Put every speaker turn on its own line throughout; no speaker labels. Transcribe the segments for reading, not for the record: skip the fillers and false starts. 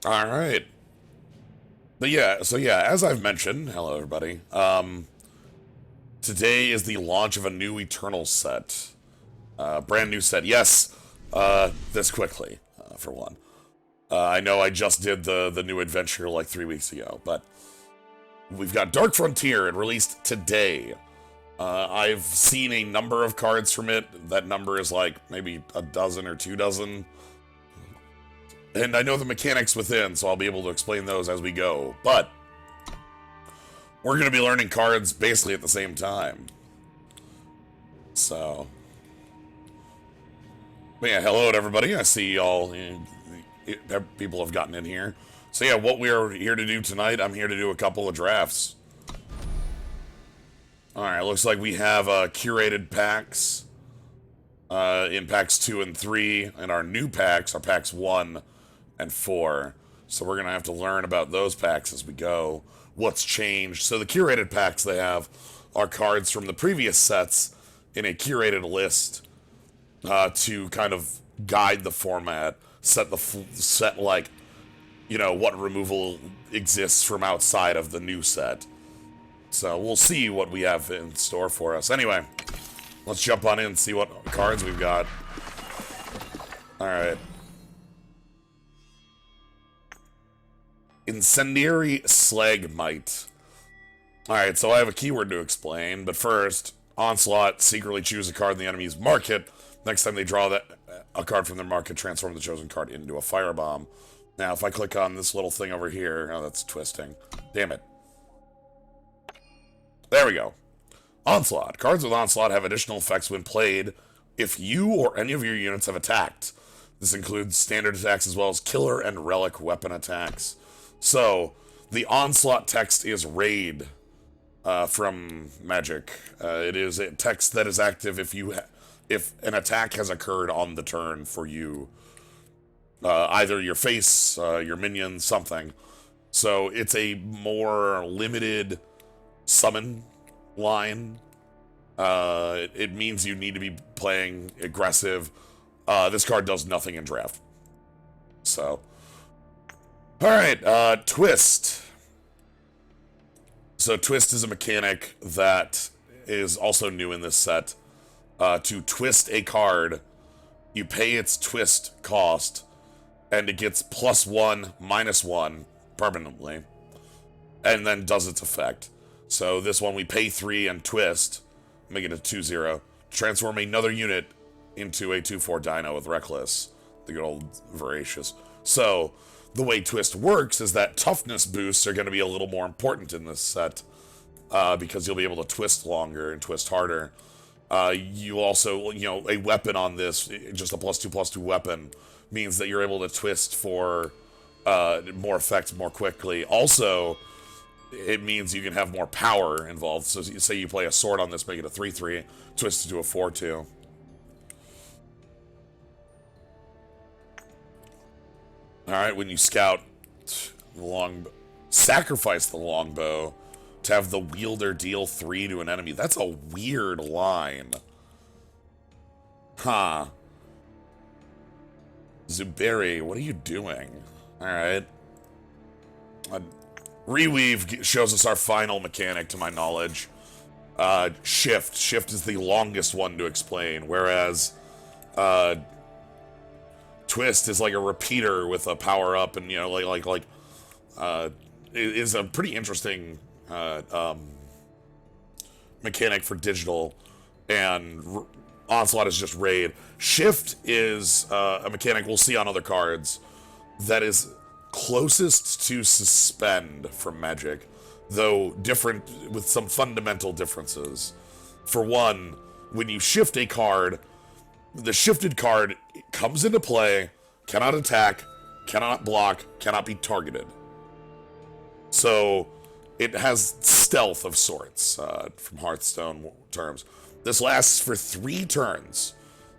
All right. But yeah, so yeah, as I've mentioned, hello everybody. Today is the launch of a new Eternal set. Brand new set. Yes, this quickly, for one. I know I just did the new adventure like 3 weeks ago, but we've got Dark Frontier. It released today. I've seen a number of cards from it. That number is like maybe a dozen or 2 dozen. And I know the mechanics within, so I'll be able to explain those as we go. But we're going to be learning cards basically at the same time. So, but yeah, hello to everybody. I see y'all. People have gotten in here. So yeah, what we are here to do tonight, I'm here to do a couple of drafts. Alright, looks like we have curated packs in packs 2 and 3, and our new packs are packs 1 and 4. So we're going to have to learn about those packs as we go, what's changed. So the curated packs they have are cards from the previous sets in a curated list to kind of guide the format, set like, you know, what removal exists from outside of the new set. So we'll see what we have in store for us. Anyway, let's jump on in and see what cards we've got. Alright. Incendiary Slagmite. Alright, so I have a keyword to explain, but first, Onslaught, secretly choose a card in the enemy's market. Next time they draw a card from their market, transform the chosen card into a firebomb. Now, if I click on this little thing over here, oh, that's twisting. Damn it. There we go. Onslaught. Cards with Onslaught have additional effects when played if you or any of your units have attacked. This includes standard attacks as well as killer and relic weapon attacks. So, the Onslaught text is Raid from Magic. It is a text that is active if an attack has occurred on the turn for you. Either your face, your minion, something. So, it's a more limited summon line. It means you need to be playing aggressive. This card does nothing in draft. So, alright, Twist. So Twist is a mechanic that is also new in this set. To twist a card, you pay its twist cost, and it gets +1, -1 permanently, and then does its effect. So this one we pay 3 and twist, make it a 2/0. Transform another unit into a 2/4 dino with Reckless, the good old Voracious. So the way Twist works is that toughness boosts are going to be a little more important in this set because you'll be able to twist longer and twist harder. You also, you know, a weapon on this, just a +2/+2 weapon, means that you're able to twist for more effect more quickly. Also, it means you can have more power involved. So say you play a sword on this, make it a 3/3, twist it to a 4/2. Alright, when you scout sacrifice the longbow to have the wielder deal 3 to an enemy. That's a weird line. Huh. Zuberi, what are you doing? Alright. Reweave shows us our final mechanic, to my knowledge. Shift. Shift is the longest one to explain, whereas Twist is like a repeater with a power-up, and, you know, it is a pretty interesting mechanic for digital, and Onslaught is just Raid. Shift is a mechanic we'll see on other cards that is closest to Suspend from Magic, though different with some fundamental differences. For one, when you shift a card, the shifted card comes into play, cannot attack, cannot block, cannot be targeted. So it has stealth of sorts from Hearthstone terms. This lasts for 3 turns,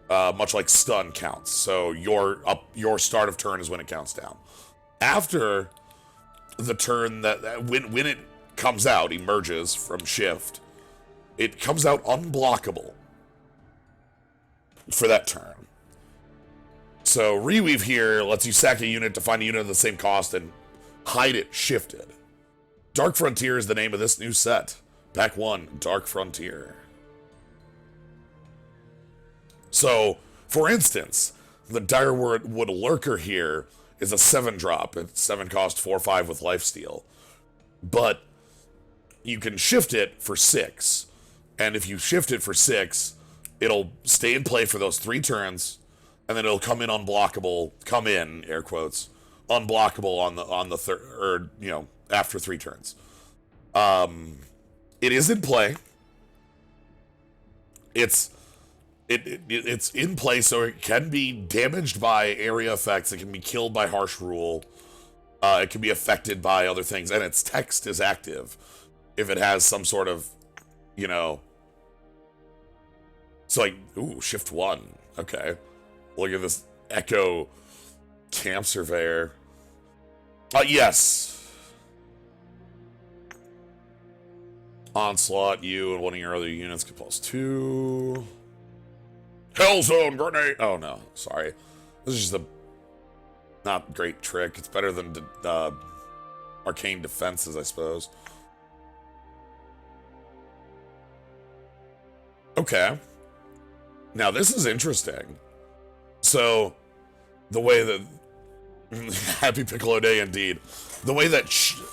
much like stun counts. So your start of turn is when it counts down. After the turn when it comes out, emerges from shift, it comes out unblockable for that turn. So Reweave here lets you sack a unit to find a unit of the same cost and hide it shifted. Dark Frontier is the name of this new set. Pack 1, Dark Frontier. So, for instance, the Direwood Lurker here is a 7-drop. It's 7 cost, 4/5 with lifesteal. But you can shift it for 6. And if you shift it for 6, it'll stay in play for those 3 turns, and then it'll come in unblockable, come in, air quotes, unblockable on the third, or, you know, after 3 turns. It is in play. It's in play, so it can be damaged by area effects. It can be killed by Harsh Rule. It can be affected by other things, and its text is active if it has some sort of, you know. It's like, ooh, shift 1. Okay, look at this Echo Camp Surveyor. Yes. Onslaught, you and one of your other units get +2. Hellzone grenade! Oh no, sorry. This is just a not great trick. It's better than arcane defenses, I suppose. Okay. Now this is interesting. So, the way that Happy Piccolo Day indeed. The way that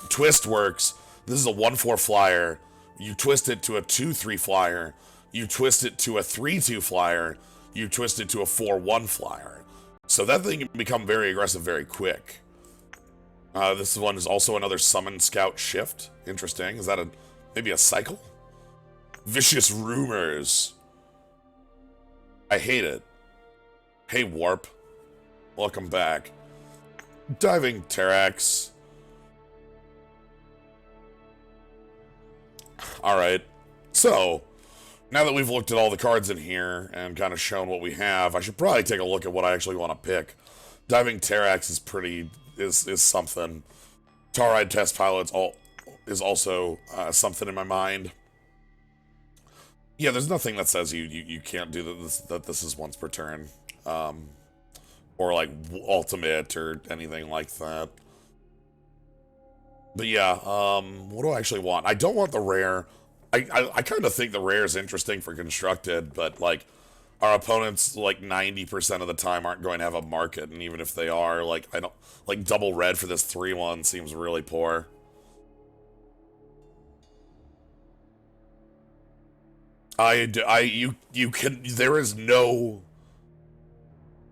Twist works, this is a 1/4 flyer. You twist it to a 2/3 flyer. You twist it to a 3/2 flyer. You twist it to a 4/1 flyer. So that thing can become very aggressive very quick. This one is also another Summon Scout Shift. Interesting. Is that maybe a cycle? Vicious Rumors. I hate it. Hey, Warp. Welcome back. Diving Terrax. Alright. So, now that we've looked at all the cards in here and kind of shown what we have, I should probably take a look at what I actually want to pick. Diving Terrax is something. Tauride Test Pilot is also something in my mind. Yeah, there's nothing that says you can't do that this is once per turn. Or like ultimate or anything like that. But yeah, what do I actually want? I don't want the rare. I kind of think the rare is interesting for constructed, but like our opponents like 90% of the time aren't going to have a market, and even if they are, like I don't like double red for this 3/1 seems really poor. You can, there is no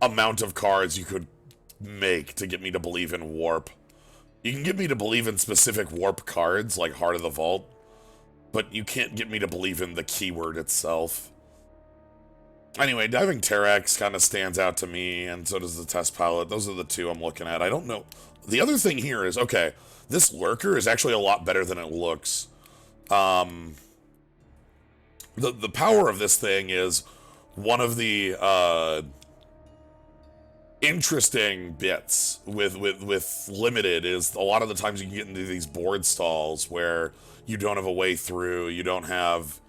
amount of cards you could make to get me to believe in Warp. You can get me to believe in specific Warp cards, like Heart of the Vault, but you can't get me to believe in the keyword itself. Anyway, Diving Terrax kind of stands out to me, and so does the Test Pilot. Those are the two I'm looking at. I don't know. The other thing here is, okay, this Lurker is actually a lot better than it looks. The power of this thing is one of the interesting bits with limited is a lot of the times you can get into these board stalls where you don't have a way through, you don't have,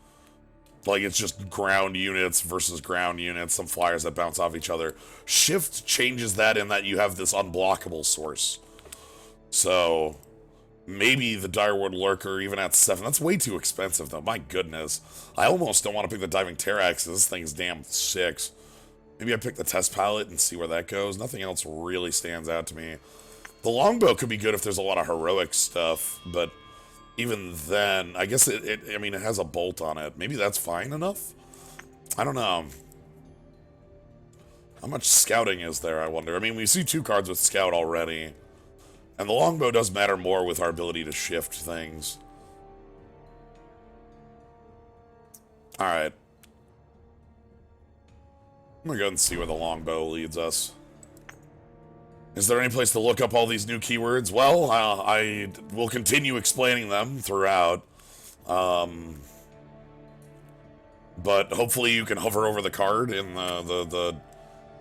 like, it's just ground units versus ground units, some flyers that bounce off each other. Shift changes that in that you have this unblockable source. So maybe the Direwood Lurker, even at 7, that's way too expensive though, my goodness. I almost don't want to pick the Diving Terrax, this thing's damn 6. Maybe I pick the Test Pilot and see where that goes. Nothing else really stands out to me. The Longbow could be good if there's a lot of heroic stuff, but even then, I guess I mean, it has a bolt on it. Maybe that's fine enough? I don't know. How much scouting is there, I wonder? I mean, we see 2 cards with scout already. And the Longbow does matter more with our ability to shift things. Alright. I'm gonna go and see where the Longbow leads us. Is there any place to look up all these new keywords? Well, I will continue explaining them throughout. But hopefully you can hover over the card in the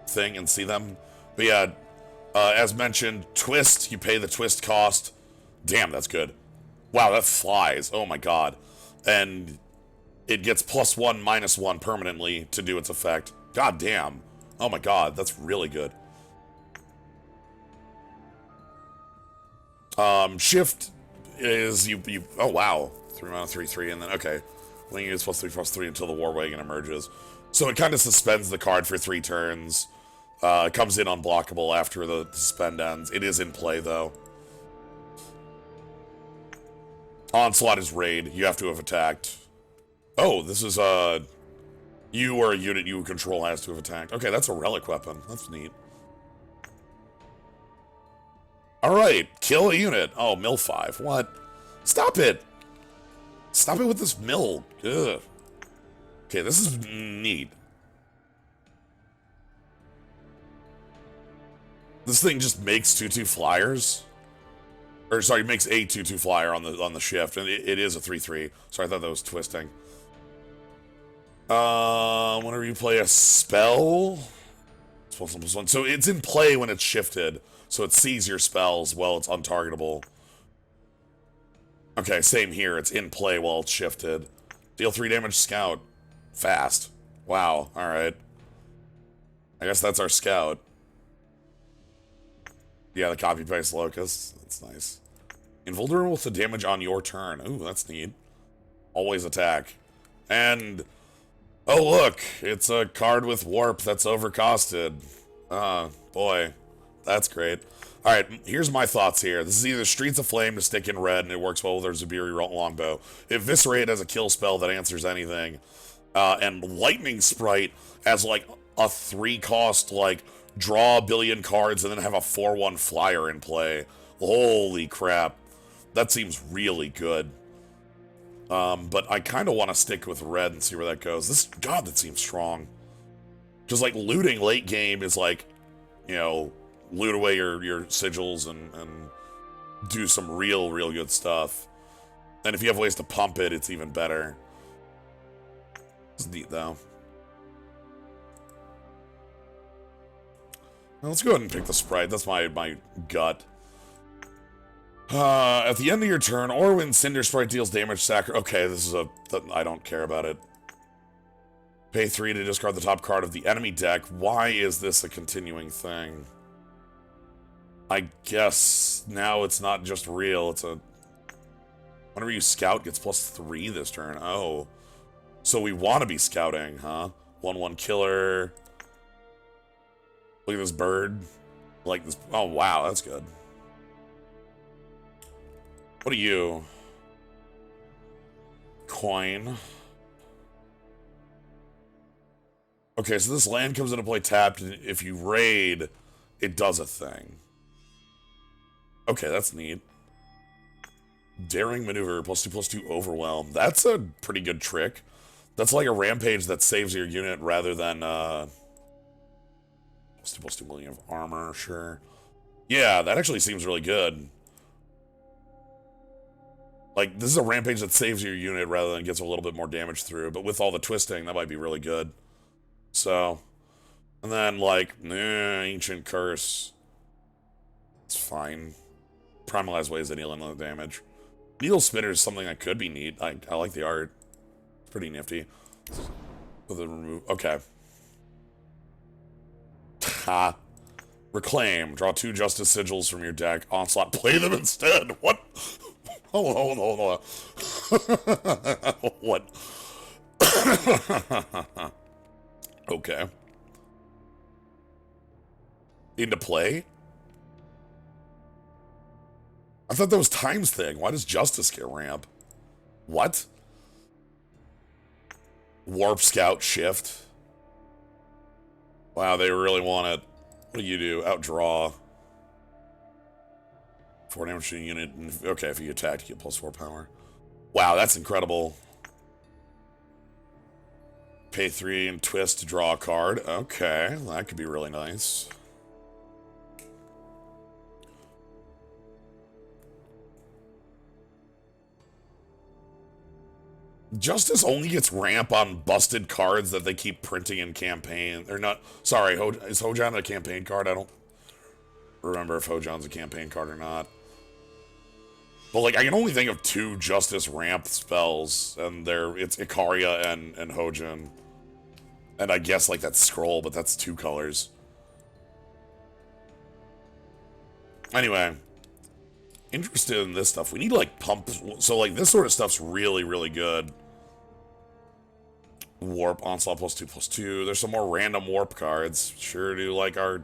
thing and see them. But yeah, as mentioned, Twist, you pay the Twist cost. Damn, that's good. Wow, that flies. Oh my god. And it gets +1/-1 permanently to do its effect. God damn. Oh my god, that's really good. Shift is you oh wow. 3 mana 3/3 and then okay. Wing is +3/+3 until the War Wagon emerges. So it kind of suspends the card for 3 turns. It comes in unblockable after the suspend ends. It is in play though. Onslaught is raid. You have to have attacked. Oh, this is you or a unit you control has to have attacked. Okay, that's a relic weapon. That's neat. Alright, kill a unit. Oh, mill 5. What? Stop it! Stop it with this mill. Ugh. Okay, this is neat. This thing just makes 2/2 flyers. Or sorry, makes a 2/2 flyer on the shift, and it is a 3/3. Sorry, I thought that was twisting. Whenever you play a spell, it's +1/+1. So it's in play when it's shifted, so it sees your spells while it's untargetable. Okay, same here. It's in play while it's shifted. Deal 3 damage, scout. Fast. Wow, alright. I guess that's our scout. Yeah, the copy-paste locust. That's nice. Invulnerable to damage on your turn. Ooh, that's neat. Always attack. And... oh, look! It's a card with warp that's overcosted. Boy. That's great. Alright, here's my thoughts here. This is either Streets of Flame to stick in red, and it works well with our Zubiri longbow. Eviscerate as a kill spell that answers anything. And Lightning Sprite as, like, a 3-cost, like, draw a billion cards and then have a 4/1 flyer in play. Holy crap. That seems really good. But I kind of want to stick with red and see where that goes. God, that seems strong. Because, like, looting late game is, like, you know, loot away your sigils and do some real good stuff. And if you have ways to pump it, it's even better. It's neat, though. Well, let's go ahead and pick the sprite. That's my gut. At the end of your turn, or when Cinder Sprite deals damage, okay, this is I don't care about it. Pay 3 to discard the top card of the enemy deck. Why is this a continuing thing? I guess now it's not just real, it's a... whenever you scout, gets +3 this turn. Oh. So we want to be scouting, huh? 1/1 killer... look at this bird. Like this. Oh, wow, that's good. What are you? Coin. Okay, so this land comes into play tapped, and if you raid, it does a thing. Okay, that's neat. Daring Maneuver, +2/+2 Overwhelm. That's a pretty good trick. That's like a rampage that saves your unit rather than, +2/+2 million of armor, sure. Yeah, that actually seems really good. Like, this is a rampage that saves your unit rather than gets a little bit more damage through, but with all the twisting, that might be really good. So, and then, like, Ancient Curse. It's fine. Primalized ways to deal another damage. Needle Spitter is something that could be neat. I like the art. It's pretty nifty. With the remove. Okay. Ha. Reclaim. Draw 2 Justice Sigils from your deck. Onslaught. Play them instead. What? Hold on. What? Okay. Into play? I thought that was Time's thing. Why does Justice get ramp? What? Warp Scout Shift. Wow, they really want it. What do you do? Outdraw. 4 damage to a unit. Okay, if you attack, you get +4 power. Wow, that's incredible. Pay 3 and twist to draw a card. Okay, that could be really nice. Justice only gets ramp on busted cards that they keep printing in campaign. Or not. Sorry, is Hojan a campaign card? I don't remember if Hojan's a campaign card or not. But, like, I can only think of 2 Justice ramp spells, and it's Ikaria and Hojan. And I guess, like, that scroll, but that's 2 colors. Anyway. interested in this stuff. We need, like, pump... So, like, this sort of stuff's really, really good. Warp, Onslaught +2/+2. There's some more random warp cards. Sure do like our...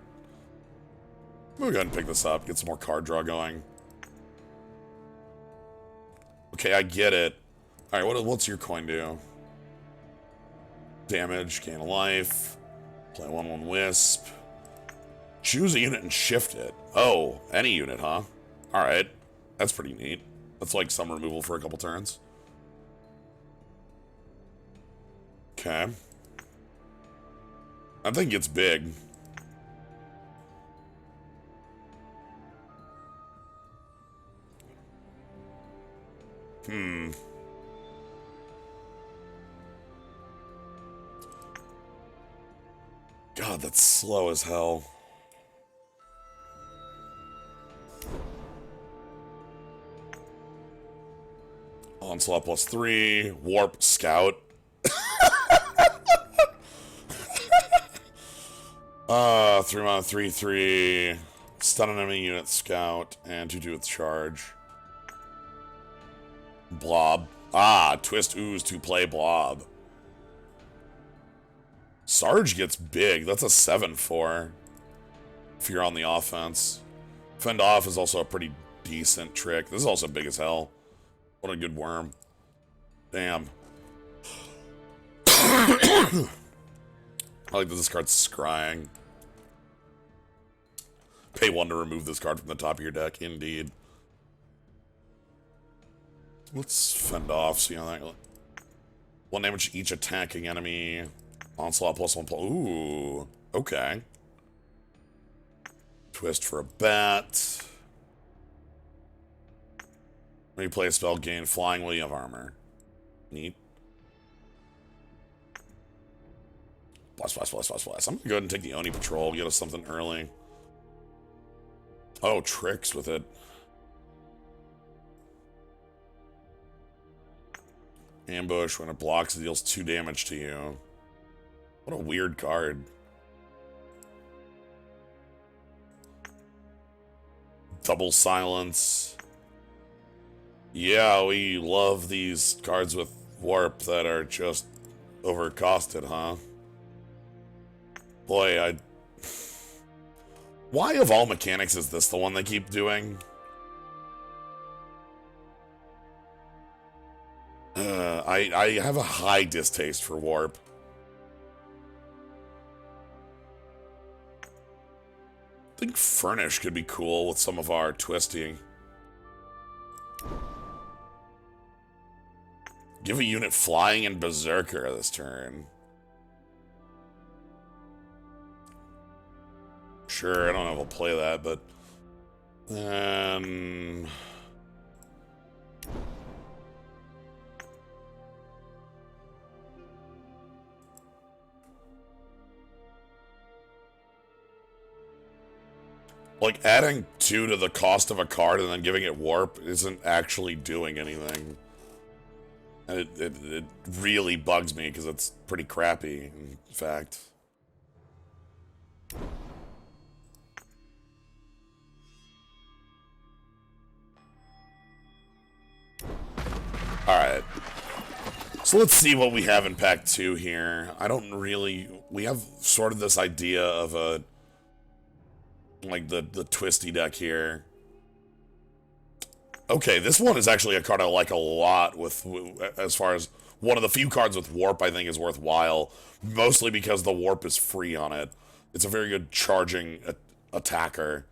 We'll go ahead and pick this up. Get some more card draw going. Okay, I get it. Alright, what's your coin do? Damage, gain a life. Play 1/1 Wisp. Choose a unit and shift it. Oh, any unit, huh? Alright. That's pretty neat. That's like some removal for a couple turns. Okay. I think it's big. God, that's slow as hell. Onslaught +3. Warp Scout. 3-mana 3/3. Stun an enemy unit Scout. And 2/2 with charge. Blob. Ah, twist Ooze to play Blob. Sarge gets big. That's a 7/4. If you're on the offense. Fend Off is also a pretty decent trick. This is also big as hell. What a good worm. Damn. I like that this card's scrying. Pay 1 to remove this card from the top of your deck. Indeed. Let's Fend Off. See how that... 1 damage to each attacking enemy. Onslaught +1. Ooh. Okay. Twist for a bat. When you play a spell, gain flying while you have armor. Neat. Blast. I'm gonna go ahead and take the Oni Patrol, get us something early. Oh, tricks with it. Ambush, when it blocks, it deals 2 damage to you. What a weird card. Double Silence. Yeah, we love these cards with warp that are just overcosted, huh? Boy, why of all mechanics is this the one they keep doing? I have a high distaste for warp. I think Furnish could be cool with some of our twisting. Give a unit Flying and Berserker this turn. Sure, I don't know if I'll play that, but... like, adding 2 to the cost of a card and then giving it warp isn't actually doing anything. And it really bugs me, because it's pretty crappy, in fact. Alright. So let's see what we have in pack 2 here. I don't really... We have sort of this idea of a... like the twisty deck here. Okay, this one is actually a card I like a lot with as far as one of the few cards with warp I think is worthwhile, mostly because the warp is free on it. It's a very good charging attacker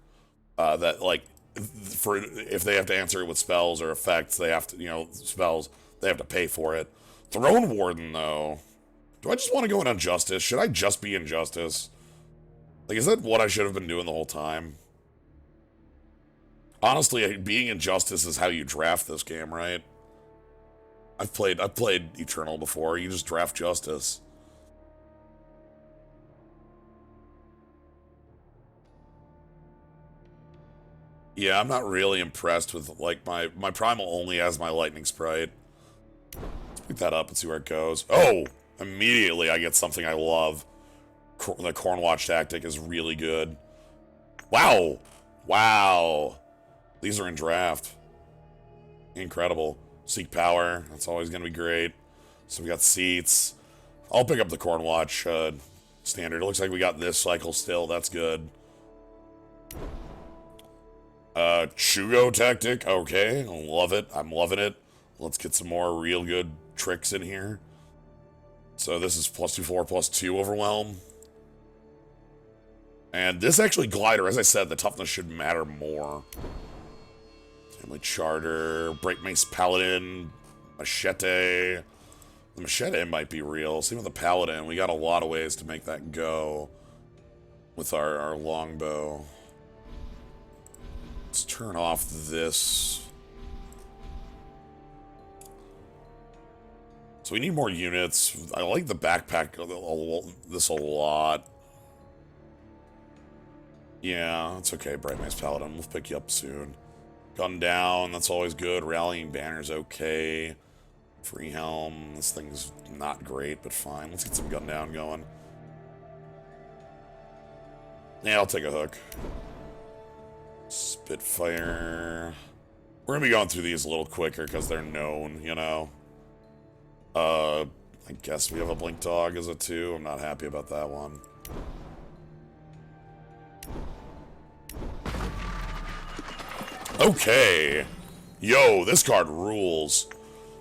that, like, for if they have to answer it with spells or effects, they have to, you know, spells, they have to pay for it. Throne Warden, though. Do I just want to go in Injustice? Should I just be Injustice? Like, is that what I should have been doing the whole time? Honestly, being Injustice is how you draft this game, right? I've played Eternal before. You just draft Justice. Yeah, I'm not really impressed with, like, my Primal only has my Lightning Sprite. Let's pick that up and see where it goes. Oh! Immediately I get something I love. The Cornwatch tactic is really good. Wow! Wow! These are in draft. Incredible. Seek power. That's always going to be great. So we got seats. I'll pick up the Cornwatch standard. It looks like we got this cycle still. That's good. Shugo tactic. Okay. Love it. I'm loving it. Let's get some more real good tricks in here. So this is +2/4, +2 overwhelm. And this actually glider, as I said, the toughness should matter more. Family Charter, Break Mace Paladin, Machete. The Machete might be real. Same with the Paladin. We got a lot of ways to make that go with our longbow. Let's turn off this. So we need more units. I like the backpack this a lot. Yeah, it's okay, Bright Mace Paladin. We'll pick you up soon. Gun down, that's always good. Rallying Banner's okay. Free Helm, this thing's not great, but fine. Let's get some gun down going. Yeah, I'll take a hook. Spitfire. We're gonna be going through these a little quicker because they're known, you know. I guess we have a Blink Dog as a 2. I'm not happy about that one. Okay. Yo, this card rules.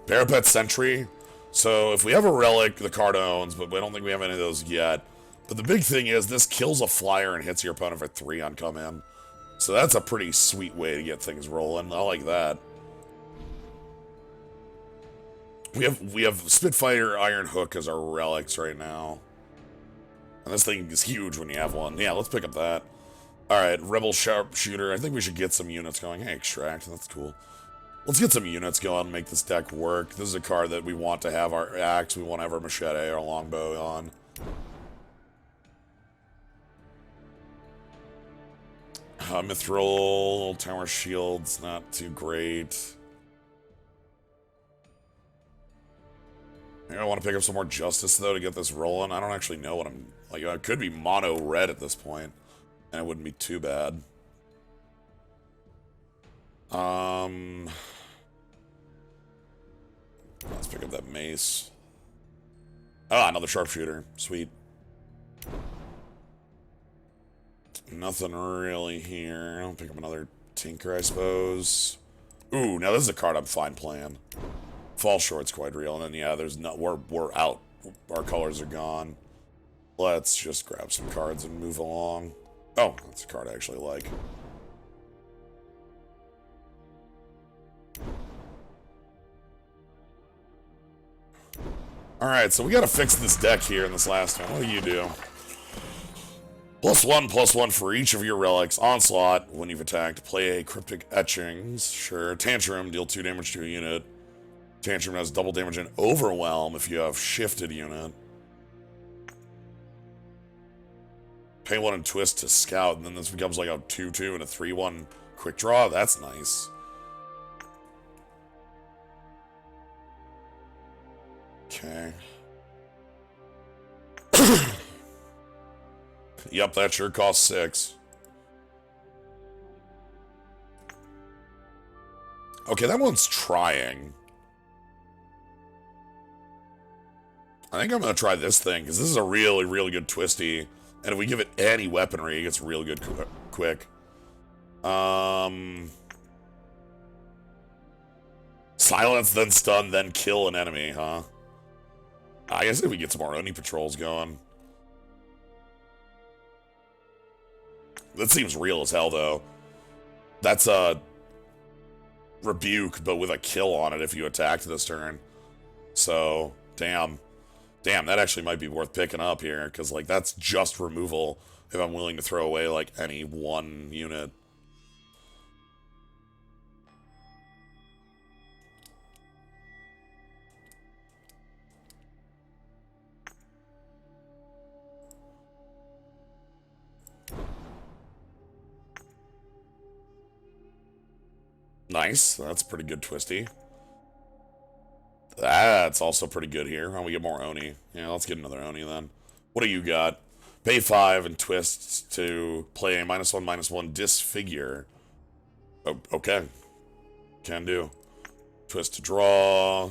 Parapet Sentry. So if we have a relic, the card owns, but I don't think we have any of those yet. But the big thing is this kills a flyer and hits your opponent for 3 on come in. So that's a pretty sweet way to get things rolling. I like that. We have Spitfire, Iron Hook as our relics right now. And this thing is huge when you have one. Yeah, let's pick up that. Alright, Rebel Sharpshooter. I think we should get some units going. Hey, Extract, that's cool. Let's get some units going and make this deck work. This is a card that we want to have our axe, we want to have our machete, our longbow on. Mithril, Tower Shield's not too great. I want to pick up some more Justice, though, to get this rolling. I don't actually know what I'm... Like, it could be mono red at this point, and it wouldn't be too bad. Let's pick up that mace. Ah, another sharpshooter. Sweet. Nothing really here. I'll pick up another Tinker, I suppose. Ooh, now this is a card I'm fine playing. Fall Short's quite real, and then yeah, there's no we're out. Our colors are gone. Let's just grab some cards and move along. Oh, that's a card I actually like. Alright, so we gotta fix this deck here in this last one. What do you do? +1/+1 for each of your relics. Onslaught, when you've attacked. Play a Cryptic Etchings. Sure. Tantrum, deal 2 damage to a unit. Tantrum has double damage and Overwhelm if you have shifted unit. Pay 1 and Twist to Scout, and then this becomes like a 2/2 and a 3/1 quick draw. That's nice. Okay. Yep, that sure costs 6. Okay, that one's trying. I think I'm going to try this thing, because this is a really, really good twisty. And if we give it any weaponry, it gets real good quick. Silence, then stun, then kill an enemy, huh? I guess if we get some more Oni patrols going. That seems real as hell, though. That's a rebuke, but with a kill on it if you attacked this turn. So, damn. Damn, that actually might be worth picking up here, because, like, that's just removal if I'm willing to throw away, like, any one unit. Nice, that's pretty good twisty. That's also pretty good here. Oh, we get more Oni. Yeah, let's get another Oni then. What do you got? Pay 5 and twists to play a -1/-1 disfigure. Oh, okay. Can do. Twist to draw.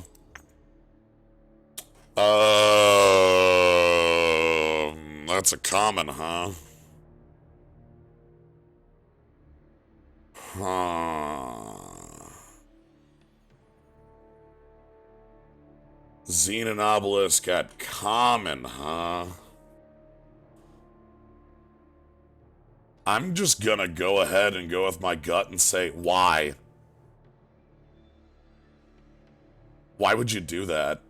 That's a common, huh? Xenonobolus got common, huh? I'm just gonna go ahead and go with my gut and say, why? Why would you do that?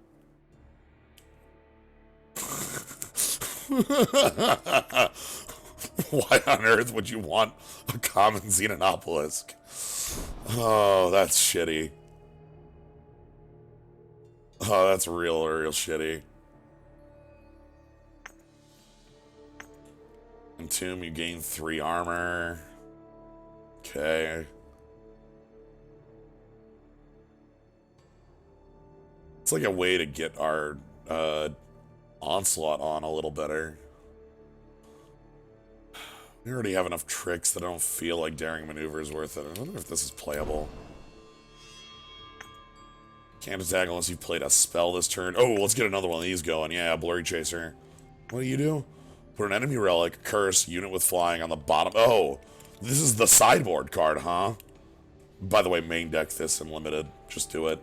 Why on earth would you want a common Xenonopolis? Oh, that's shitty. Oh, that's real shitty. Entomb, you gain 3 armor. Okay. It's like a way to get our onslaught on a little better. We already have enough tricks that I don't feel like daring maneuver is worth it. I wonder if this is playable. Can't attack unless you've played a spell this turn. Oh, let's get another one of these going. Yeah, Blurry Chaser. What do you do? Put an enemy relic, curse, unit with flying on the bottom. Oh, this is the sideboard card, huh? By the way, main deck this and limited. Just do it.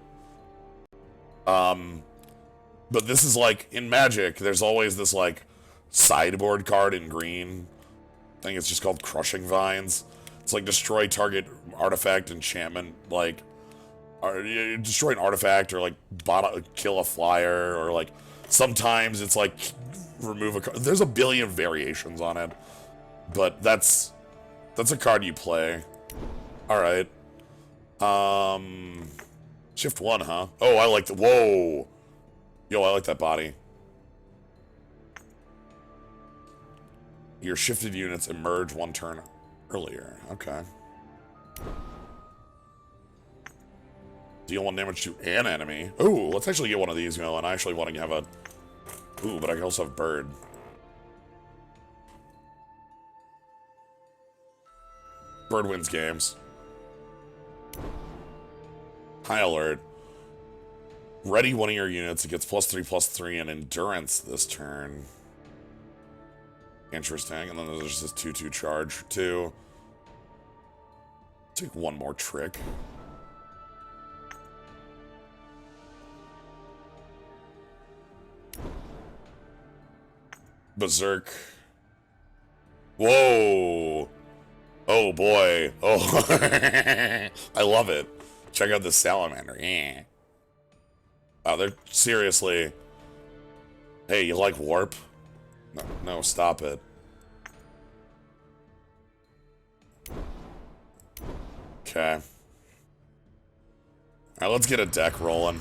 But this is like, in Magic, there's always this, like, sideboard card in green. I think it's just called Crushing Vines. It's like destroy target artifact, enchantment, like, or destroy an artifact, or like kill a flyer, or like sometimes it's like remove a card. There's a billion variations on it, but that's a card you play. All right. Shift 1, huh? Oh, I like the whoa. Yo, I like that body. Your shifted units emerge 1 turn earlier. Okay. Deal 1 damage to an enemy. Ooh, let's actually get one of these going. I actually want to have a... Ooh, but I can also have bird. Bird wins games. High alert. Ready 1 of your units. It gets +3/+3 in endurance this turn. Interesting. And then there's this 2/2 charge, too. Take 1 more trick. Berserk. Whoa. Oh, boy. Oh. I love it. Check out the salamander. Yeah. Wow, they're seriously... Hey, you like warp? No, no, stop it. Okay. Alright, let's get a deck rolling.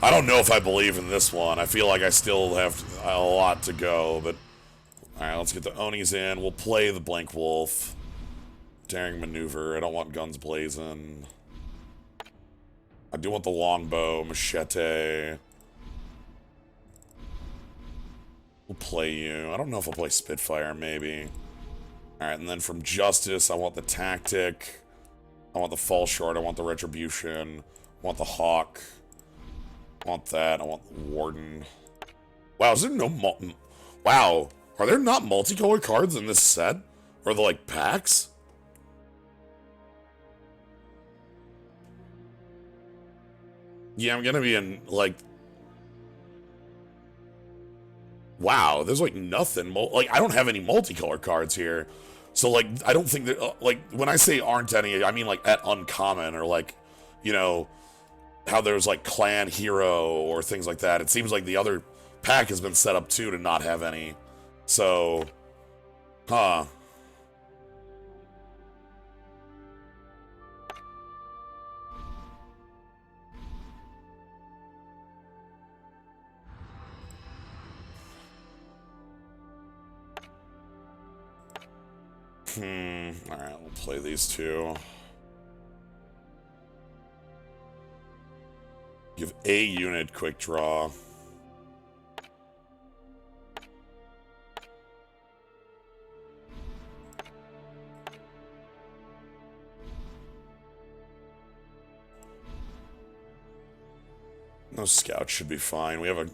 I don't know if I believe in this one. I feel like I still have a lot to go, but... Alright, let's get the Onis in. We'll play the Blank Wolf. Daring Maneuver. I don't want guns blazing. I do want the longbow, machete. We'll play you. I don't know if I'll play Spitfire, maybe. Alright, and then from Justice, I want the Tactic. I want the Fall Short. I want the Retribution. I want the Hawk. I want that. I want the Warden. Wow, is there no... Wow. Are there not multicolored cards in this set? Or the, like, packs? Yeah, I'm gonna be in, like... Wow, there's, like, nothing. Like, I don't have any multicolored cards here. So, like, I don't think that... like, when I say aren't any, I mean, like, at uncommon, or, like, you know... how there's, like, Clan Hero, or things like that. It seems like the other pack has been set up, too, to not have any. So... Huh. Alright, we'll play these two. Give a unit quick draw. No scouts should be fine. We have a...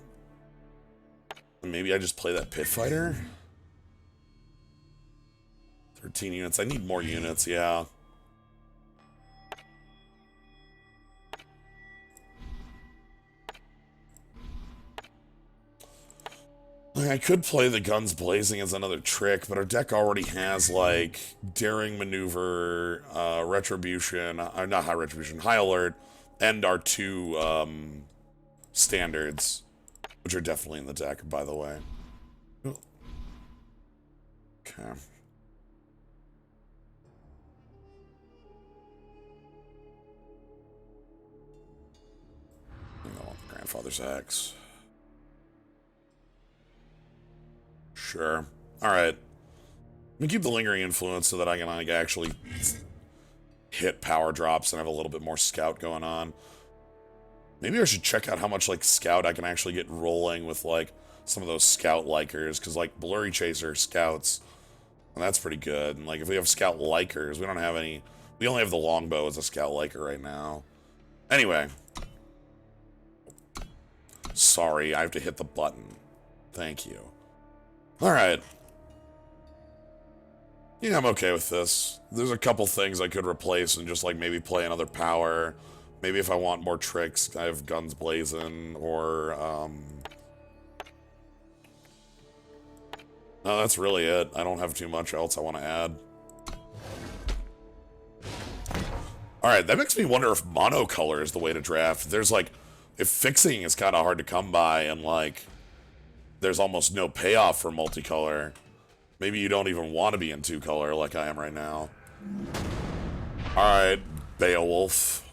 Maybe I just play that pit fighter? 13 units. I need more units, yeah. I could play the Guns Blazing as another trick, but our deck already has, like, Daring Maneuver, Retribution, not High Retribution, High Alert, and our two, standards, which are definitely in the deck, by the way. Okay. No, Grandfather's Axe. Sure. Alright. Let me keep the Lingering Influence so that I can like, actually hit power drops and have a little bit more scout going on. Maybe I should check out how much like scout I can actually get rolling with like some of those scout likers, because like Blurry Chaser scouts, and that's pretty good. And like if we have scout likers, we don't have any. We only have the longbow as a scout liker right now. Anyway. Sorry, I have to hit the button. Thank you. Alright. Yeah, I'm okay with this. There's a couple things I could replace and just like maybe play another power. Maybe if I want more tricks, I have Guns Blazing, or, no, that's really it. I don't have too much else I want to add. Alright, that makes me wonder if monocolor is the way to draft. There's like, if fixing is kind of hard to come by, and like, there's almost no payoff for multicolor. Maybe you don't even want to be in two-color like I am right now. Alright, Beowulf.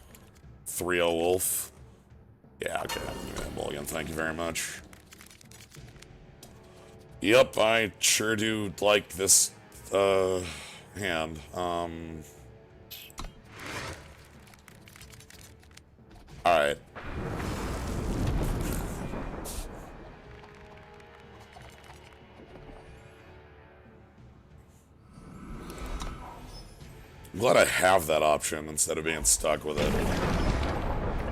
3-0 Wolf. Yeah, okay. Mulligan, thank you very much. Yep, I sure do like this, hand. Alright. I'm glad I have that option instead of being stuck with it.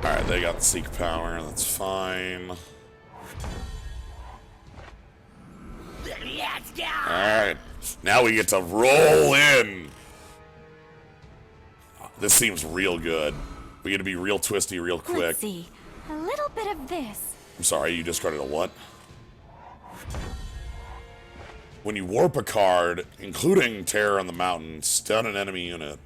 Alright, they got Seek Power, that's fine. Alright, now we get to roll in! This seems real good. We get to be real twisty real quick.
Let's see. A little bit of this.
I'm sorry, you discarded a what? When you warp a card, including Terror on the Mountain, stun an enemy unit.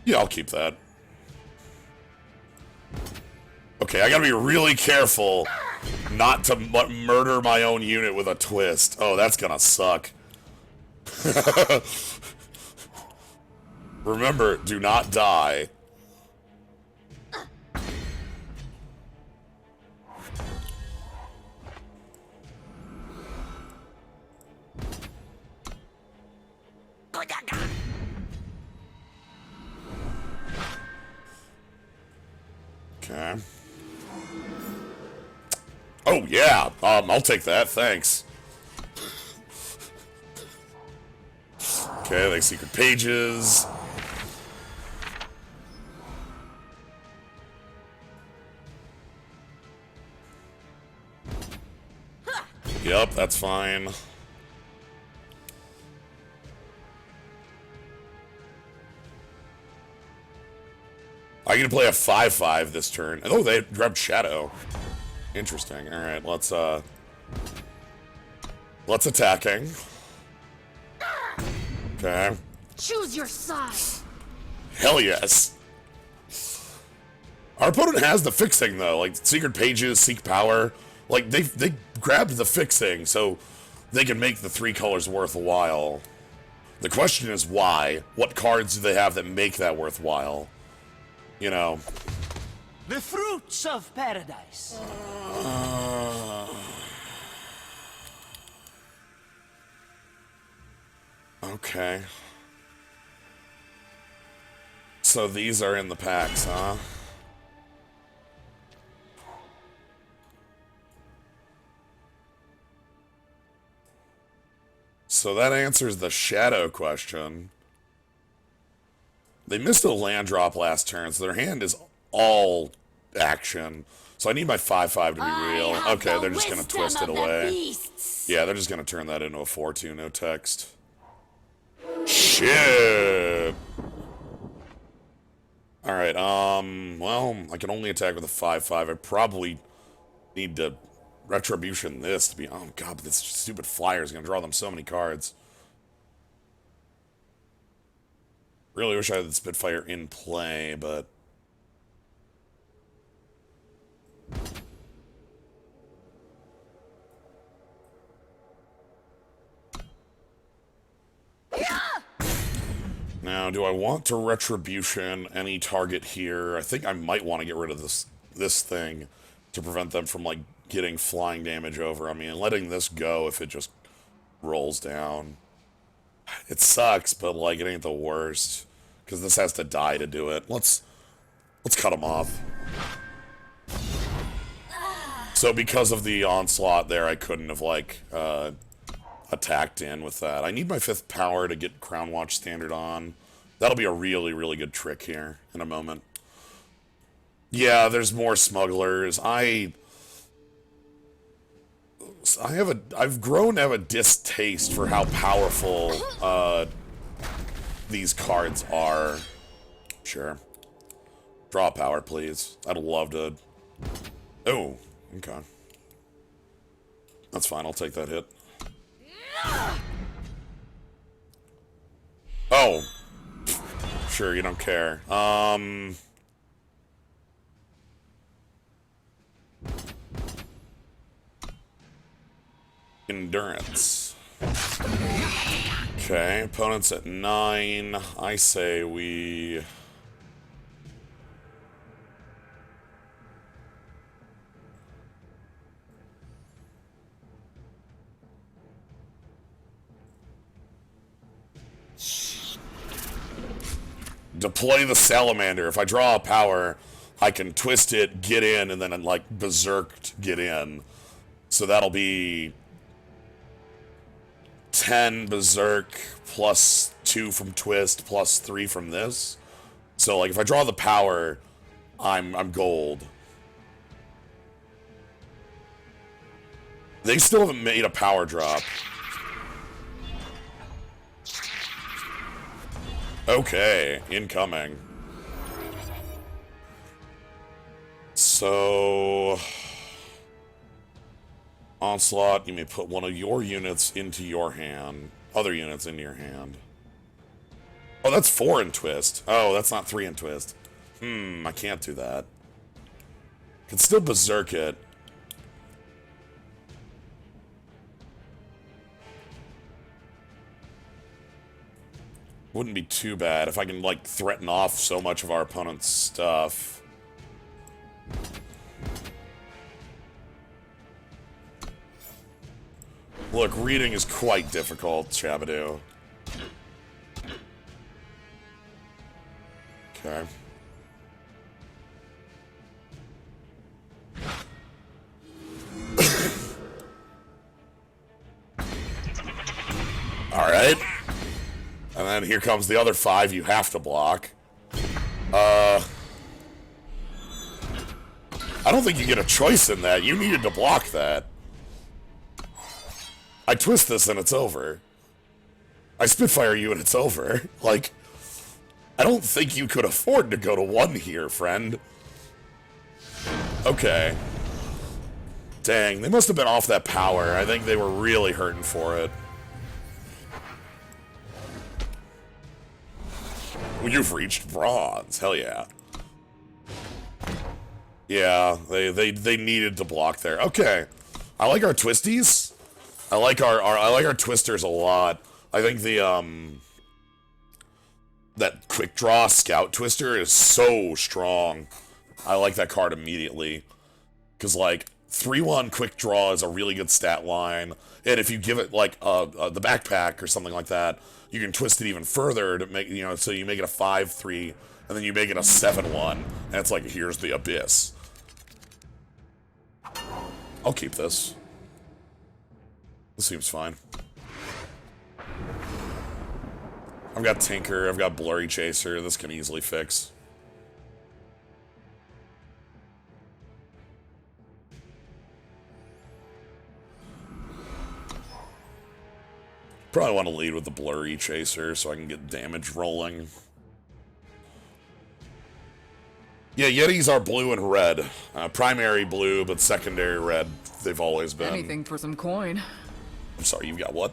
Yeah, I'll keep that. Okay, I gotta be really careful not to murder my own unit with a twist. Oh, that's gonna suck. Remember, do not die. Okay. Oh, yeah. I'll take that. Thanks. Okay, like secret pages. Yep, that's fine. I get to play a 5/5 this turn. Oh, they grabbed Shadow. Interesting. Alright, let's attacking. Okay.
Choose your side.
Hell yes. Our opponent has the fixing though, like secret pages, seek power. Like they grabbed the fixing so they can make the 3 colors worthwhile. The question is why? What cards do they have that make that worthwhile? You know.
The fruits of paradise.
Okay. So these are in the packs, huh? So that answers the shadow question. They missed a land drop last turn, so their hand is all action. So I need my 5/5 to be real. Okay, they're just going to twist it away. Yeah, they're just going to turn that into a 4/2, no text. Shit! Alright, well, I can only attack with a 5/5. I probably need to Retribution this to be... Oh, God, but this stupid flyer is going to draw them so many cards. Really wish I had the Spitfire in play, but... Now, do I want to Retribution any target here? I think I might want to get rid of this thing to prevent them from, like, getting flying damage over. I mean, letting this go if it just rolls down. It sucks, but, like, it ain't the worst. Because this has to die to do it. Let's cut him off. So because of the onslaught there, I couldn't have, like, attacked in with that. I need my 5th power to get Crown Watch Standard on. That'll be a really, really good trick here in a moment. Yeah, there's more smugglers. I've grown to have a distaste for how powerful these cards are. Sure. Draw power, please. I'd love to... Oh, okay. That's fine, I'll take that hit. Oh. Sure, you don't care. Endurance. Okay, opponent's at 9. I say we... deploy the Salamander. If I draw a power, I can twist it, get in, and then, like, berserked, get in. So that'll be 10 berserk plus 2 from twist plus 3 from this. So, like, if I draw the power, I'm gold. They still haven't made a power drop. Okay, incoming. So... Onslaught, you may put one of your units into your hand. Other units into your hand. Oh, that's 4 in twist. Oh, that's not 3 in twist. I can't do that. Can still berserk it. Wouldn't be too bad if I can, like, threaten off so much of our opponent's stuff. Look, reading is quite difficult, Shabadoo. Okay. Alright. And then here comes the other 5 you have to block. I don't think you get a choice in that. You needed to block that. I twist this and it's over. I Spitfire you and it's over. Like, I don't think you could afford to go to 1 here, friend. Okay. Dang, they must have been off that power. I think they were really hurting for it. Well, you've reached bronze. Hell yeah. Yeah, they needed to block there. Okay. I like our twisties. I like our twisters a lot. I think the that quick draw scout twister is so strong. I like that card immediately. Cause like 3/1 quick draw is a really good stat line. And if you give it like the backpack or something like that, you can twist it even further to make, you know, so you make it a 5/3 and then you make it a 7-1, and it's like, here's the abyss. I'll keep this. This seems fine. I've got Tinker, I've got Blurry Chaser, this can easily fix. Probably want to lead with the Blurry Chaser so I can get damage rolling. Yeah, Yetis are blue and red. Primary blue, but secondary red. They've always been.
Anything for some coin.
I'm sorry, you've got what?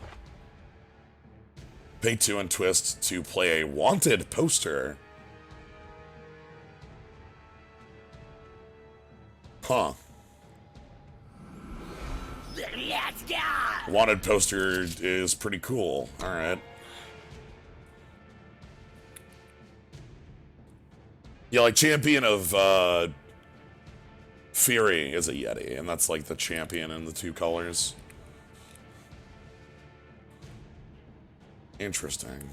Pay 2 and twist to play a wanted poster. Huh.
Let's go!
Wanted poster is pretty cool. Alright. Yeah, like champion of Fury is a Yeti, and that's like the champion in the 2 colors. Interesting.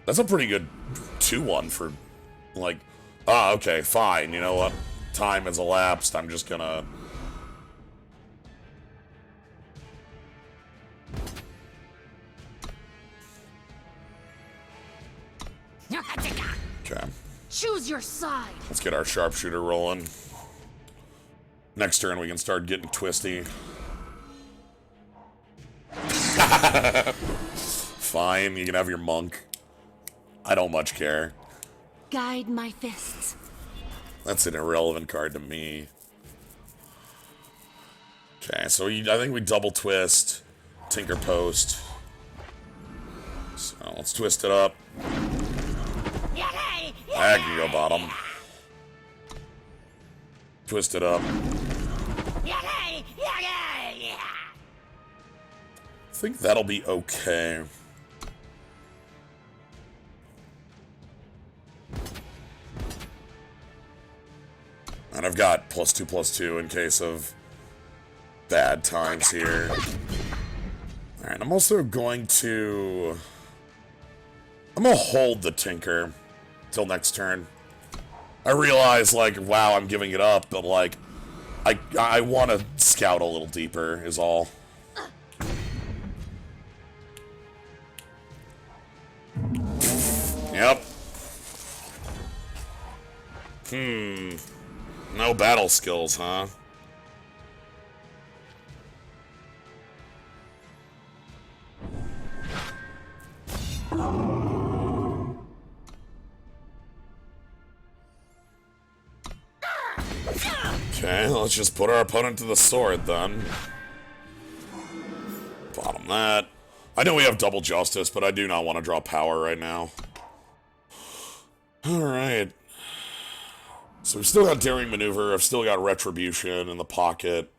That's a pretty good 2-1 for, like, okay, fine, you know what? Time has elapsed, I'm just gonna... Okay.
Choose your side.
Let's get our sharpshooter rolling. Next turn we can start getting twisty. Fine, you can have your monk. I don't much care.
Guide my fists.
That's an irrelevant card to me. Okay, so I think we double twist. Tinker Post. So let's twist it up. I can go bottom. Twist it up. I think that'll be okay. And I've got +2/+2 in case of bad times here. Alright, I'm also going to... I'm gonna hold the Tinker till next turn. I realize, like, wow, I'm giving it up, but, like, I want to scout a little deeper, is all. Yep. No battle skills, huh? Okay, let's just put our opponent to the sword, then. Bottom that. I know we have double justice, but I do not want to draw power right now. Alright. So we've still got Daring Maneuver, I've still got Retribution in the pocket.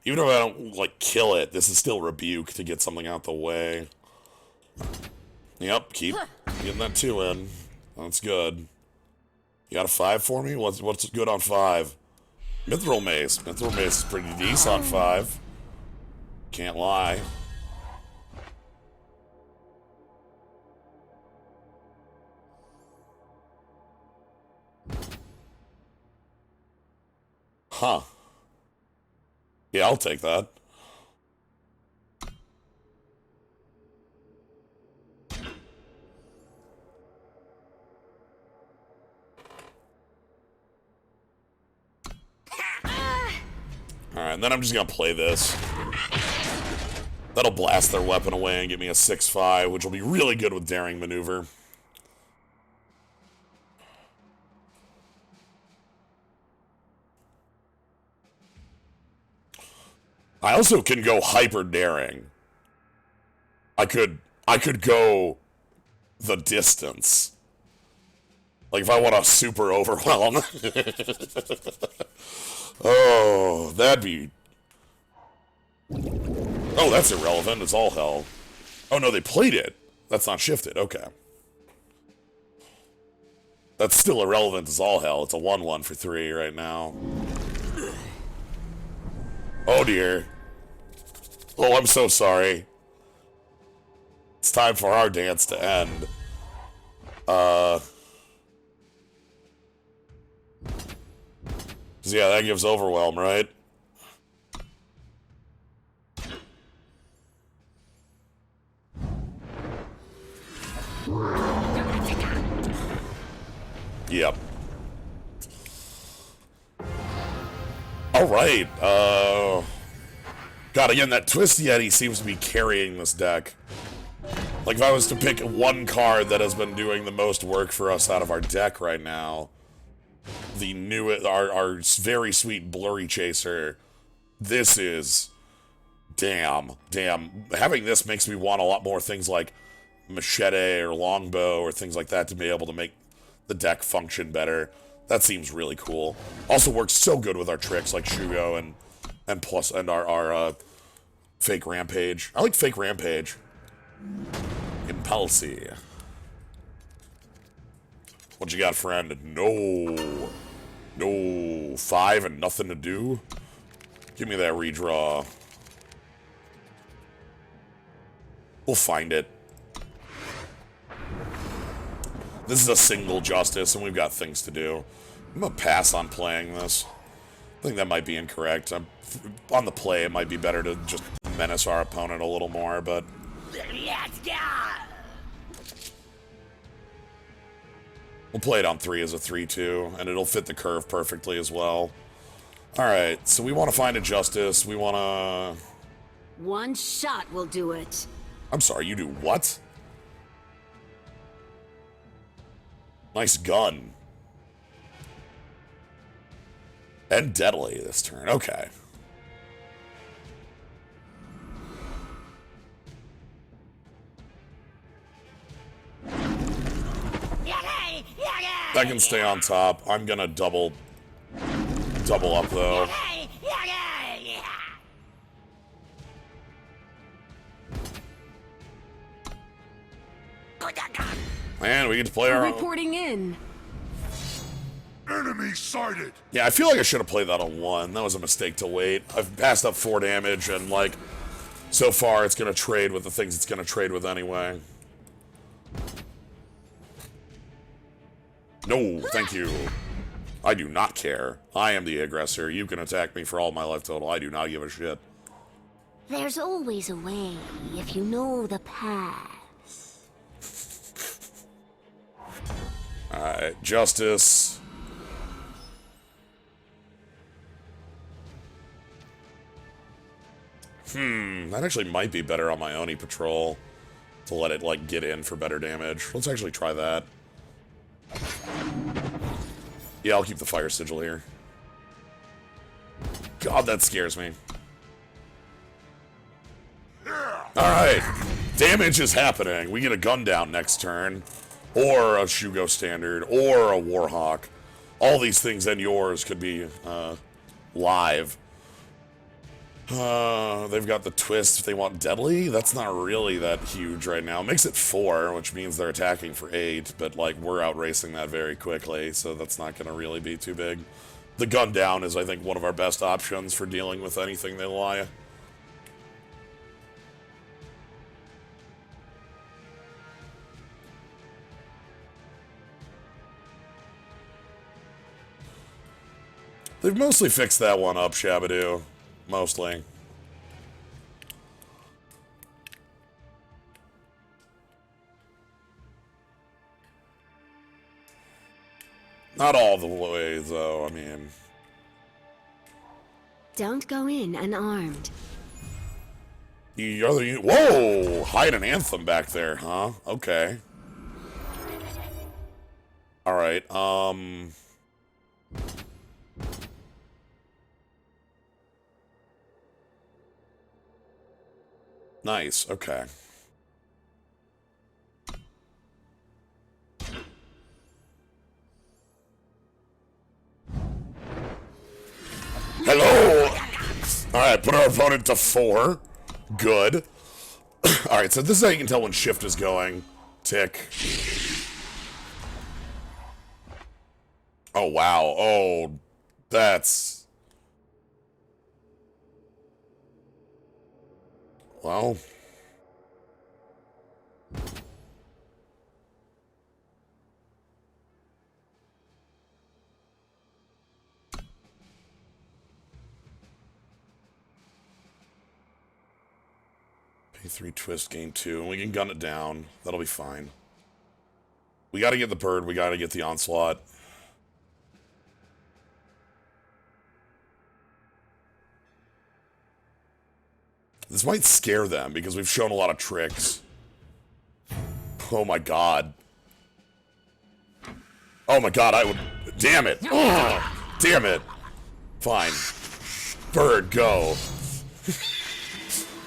Even if I don't, like, kill it, this is still Rebuke to get something out the way. Yep, keep getting that 2 in. That's good. You got a 5 for me? What's good on 5? Mithril Mace. Mithril Mace is pretty decent on 5. Can't lie. Huh. Yeah, I'll take that. Alright, then I'm just gonna play this. That'll blast their weapon away and get me a 6/5, which will be really good with Daring Maneuver. I also can go Hyper Daring. I could go the distance. Like if I want to super overwhelm. Oh, that'd be... Oh, that's irrelevant. It's all hell. Oh, no, they played it. That's not shifted. Okay. That's still irrelevant as all hell. It's a 1/1 for 3 right now. Oh, dear. Oh, I'm so sorry. It's time for our dance to end. 'Cause, yeah, that gives overwhelm, right? Yep. Alright, God, again, that Twist Yeti seems to be carrying this deck. Like, if I was to pick one card that has been doing the most work for us out of our deck right now, our very sweet Blurry Chaser, this is... Damn. Having this makes me want a lot more things like Machete or Longbow or things like that to be able to make the deck function better. That seems really cool. Also works so good with our tricks like Shugo and our Fake Rampage. I like Fake Rampage. Impulsi. What you got, friend? No. 5 and nothing to do? Give me that redraw. We'll find it. This is a single Justice, and we've got things to do. I'm gonna pass on playing this. I think that might be incorrect. On the play, it might be better to just menace our opponent a little more, but...
Let's go!
We'll play it on 3 as a 3-2, and it'll fit the curve perfectly as well. Alright, so we want to find a Justice. We want to...
One shot will do it.
I'm sorry, you do what? Nice gun. And deadly this turn, okay. That can stay on top. I'm gonna double up though. Man, we get to play our own.
Reporting in.
Enemy sighted!
Yeah, I feel like I should have played that on 1. That was a mistake to wait. I've passed up 4 damage, and, like, so far it's gonna trade with the things it's gonna trade with anyway. No, thank you. I do not care. I am the aggressor. You can attack me for all my life total. I do not give a shit.
There's always a way if you know the path.
Alright, Justice. That actually might be better on my Oni Patrol to let it, like, get in for better damage. Let's actually try that. Yeah, I'll keep the Fire Sigil here. God, that scares me. Alright, damage is happening. We get a gun down next turn. Or a Shugo Standard, or a Warhawk. All these things and yours could be live. They've got the Twist if they want Deadly. That's not really that huge right now. It makes it 4, which means they're attacking for 8, but like we're outracing that very quickly, so that's not going to really be too big. The gun down is, I think, one of our best options for dealing with anything they lie. They've mostly fixed that one up, Shabadoo. Mostly. Not all the way, though, I mean...
Don't go in unarmed.
Whoa! Hide an Anthem back there, huh? Okay. Alright, Nice, okay. Hello! Alright, put our opponent to 4. Good. Alright, so this is how you can tell when shift is going. Tick. Oh, wow. Oh, that's... Well... 3 twist, gain 2, and we can gun it down. That'll be fine. We gotta get the bird, we gotta get the onslaught. This might scare them, because we've shown a lot of tricks. Oh my god. Oh my god, I would... Damn it! Ugh, damn it! Fine. Bird, go.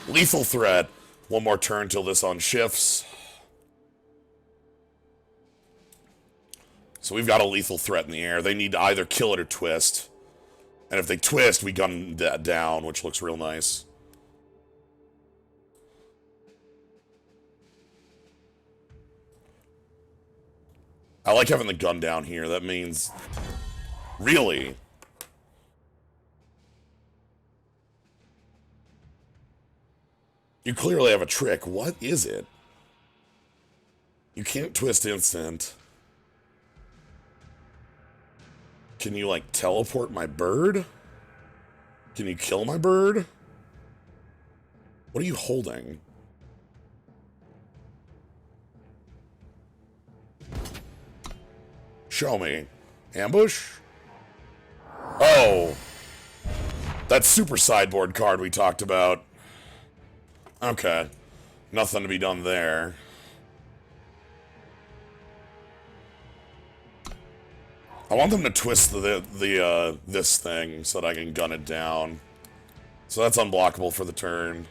Lethal threat. One more turn till this unshifts. So we've got a lethal threat in the air. They need to either kill it or twist. And if they twist, we gun that down, which looks real nice. I like having the gun down here. That means... Really? You clearly have a trick. What is it? You can't twist instant. Can you, like, teleport my bird? Can you kill my bird? What are you holding? Show me. Ambush? Oh. That super sideboard card we talked about. Okay. Nothing to be done there. I want them to twist this thing so that I can gun it down. So that's unblockable for the turn.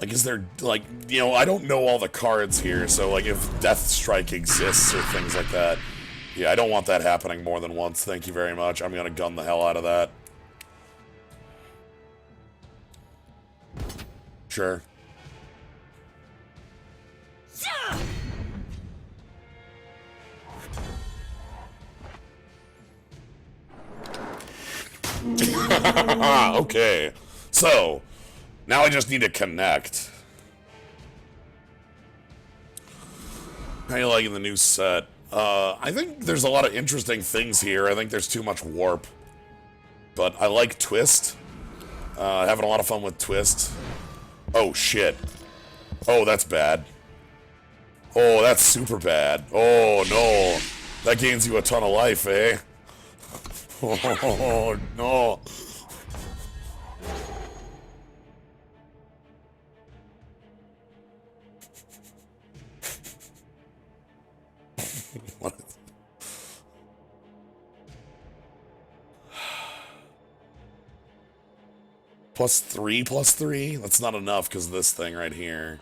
Like, is there, like, you know, I don't know all the cards here, so, like, if Death Strike exists or things like that. Yeah, I don't want that happening more than once. Thank you very much. I'm gonna gun the hell out of that. Sure. Okay. So, now I just need to connect. How you liking the new set? I think there's a lot of interesting things here. I think there's too much warp. But I like Twist. Having a lot of fun with Twist. Oh, shit. Oh, that's bad. Oh, that's super bad. Oh, no. That gains you a ton of life, eh? Oh, no. What? +3/+3? That's not enough because of this thing right here.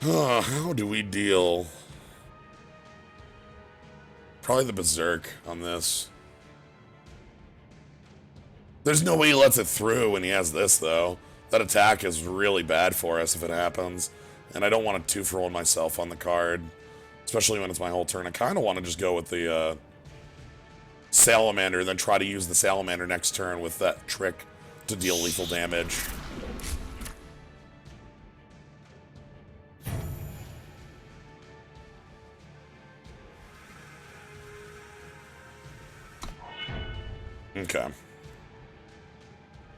How do we deal? Probably the Berserk on this. There's no way he lets it through when he has this, though. That attack is really bad for us if it happens. And I don't want to 2-for-1 myself on the card. Especially when it's my whole turn. I kind of want to just go with the Salamander and then try to use the Salamander next turn with that trick to deal lethal damage. Okay.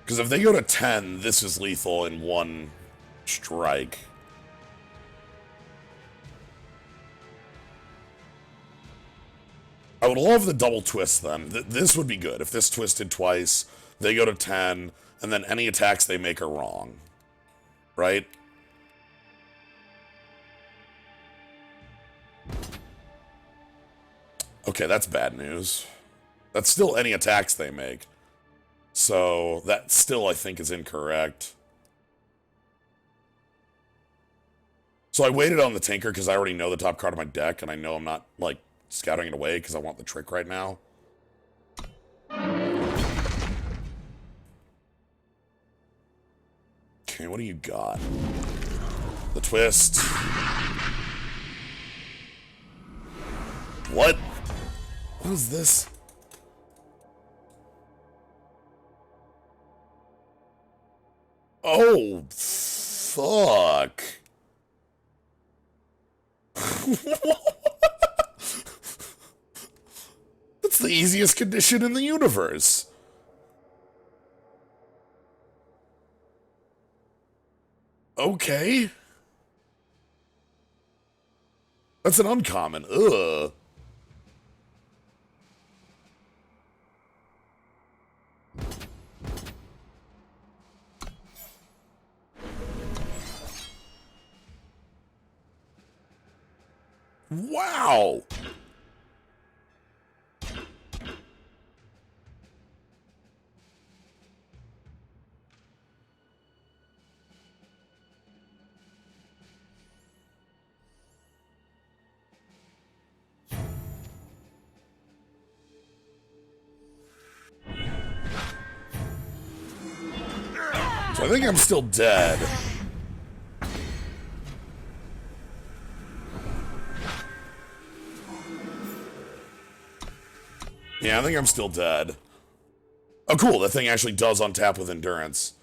Because if they go to 10, this is lethal in one strike. I would love the double twist then. This would be good. If this twisted twice, they go to 10, and then any attacks they make are wrong. Right? Okay, that's bad news. That's still any attacks they make. So, that still, I think, is incorrect. So I waited on the Tinker because I already know the top card of my deck, and I know I'm not, like, scouting it away because I want the trick right now. Okay, what do you got? The twist. What? What is this? Oh, fuck. That's the easiest condition in the universe. Okay. That's an uncommon. Ugh. Wow. So I think I'm still dead. Yeah, I think I'm still dead. Oh, cool. That thing actually does untap with endurance.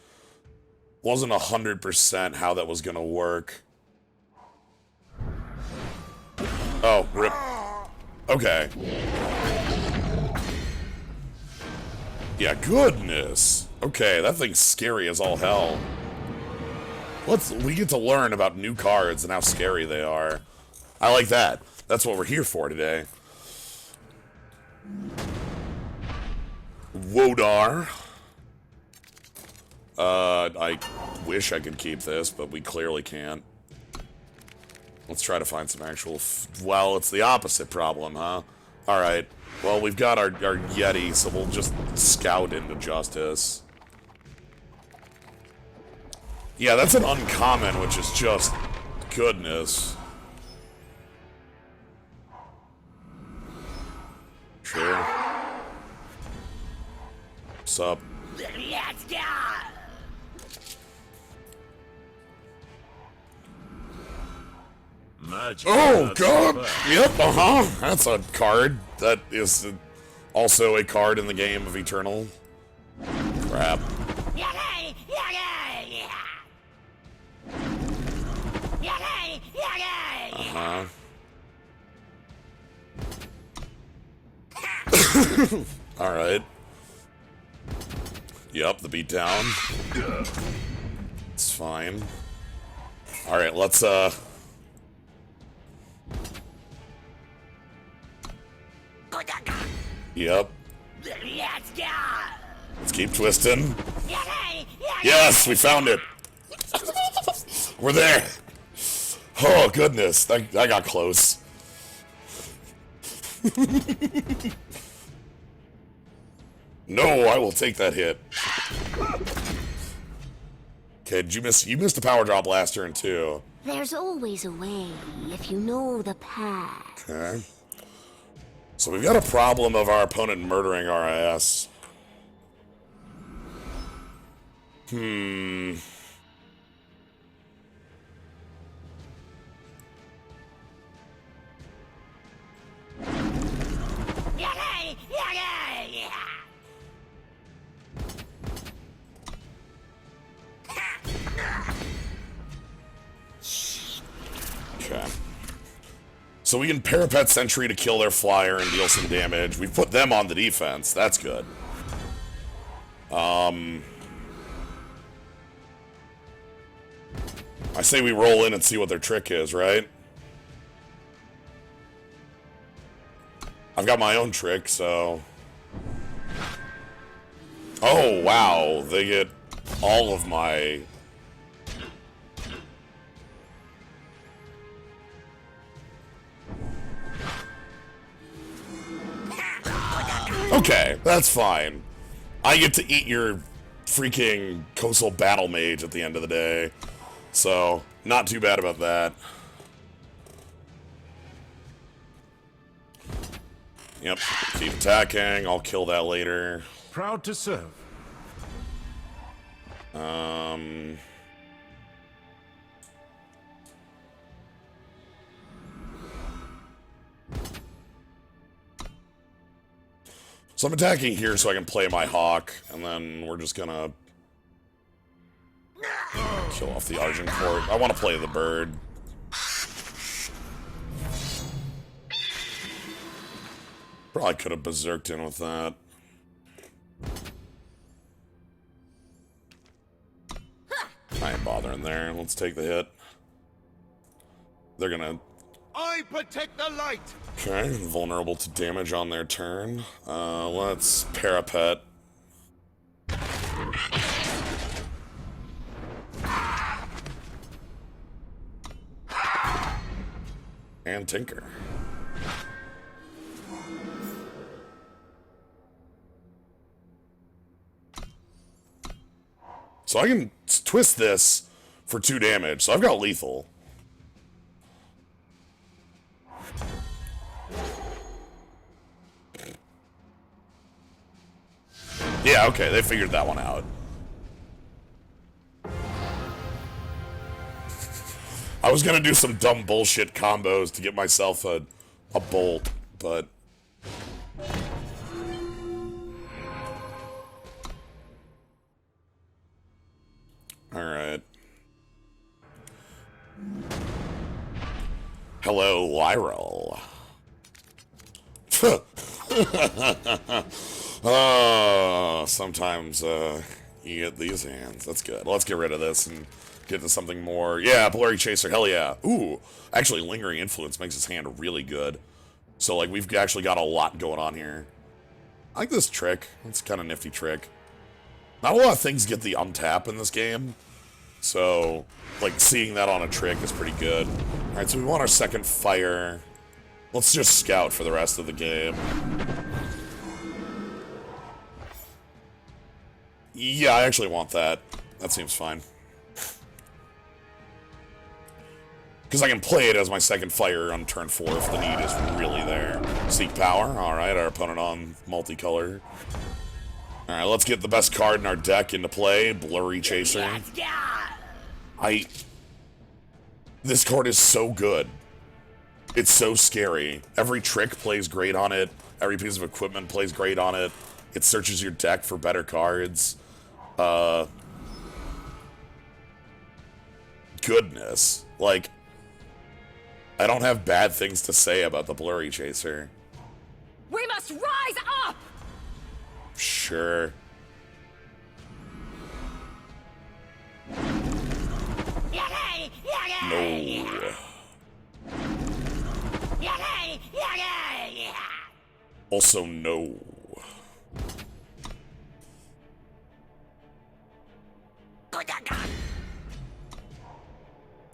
Wasn't 100% how that was gonna work. Oh, rip. Okay. Yeah, goodness. Okay, that thing's scary as all hell. We get to learn about new cards and how scary they are. I like that. That's what we're here for today. Wodar. I wish I could keep this, but we clearly can't. Let's try to find some actual well, it's the opposite problem, huh? Alright. Well, we've got our Yeti, so we'll just scout into Justice. Yeah, that's an uncommon, which is just goodness. Sure. What's up?
Let's go!
Magic.
Oh, God! Yep, uh-huh. That's a card. That is also a card in the game of Eternal. Crap.
Yay! Yay! Yay! Yay!
Uh-huh. Alright. Yep, the beatdown. It's fine. Alright, let's, Yep.
Let's go!
Let's keep twisting.
Yay!
Yes, we found it! We're there! Oh, goodness. I got close. No, I will take that hit. Okay, did you miss? You missed a power drop last turn, too.
There's always a way if you know the path.
Okay. So we've got a problem of our opponent murdering RIS.
Yay! Yay!
Okay. So we can Parapet Sentry to kill their flyer and deal some damage. We've put them on the defense. That's good. I say we roll in and see what their trick is, right? I've got my own trick, so... Oh, wow. They get all of my... Okay, that's fine. I get to eat your freaking Coastal Battle Mage at the end of the day. So, not too bad about that. Yep, keep attacking. I'll kill that later.
Proud to serve.
So I'm attacking here so I can play my Hawk, and then we're just gonna kill off the Argent Court. I want to play the bird. Probably could have berserked in with that. I ain't bothering there. Let's take the hit. They're gonna...
I protect the light!
Okay, vulnerable to damage on their turn. Let's parapet. And tinker. So I can twist this for 2 damage, so I've got lethal. Yeah, okay, they figured that one out. I was gonna do some dumb bullshit combos to get myself a bolt, but... Alright. Hello, Lyrel. Sometimes, you get these hands. That's good. Let's get rid of this and get to something more. Yeah, Blurry Chaser, hell yeah. Ooh, actually, Lingering Influence makes his hand really good. So, like, we've actually got a lot going on here. I like this trick. It's kind of nifty trick. Not a lot of things get the untap in this game. So, like, seeing that on a trick is pretty good. Alright, so we want our second fire. Let's just scout for the rest of the game. Yeah, I actually want that. That seems fine. Because I can play it as my second fire on turn 4 if the need is really there. Seek Power. Alright, our opponent on multicolor. Alright, let's get the best card in our deck into play. Blurry Chaser.
Let's go!
This card is so good. It's so scary. Every trick plays great on it. Every piece of equipment plays great on it. It searches your deck for better cards. Goodness. Like, I don't have bad things to say about the Blurry Chaser.
We must rise up!
Sure.
Yagay! Yagay!
No.
Yagay! Yagay!
Also, no.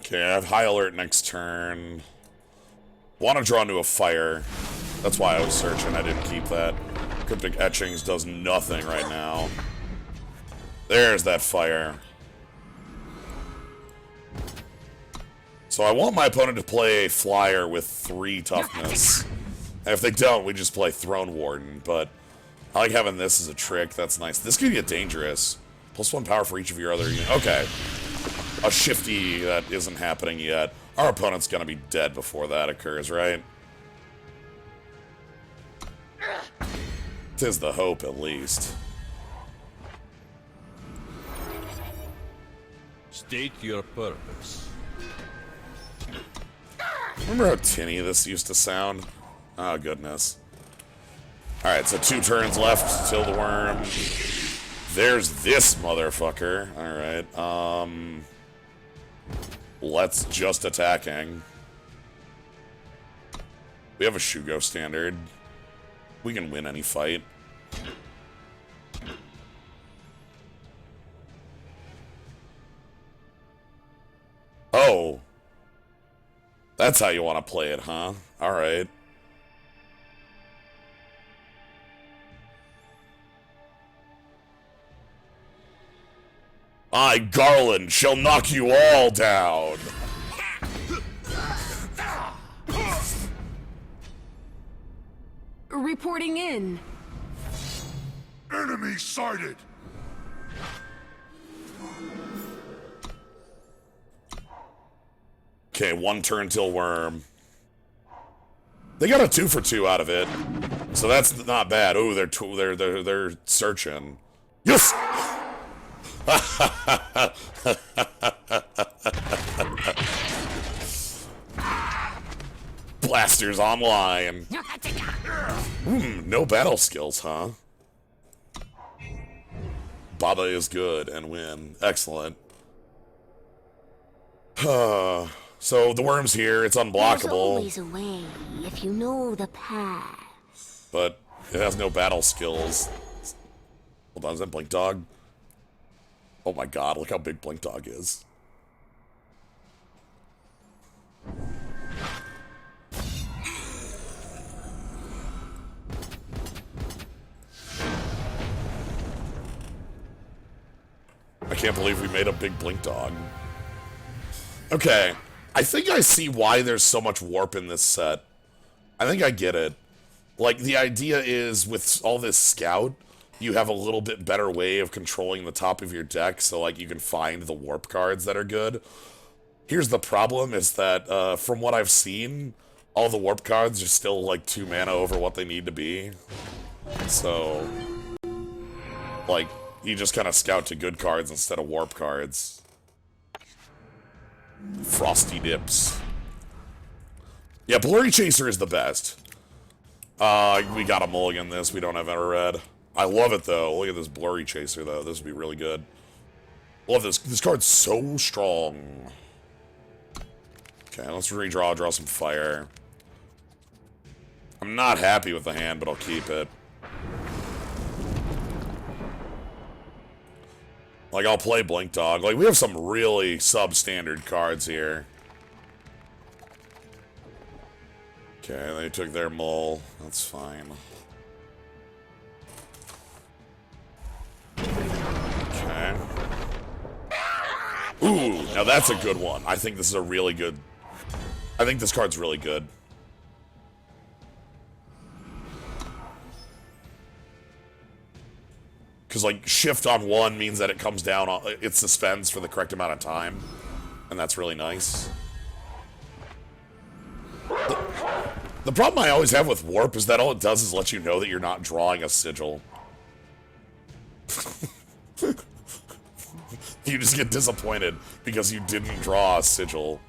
Okay, I have High Alert next turn. Want to draw into a fire. That's why I was searching. I didn't keep that. Cryptic Etchings does nothing right now. There's that fire. So I want my opponent to play a flyer with 3 toughness. And if they don't, we just play Throne Warden. But I like having this as a trick. That's nice. This could get dangerous. +1 power for each of your other units. Okay. A shifty that isn't happening yet. Our opponent's gonna be dead before that occurs, right? 'Tis the hope, at least.
State your purpose.
Remember how tinny this used to sound? Oh, goodness. Alright, so 2 turns left till the worm. There's this motherfucker. Alright, let's just attacking. We have a Shugo standard. We can win any fight. Oh. That's how you want to play it, huh? Alright. I, Garland, shall knock you all down.
Reporting in.
Enemy sighted!
Okay, 1 turn till worm. They got a 2 for 2 out of it, so that's not bad. Oh, they're searching. Yes. Blasters online. No battle skills, huh? Baba is good and win. Excellent. So the worm's here. It's
There's
unblockable,
always a way if you know the path.
but it has no battle skills. Hold on, is that Blink Dog? Oh my god, look how big Blink Dog is. I can't believe we made a big Blink Dog. Okay, I think I see why there's so much warp in this set. I think I get it. Like, the idea is, with all this scout, you have a little bit better way of controlling the top of your deck, so, like, you can find the warp cards that are good. Here's the problem, is that, from what I've seen, all the warp cards are still, like, 2 mana over what they need to be. So, like, you just kind of scout to good cards instead of warp cards. Frosty Dips. Yeah, Blurry Chaser is the best. We gotta mulligan this. We don't have ever red. I love it, though. Look at this Blurry Chaser, though. This would be really good. Love this. This card's so strong. Okay, let's redraw, draw some fire. I'm not happy with the hand, but I'll keep it. Like, I'll play Blink Dog. Like, we have some really substandard cards here. Okay, they took their mull. That's fine. Okay. Ooh, now that's a good one. I think this is a really good... I think this card's really good. Because, like, shift on 1 means that it comes down on... It suspends for the correct amount of time. And that's really nice. The problem I always have with Warp is that all it does is let you know that you're not drawing a sigil. You just get disappointed because you didn't draw a sigil.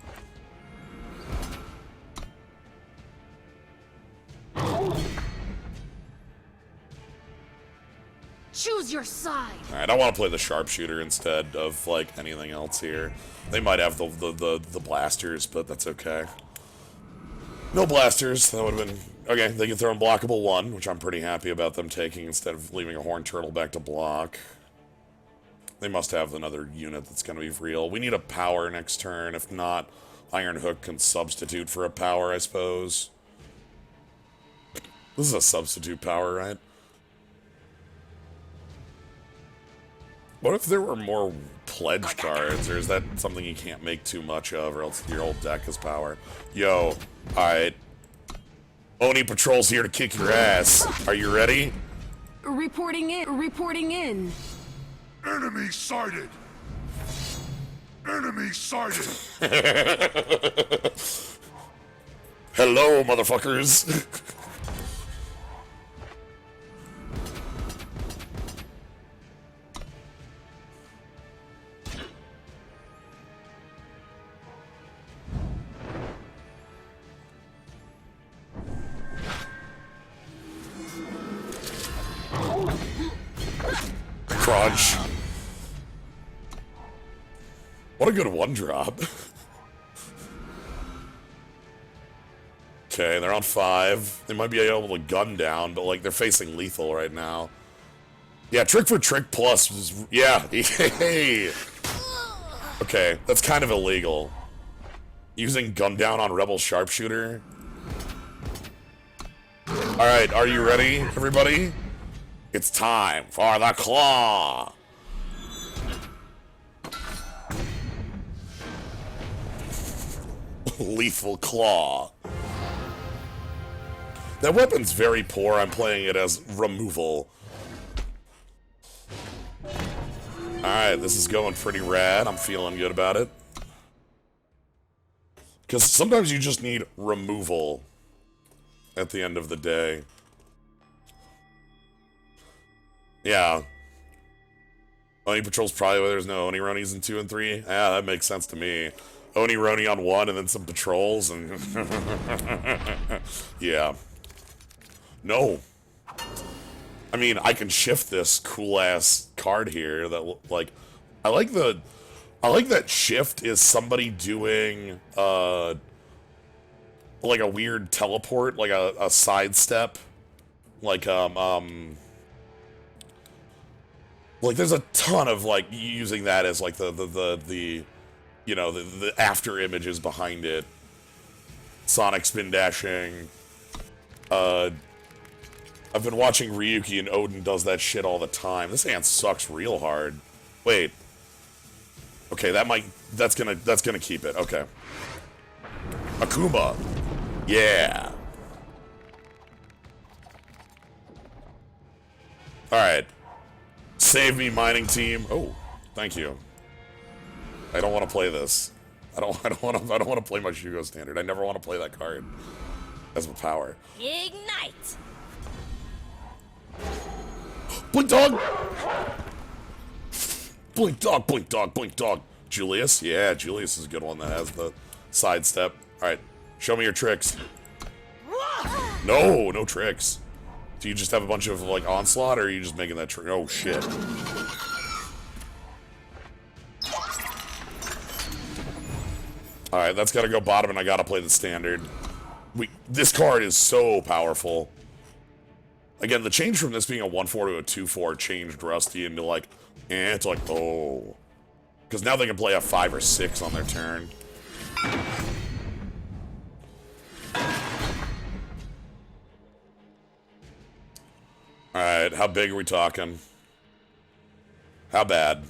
Choose your side.
Alright, I want to play the Sharpshooter instead of, like, anything else here. They might have the blasters, but that's okay. No blasters. That would have been... Okay, they can throw Unblockable 1, which I'm pretty happy about them taking instead of leaving a Horned Turtle back to block. They must have another unit that's going to be real. We need a power next turn. If not, Iron Hook can substitute for a power, I suppose. This is a substitute power, right? What if there were more pledge cards, or is that something you can't make too much of, or else your whole deck is power? Yo, alright. Oni Patrol's here to kick your ass. Are you ready?
Reporting in. Reporting in.
Enemy sighted! Enemy sighted!
Hello, motherfuckers. Crunch. What a good one drop. Okay, they're on 5. They might be able to gun down, but like they're facing lethal right now. Yeah, Trick for Trick Plus was... Yeah, hey. Okay, that's kind of illegal. Using gun down on Rebel Sharpshooter. Alright, are you ready, everybody? It's time for the claw! Lethal claw. That weapon's very poor. I'm playing it as removal. Alright, this is going pretty rad. I'm feeling good about it. Because sometimes you just need removal at the end of the day. Yeah. Oni Patrol's probably why there's no Oni Ronis in 2 and 3. Yeah, that makes sense to me. Oni Roni on 1 and then some patrols and... Yeah. No. I mean, I can shift this cool-ass card here that, like, I like that shift is somebody doing, like a weird teleport, like a sidestep. Like, like, there's a ton of, like, using that as, like, the you know, the after images behind it. Sonic spin dashing. I've been watching Ryuki and Odin does that shit all the time. This hand sucks real hard. Wait. Okay, that's gonna keep it. Okay. Akuma. Yeah. Alright. Save me, mining team. Oh, thank you. I don't want to play this. I don't want to play my Shugo standard. I never want to play that card as a power.
Ignite!
Blink dog! Blink dog, blink dog, blink dog. Julius? Yeah, Julius is a good one that has the sidestep. Alright, show me your tricks. No, no tricks. Do you just have a bunch of, like, onslaught, or are you just making that trick? Oh, shit. Alright, that's gotta go bottom, and I gotta play the standard. This card is so powerful. Again, the change from this being a 1-4 to a 2-4 changed Rusty into, like, it's like, oh. Because now they can play a 5 or 6 on their turn. Alright, how big are we talking? How bad?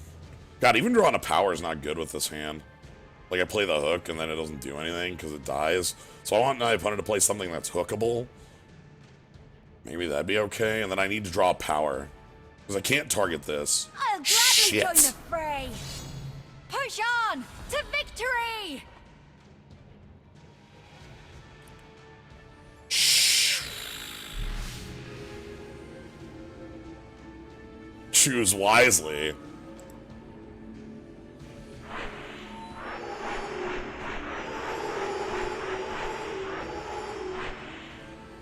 God, even drawing a power is not good with this hand. Like, I play the hook, and then it doesn't do anything, because it dies. So I want my opponent to play something that's hookable. Maybe that'd be okay, and then I need to draw a power. Because I can't target this.
I'll gladly
Shit.
join the fray. Push on to victory!
Choose wisely.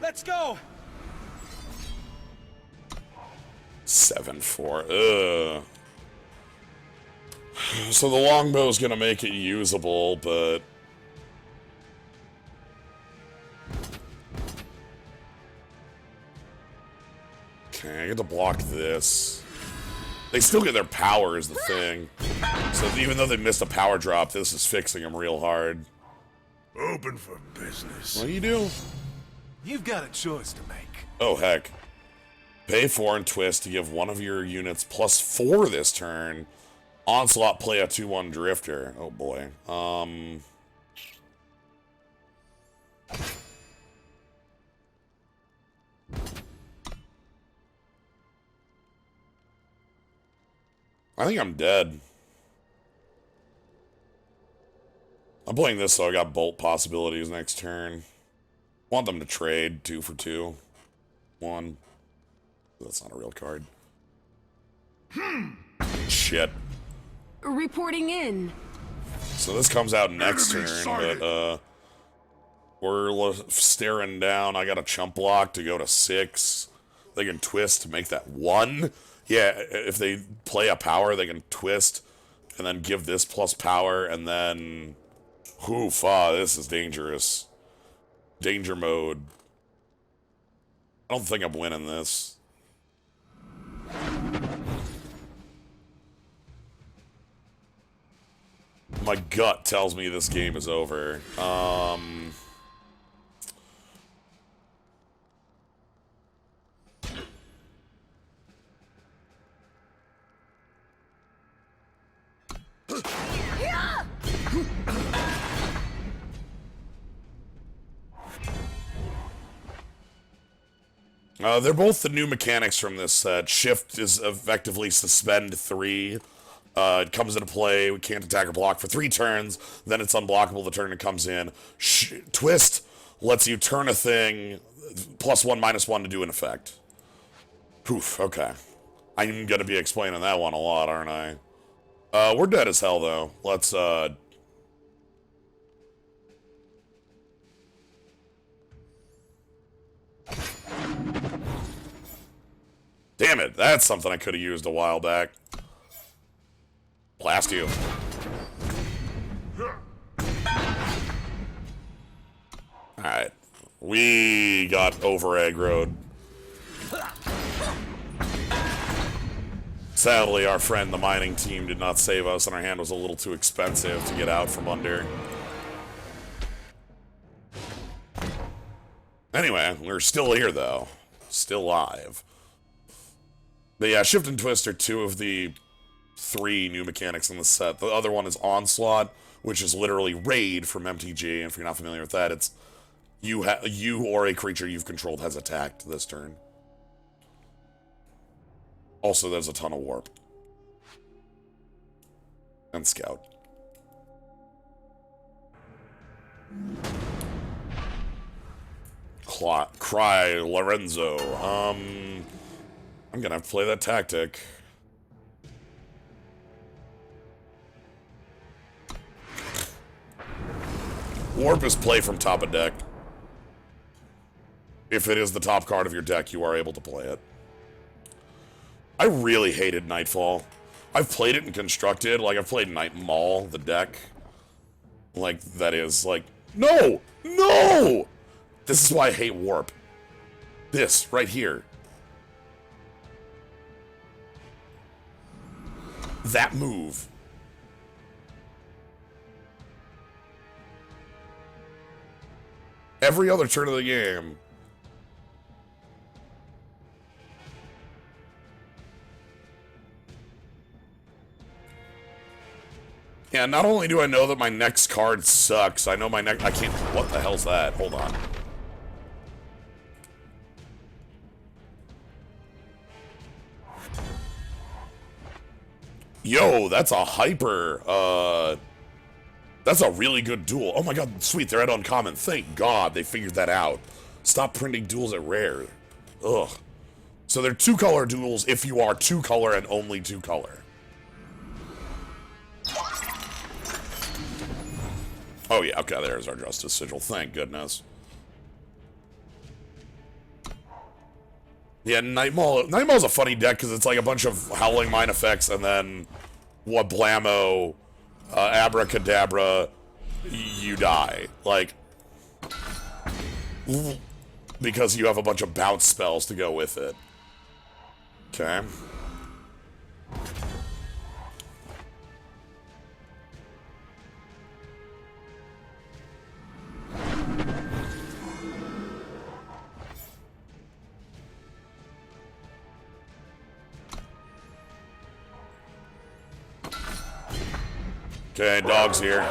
Let's go!
7-4. Ugh. So the longbow's gonna make it usable, but... Okay, I get to block this. They still get their power is the thing. So even though they missed a power drop, this is fixing them real hard.
Open for business.
What do you do?
You've got a choice to make.
Oh, heck. Pay 4 and twist to give one of your units +4 this turn. Onslaught, play a 2-1 Drifter. Oh, boy. I think I'm dead. I'm playing this so I got bolt possibilities next turn. Want them to trade 2 for 2. 1. That's not a real card. Shit.
Reporting in.
So this comes out next
Enemy
turn,
sighted.
but we're staring down. I got a chump block to go to 6. They can twist to make that 1. Yeah, if they play a power, they can twist and then give this plus power, and then... Oof, this is dangerous. Danger mode. I don't think I'm winning this. My gut tells me this game is over. They're both the new mechanics from this set. Shift is effectively suspend 3. It comes into play. We can't attack or block for 3 turns. Then it's unblockable the turn it comes in. Twist lets you turn a thing +1/-1 to do an effect. Poof, okay. I'm gonna be explaining that one a lot, aren't I? We're dead as hell, though. Let's, Damn it, that's something I could have used a while back. Blast you. Alright. We got over-aggroed. Sadly, our friend, the mining team, did not save us, and our hand was a little too expensive to get out from under. Anyway, we're still here, though. Still alive. But yeah, Shift and Twist are two of the 3 new mechanics in the set. The other one is Onslaught, which is literally Raid from MTG, and if you're not familiar with that, it's you or a creature you've controlled has attacked this turn. Also, there's a ton of Warp. And Scout. Cry Lorenzo. I'm gonna have to play that tactic. Warp is play from top of deck. If it is the top card of your deck, you are able to play it. I really hated Nightfall. I've played it in Constructed. Like, I've played Night Maul, the deck. Like, that is, like... No! No! This is why I hate Warp. This, right here. That move. Every other turn of the game. Yeah, not only do I know that my next card sucks, I know my next... I can't... What the hell's that? Hold on. Yo, that's a hyper, that's a really good duel. Oh my god, sweet, they're at uncommon. Thank god they figured that out. Stop printing duels at rare. Ugh. So they're 2-color duels if you are 2-color and only 2-color. Oh yeah, okay, there's our Justice Sigil. Thank goodness. Yeah, Nightmaw's a funny deck because it's like a bunch of Howling Mine effects and then what blammo, abracadabra, you die. Like, because you have a bunch of bounce spells to go with it. Okay. Okay, dog's here.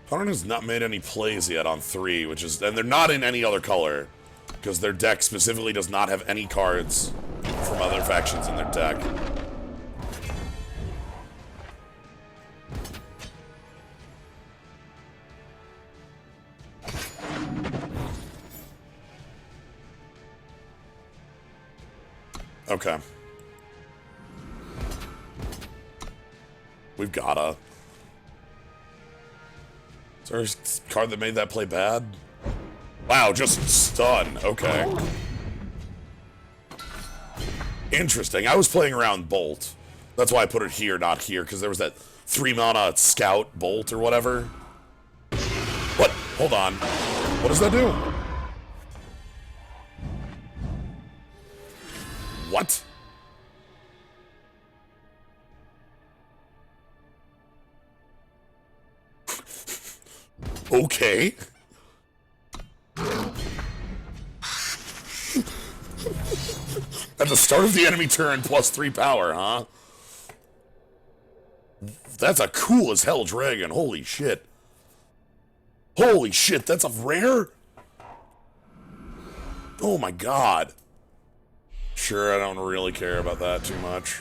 Opponent has not made any plays yet on 3, which is... And they're not in any other color, because their deck specifically does not have any cards from other factions in their deck. Okay. We've gotta. Is there a card that made that play bad? Wow, just stun. Okay. Interesting. I was playing around Bolt. That's why I put it here, not here, because there was that 3-mana Scout Bolt or whatever. What? Hold on. What does that do? What? Okay. At the start of the enemy turn, +3 power, huh? That's a cool as hell dragon. Holy shit. Holy shit, that's a rare? Oh my god. Sure, I don't really care about that too much.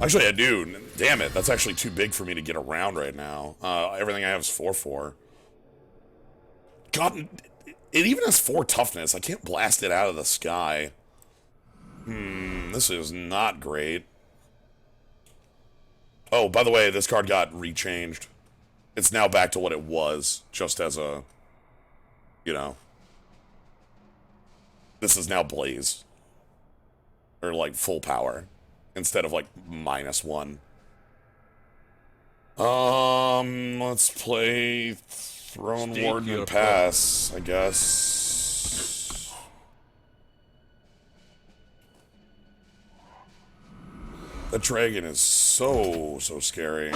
Actually, I do. Damn it, that's actually too big for me to get around right now. Everything I have is 4/4. God, it even has 4 toughness. I can't blast it out of the sky. This is not great. Oh, by the way, this card got rechanged. It's now back to what it was, just as a, you know. This is now Blaze. Or, like, full power. Instead of, like, -1. Let's play Throne
Stake
Warden
your
and pass, I guess. That dragon is so scary.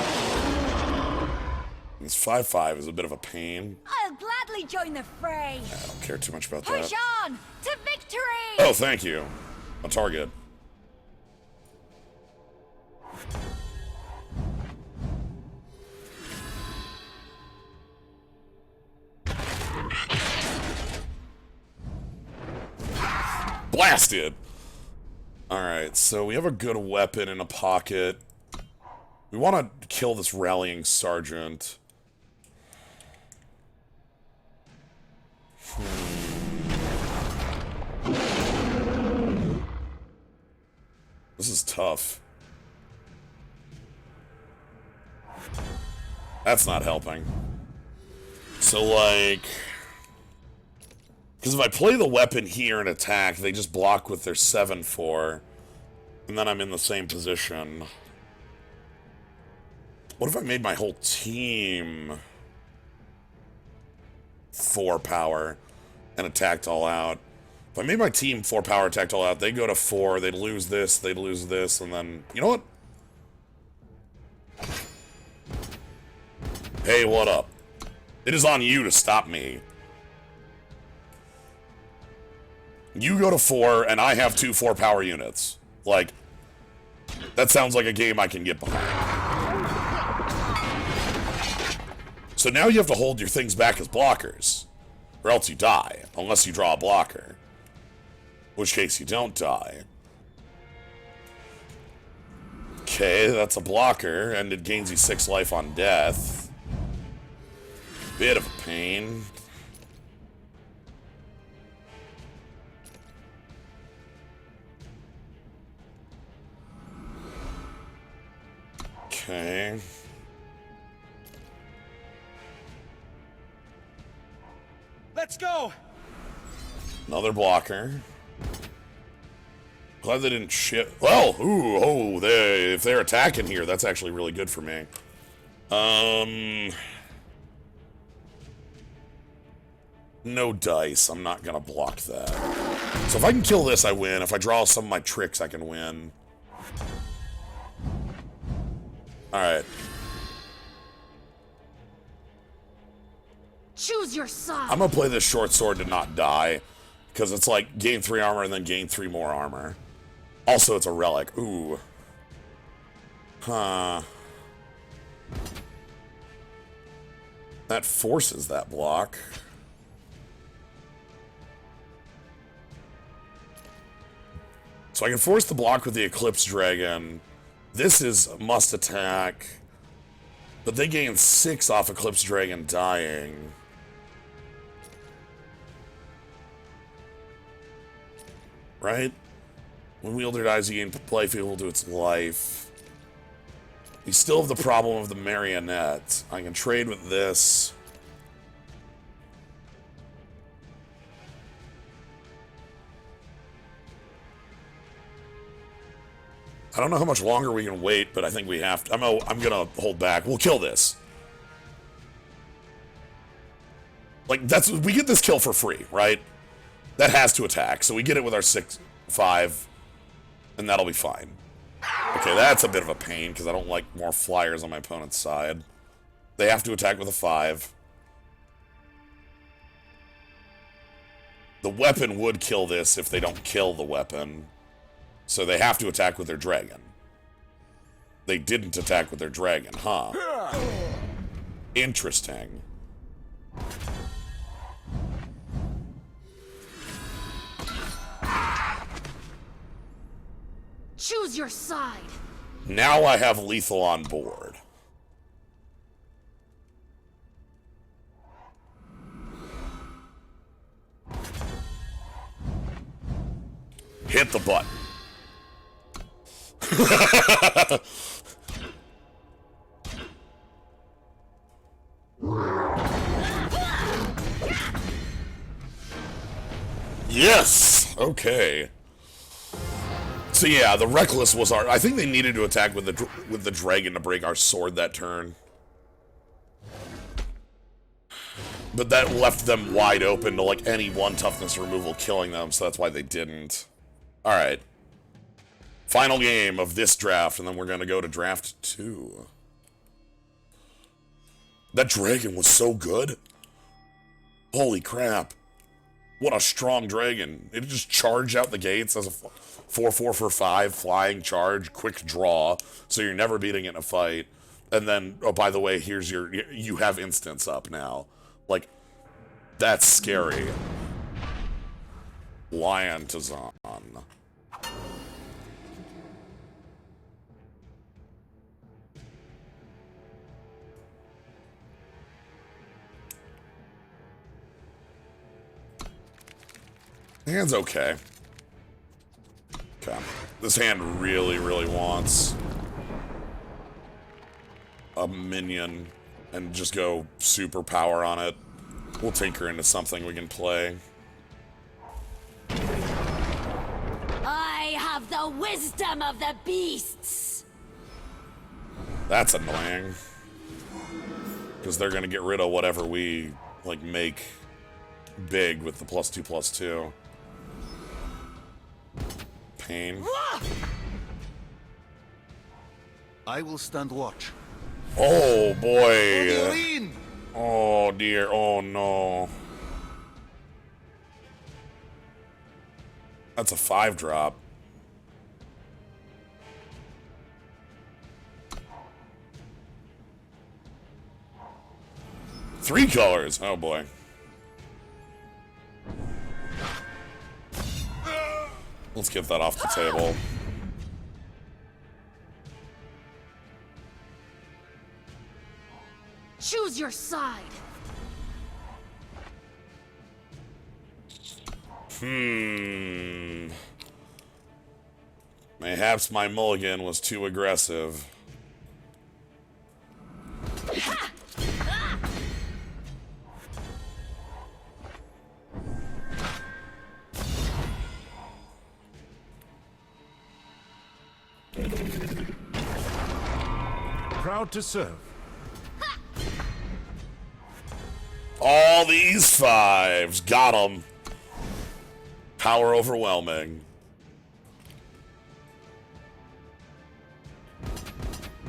This 5/5 is a bit of a pain.
I'll gladly join the fray.
I don't care too much about
Push
that.
on to victory.
Oh, thank you. A target. Blasted! Alright, so we have a good weapon in a pocket. We want to kill this rallying sergeant. This is tough. That's not helping. So, like... Because if I play the weapon here and attack, they just block with their 7/4. And then I'm in the same position. What if I made my whole team 4 power and attacked all out? If I made my team 4 power, attacked all out, they go to 4, they'd lose this, and then... You know what? Hey, what up? It is on you to stop me. You go to 4, and I have 2 4-power units. Like, that sounds like a game I can get behind. So now you have to hold your things back as blockers. Or else you die, unless you draw a blocker. In which case you don't die. Okay, that's a blocker, and it gains you 6 life on death. Bit of a pain. Okay.
Let's go!
Another blocker. Glad they didn't shit. Well, if they're attacking here, that's actually really good for me. No dice. I'm not gonna block that. So if I can kill this, I win. If I draw some of my tricks, I can win. Alright.
Choose your side.
I'm gonna play this short sword to not die. Because it's like, gain 3 armor and then gain 3 more armor. Also, it's a relic. Ooh. Huh. That forces that block. So I can force the block with the Eclipse Dragon. This is must attack. But they gain 6 off Eclipse Dragon dying. Right? When Wielder dies, you gain life equal to its life. You still have the problem of the Marionette. I can trade with this. I don't know how much longer we can wait, but I think we have to. I'm gonna hold back. We'll kill this. Like, we get this kill for free, right? That has to attack, so we get it with our 6/5, and that'll be fine. Okay, that's a bit of a pain, because I don't like more flyers on my opponent's side. They have to attack with a 5. The weapon would kill this if they don't kill the weapon. So they have to attack with their dragon. They didn't attack with their dragon, huh? Interesting.
Choose your side.
Now I have lethal on board. Hit the button. Yes! Okay. So yeah, the Reckless was our... I think they needed to attack with the dragon to break our sword that turn. But that left them wide open to, like, any one toughness removal killing them, so that's why they didn't. Alright. Final game of this draft, and then we're gonna go to draft 2. That dragon was so good. Holy crap. What a strong dragon. It just charged out the gates as a 4/4 for 5 flying charge, quick draw, so you're never beating it in a fight. And then, oh, by the way, here's your... You have instants up now. Like, that's scary. Lion Tazan. Hand's okay. Okay. This hand really, really wants a minion and just go super power on it. We'll tinker into something we can play.
I have the wisdom of the beasts.
That's annoying. Because they're gonna get rid of whatever we, like, make big with the +2/+2. Pain.
I will stand watch.
Oh boy. Oh dear. Oh no. That's a 5-drop. Three colors. Oh boy. Let's get that off the table.
Choose your side.
Mayhaps my mulligan was too aggressive.
Proud to serve.
All these 5s. Got them. Power overwhelming.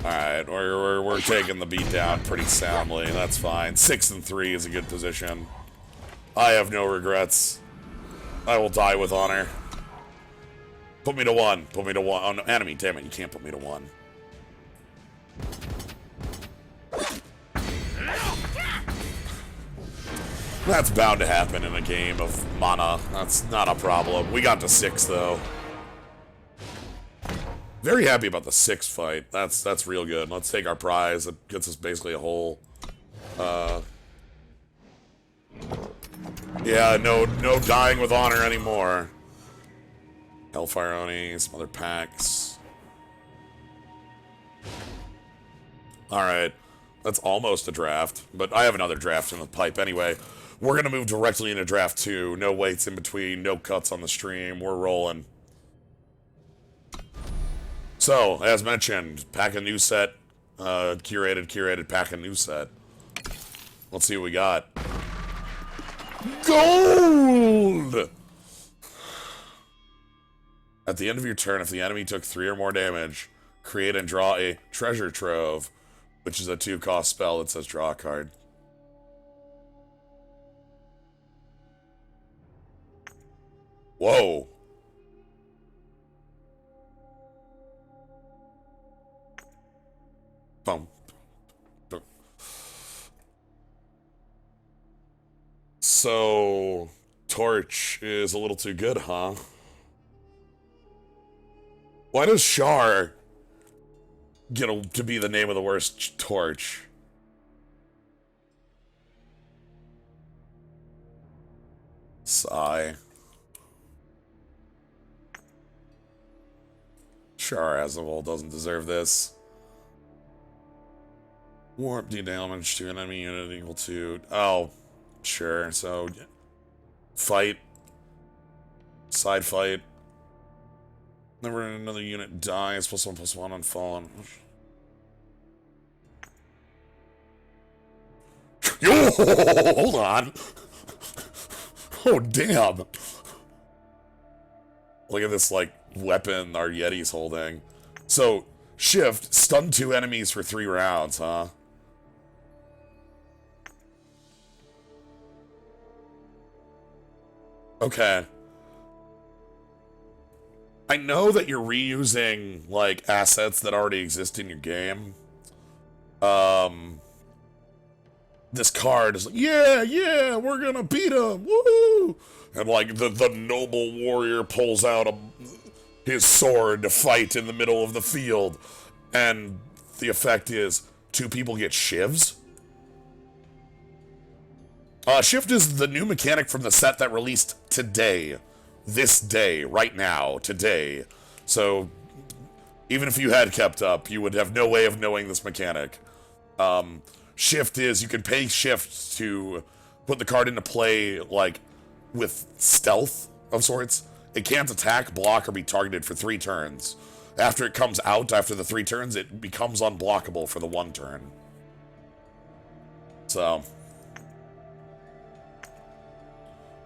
Alright, we're taking the beat down pretty soundly. That's fine. 6 and 3 is a good position. I have no regrets. I will die with honor. Put me to 1. Put me to 1. Oh, no, enemy. Damn it, you can't put me to 1. That's bound to happen in a game of mana. That's not a problem. We got to 6 though. Very happy about the 6 fight. That's real good. Let's take our prize. It gets us basically a whole. Yeah, no dying with honor anymore. Hellfire Oni, some other packs. All right, that's almost a draft, but I have another draft in the pipe anyway. We're going to move directly into draft 2. No waits in between, no cuts on the stream. We're rolling. So, as mentioned, pack a new set. Curated, pack a new set. Let's see what we got. Gold! At the end of your turn, if the enemy took 3 or more damage, create and draw a treasure trove, which is a 2-cost spell that says draw a card. Whoa. Bum. So, Torch is a little too good, huh? Why does Char get to be the name of the worst Torch? Sigh. Char Azazel doesn't deserve this. Warp deal damage to an enemy unit equal to... Oh, sure. So, fight. Side fight. Never another unit dies. +1/+1 on fallen. Yo, hold on. Oh, damn. Look at this, like, weapon our Yeti's holding. So, shift, stun 2 enemies for 3 rounds, huh? Okay. I know that you're reusing, like, assets that already exist in your game. This card is like, yeah, we're gonna beat him, woohoo! And, like, the noble warrior pulls out his sword to fight in the middle of the field. And the effect is 2 people get shivs. Shift is the new mechanic from the set that released today. This day, right now, today. So, even if you had kept up, you would have no way of knowing this mechanic. Shift is, you can pay shift to put the card into play, like, with stealth of sorts. It can't attack, block, or be targeted for 3 turns. After it comes out, after the 3 turns, it becomes unblockable for the 1 turn. So.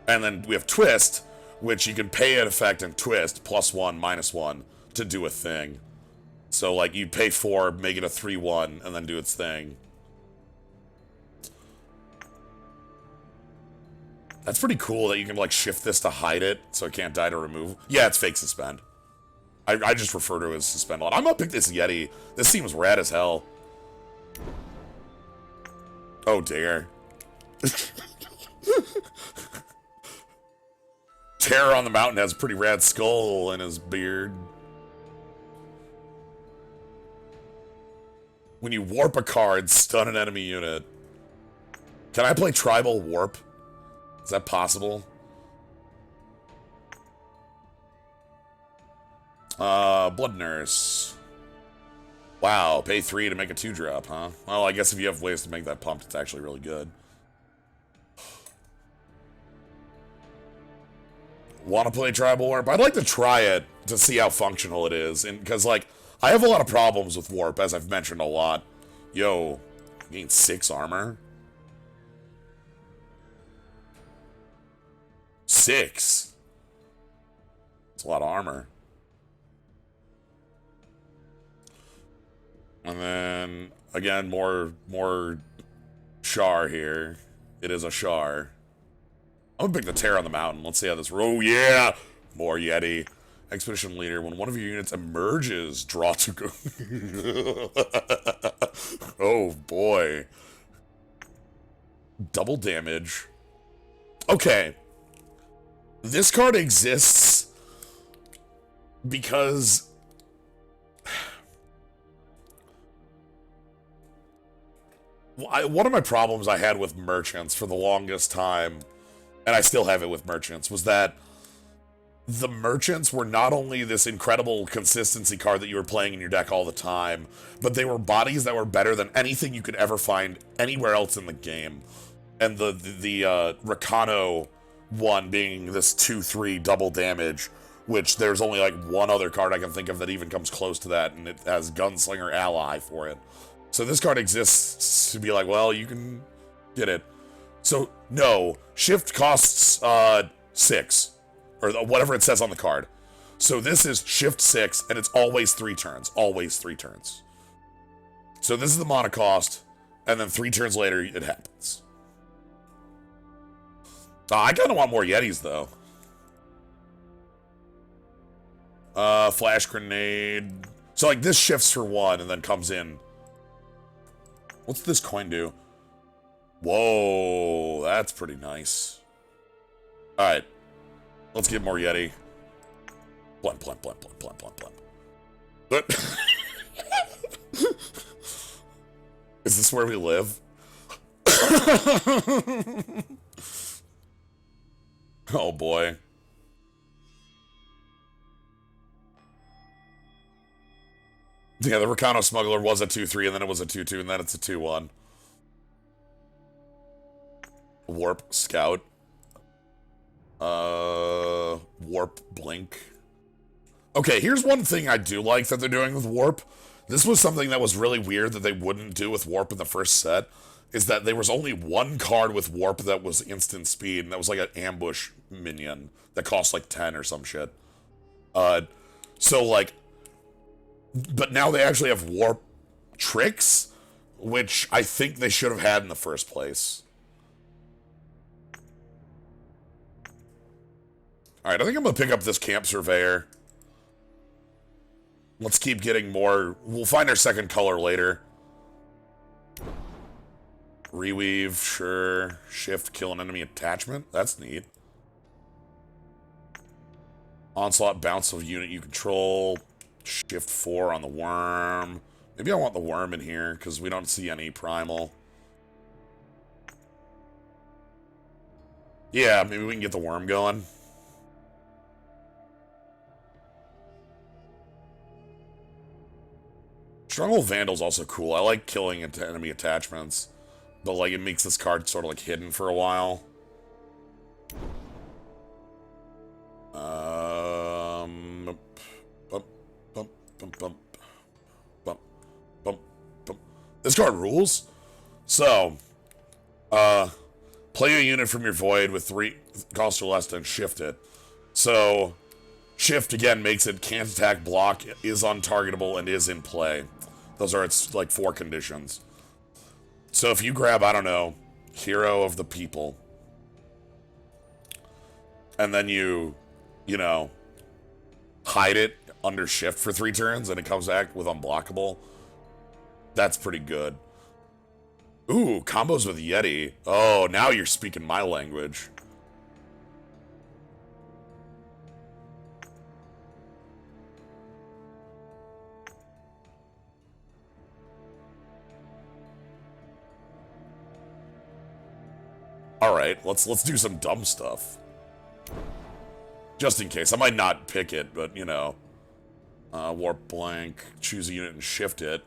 And then we have Twist, which you can pay an effect and twist, +1, -1, to do a thing. So, like, you pay 4, make it a 3/1, and then do its thing. That's pretty cool that you can, like, shift this to hide it, so it can't die to remove. Yeah, it's fake suspend. I just refer to it as suspend a lot. I'm gonna pick this Yeti. This seems rad as hell. Oh, dear. Terror on the Mountain has a pretty rad skull in his beard. When you warp a card, stun an enemy unit. Can I play Tribal Warp? Is that possible? Blood Nurse. Wow, pay 3 to make a 2-drop, huh? Well, I guess if you have ways to make that pumped, it's actually really good. Want to play Tribal Warp? I'd like to try it to see how functional it is. And because, like, I have a lot of problems with Warp, as I've mentioned a lot. Yo, gain 6 armor? 6? That's a lot of armor. And then, again, more Char here. It is a Char. I'm gonna pick the Terror on the Mountain. Let's see how this... Oh, yeah! More Yeti. Expedition Leader. When one of your units emerges, draw 2... Oh, boy. Double damage. Okay. This card exists because... one of my problems I had with Merchants for the longest time, and I still have it with Merchants, was that the Merchants were not only this incredible consistency card that you were playing in your deck all the time, but they were bodies that were better than anything you could ever find anywhere else in the game. And the Rakano one being this 2/3 double damage, which there's only like one other card I can think of that even comes close to that, and it has Gunslinger Ally for it. So this card exists to be like, well, you can get it. So, no, shift costs 6, or whatever it says on the card. So this is shift 6, and it's always 3 turns. Always 3 turns. So this is the mana cost, and then 3 turns later, it happens. I kind of want more Yetis, though. Flash Grenade. So, like, this shifts for 1, and then comes in. What's this coin do? Whoa, that's pretty nice. Alright. Let's get more Yeti. Blunt, blunt, blunt, blunt, blunt, blunt, blunt. But is this where we live? Oh boy. Yeah, the Rakano Smuggler was a 2/3, and then it was a 2/2, and then it's a 2/1. Warp Scout. Warp Blink. Okay, here's one thing I do like that they're doing with Warp. This was something that was really weird that they wouldn't do with Warp in the first set, is that there was only one card with Warp that was instant speed, and that was like an ambush minion that cost like 10 or some shit. So like, but now they actually have Warp tricks, which I think they should have had in the first place. Alright, I think I'm gonna pick up this Camp Surveyor. Let's keep getting more. We'll find our second color later. Reweave, sure. Shift, kill an enemy attachment. That's neat. Onslaught, bounce of unit you control. Shift 4 on the worm. Maybe I want the worm in here, because we don't see any primal. Yeah, maybe we can get the worm going. Stronghold Vandal's also cool. I like killing enemy attachments, but like it makes this card sort of like hidden for a while. This card rules. So, play a unit from your void with 3 cost or less, then shift it. So, shift again makes it can't attack, block, is untargetable, and is in play. Those are its, like, 4 conditions. So if you grab, I don't know, Hero of the People, and then you know, hide it under shift for 3 turns, and it comes back with unblockable, that's pretty good. Ooh, combos with Yeti. Oh, now you're speaking my language. Alright, let's do some dumb stuff. Just in case. I might not pick it, but, you know. Warp blank, choose a unit and shift it.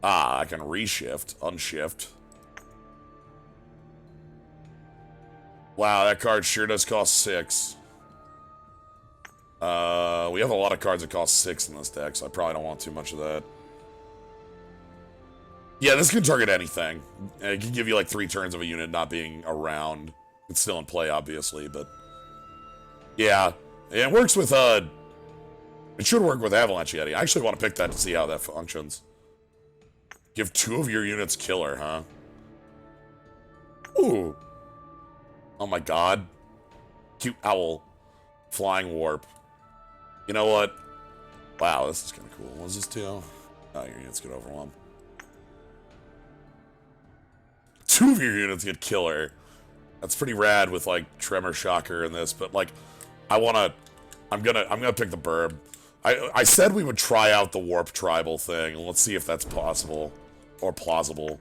Ah, I can reshift, unshift. Wow, that card sure does cost 6. We have a lot of cards that cost 6 in this deck, so I probably don't want too much of that. Yeah, this can target anything. It can give you like 3 turns of a unit not being around. It's still in play, obviously, but... Yeah, it works with, it should work with Avalanche Yeti. I actually want to pick that to see how that functions. Give 2 of your units killer, huh? Ooh. Oh my god. Cute owl. Flying warp. You know what? Wow, this is kind of cool. What does this do? Oh, your units get overwhelmed. 2 of your units get killer. That's pretty rad with like Tremor Shocker in this, but like I'm gonna pick the Burb. I said we would try out the Warp Tribal thing. Let's see if that's possible or plausible.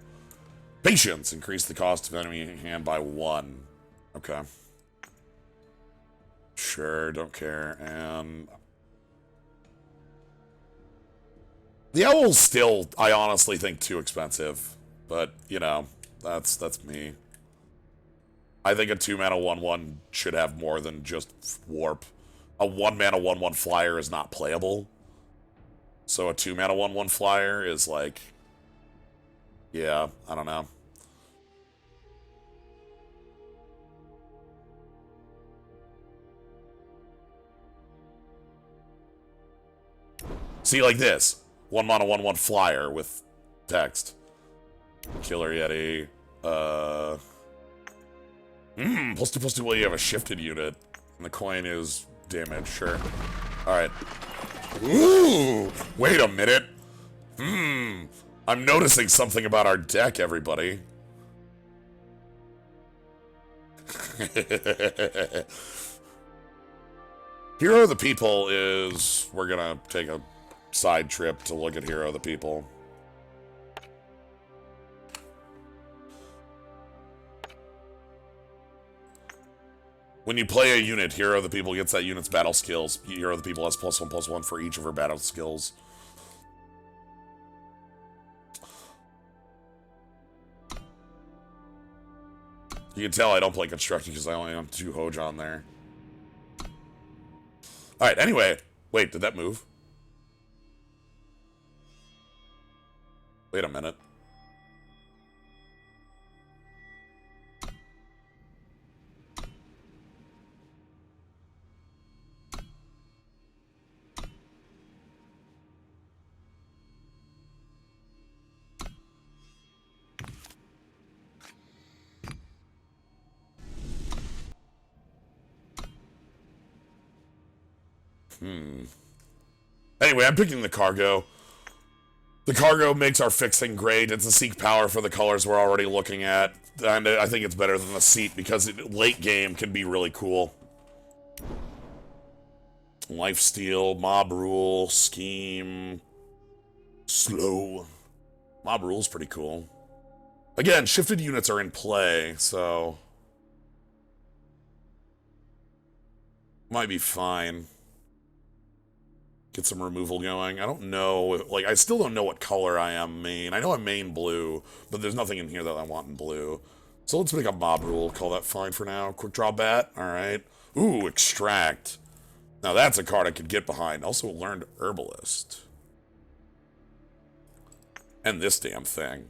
Patience, increase the cost of enemy hand by 1. Okay. Sure, don't care. And the Owl's still, I honestly think, too expensive. But, you know, that's me. I think a 2-mana 1/1 should have more than just Warp. A 1-mana 1/1 flyer is not playable. So a 2-mana 1/1 flyer is like... Yeah, I don't know. See, like this. 1-mana 1/1 flyer with text. Killer Yeti. +2/+2 while you have a shifted unit. And the coin is damage, sure. Alright. Ooh! Wait a minute. I'm noticing something about our deck, everybody. Hero of the People is... We're gonna take a side trip to look at Hero of the People. When you play a unit, Hero of the People gets that unit's battle skills. Hero of the People has +1/+1 for each of her battle skills. You can tell I don't play constructed because I only have 2 Hoj on there. Alright, anyway. Wait, did that move? Wait a minute. Anyway, I'm picking the cargo. The cargo makes our fixing great. It's a seek power for the colors we're already looking at. And I think it's better than the seat because late game can be really cool. Lifesteal, mob rule, scheme, slow. Mob rule's pretty cool. Again, shifted units are in play, so might be fine. Get some removal going. I don't know, like, I still don't know what color I am main. I know I'm main blue, but there's nothing in here that I want in blue. So let's make a mob rule, call that fine for now. Quick draw bat, alright. Ooh, extract. Now that's a card I could get behind. Also learned herbalist. And this damn thing.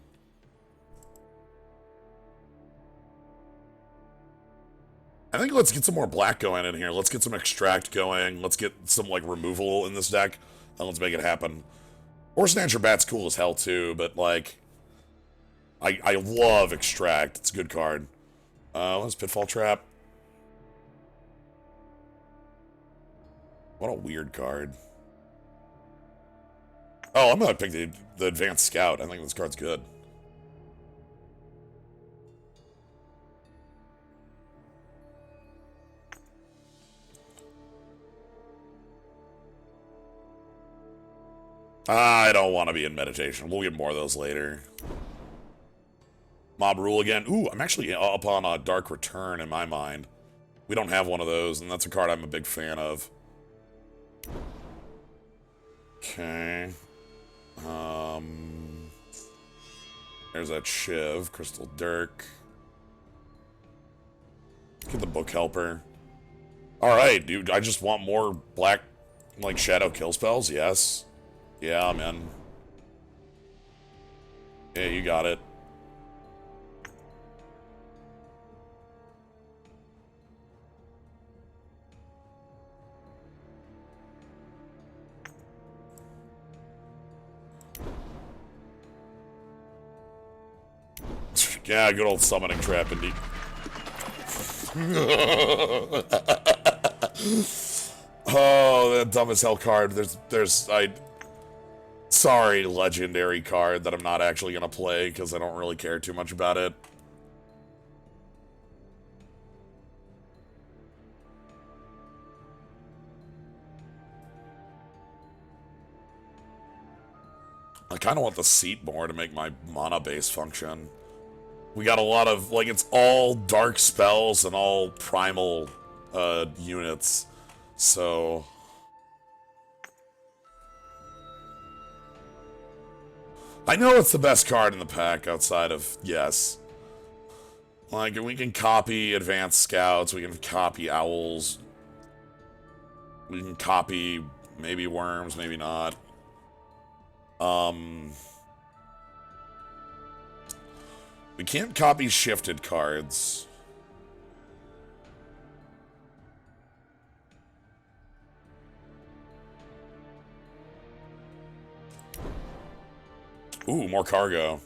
I think let's get some more black going in here. Let's get some extract going. Let's get some, like, removal in this deck. And let's make it happen. Horse Snatcher Bat's cool as hell, too. But, like, I love extract. It's a good card. What's Pitfall Trap? What a weird card. Oh, I'm gonna pick the Advanced Scout. I think this card's good. I don't want to be in meditation. We'll get more of those later. Mob rule again. Ooh, I'm actually up on a Dark Return in my mind. We don't have one of those, and that's a card I'm a big fan of. Okay. There's that Shiv, Crystal Dirk. Get the Book Helper. Alright, dude, I just want more black, like, shadow kill spells, yes. Yeah, man. Yeah, you got it. Yeah, good old summoning trap, indeed. Oh, that dumb as hell card. Sorry, legendary card that I'm not actually gonna play because I don't really care too much about it. I kind of want the seat more to make my mana base function. We got a lot of, like, it's all dark spells and all primal units, so I know it's the best card in the pack outside of, yes. Like, we can copy Advanced Scouts, we can copy Owls, we can copy maybe Worms, maybe not. We can't copy shifted cards. Ooh, more cargo.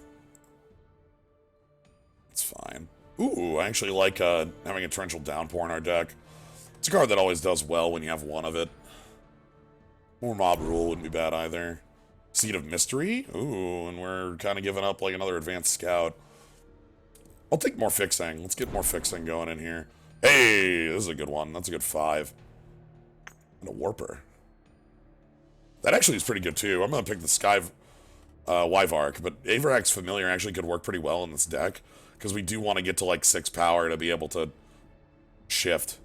It's fine. Ooh, I actually like having a Torrential Downpour in our deck. It's a card that always does well when you have one of it. More Mob Rule wouldn't be bad either. Seed of Mystery? Ooh, and we're kind of giving up like another Advanced Scout. I'll take more fixing. Let's get more fixing going in here. Hey, this is a good one. That's a good 5. And a Warper. That actually is pretty good too. I'm going to pick the Sky Wyvark, but Averax Familiar actually could work pretty well in this deck, because we do want to get to like 6 power to be able to shift.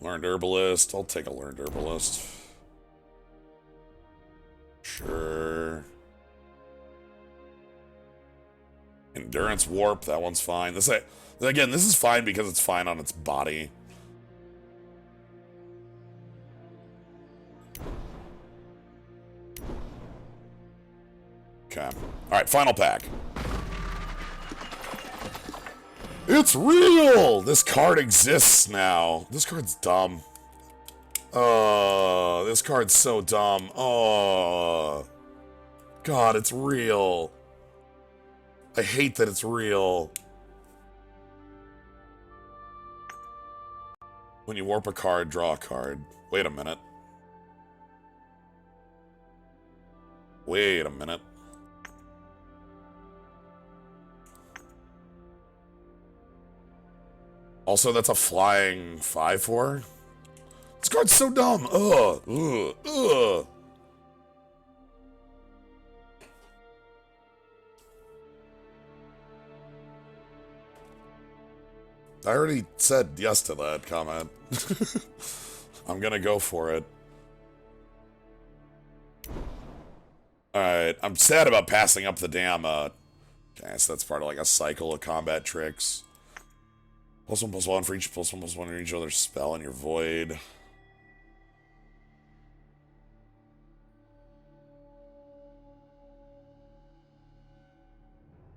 Learned Herbalist. I'll take a Learned Herbalist. Sure. Endurance Warp. That one's fine. Again, this is fine because it's fine on its body. Okay. Alright, final pack. It's real! This card exists now. This card's dumb. Oh, this card's so dumb. Oh. God, it's real. I hate that it's real. When you warp a card, draw a card. Wait a minute. Wait a minute. Also, that's a flying 5/4. This card's so dumb. Ugh. I already said yes to that comment. I'm gonna go for it. Alright, I'm sad about passing up the damn, okay, so that's part of like a cycle of combat tricks. +1/+1 for each +1/+1 for each other spell in your void.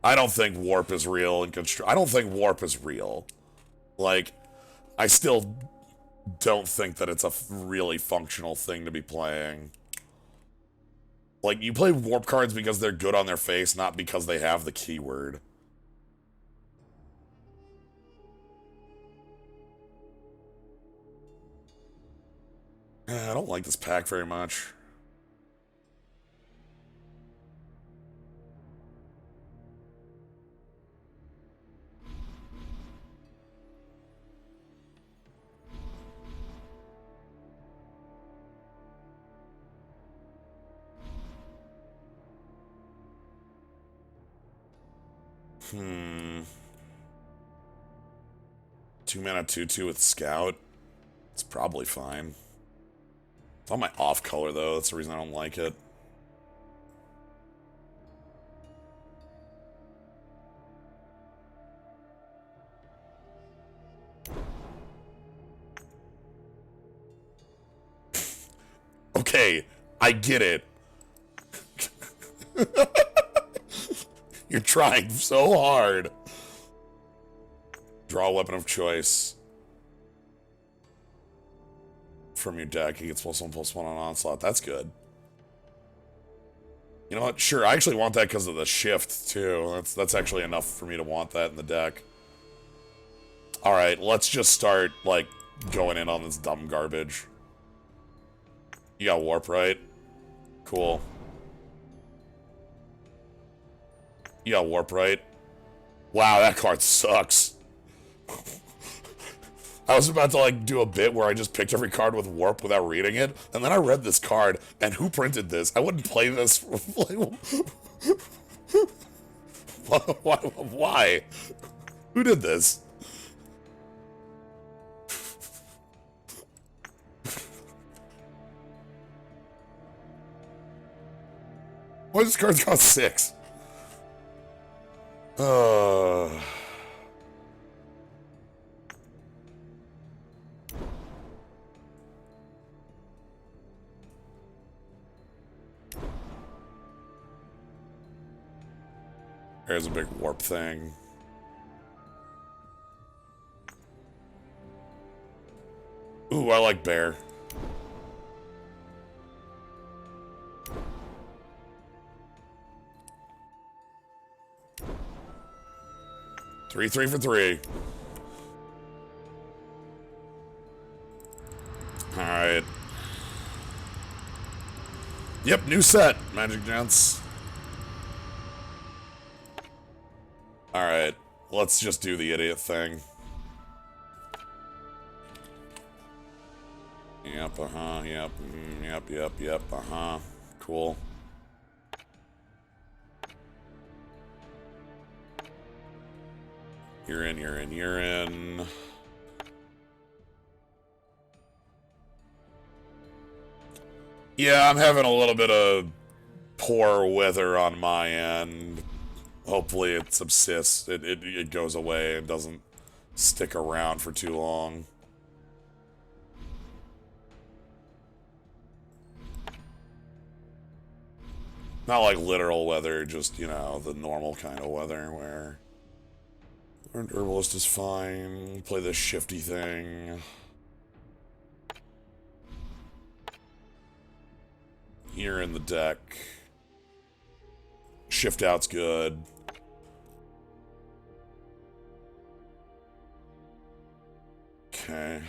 I don't think warp is real in I don't think warp is real. Like, I still don't think that it's a really functional thing to be playing. Like, you play warp cards because they're good on their face, not because they have the keyword. I don't like this pack very much. Hmm. 2-mana 2/2 with Scout. It's probably fine. It's on my off color though, that's the reason I don't like it. Okay, I get it. You're trying so hard. Draw a weapon of choice from your deck. He gets +1/+1 on onslaught. That's good. You know what? Sure, I actually want that because of the shift too. That's actually enough for me to want that in the deck. All right, let's just start like going in on this dumb garbage. You got warp, right? Cool. You got warp, right? Wow, that card sucks. I was about to like do a bit where I just picked every card with warp without reading it, and then I read this card, and who printed this? I wouldn't play this. Why? Who did this? Why does this card cost 6? There's a big warp thing. Ooh, I like bear. Three for 3. Alright. Yep, new set, Magic Gents. Alright, let's just do the idiot thing. Yep, yep, yep, cool. You're in. Yeah, I'm having a little bit of poor weather on my end. Hopefully it subsists. It goes away and doesn't stick around for too long. Not like literal weather, just, you know, the normal kind of weather where Learned Herbalist is fine. Play this shifty thing. You're in the deck. Shift out's good. Okay.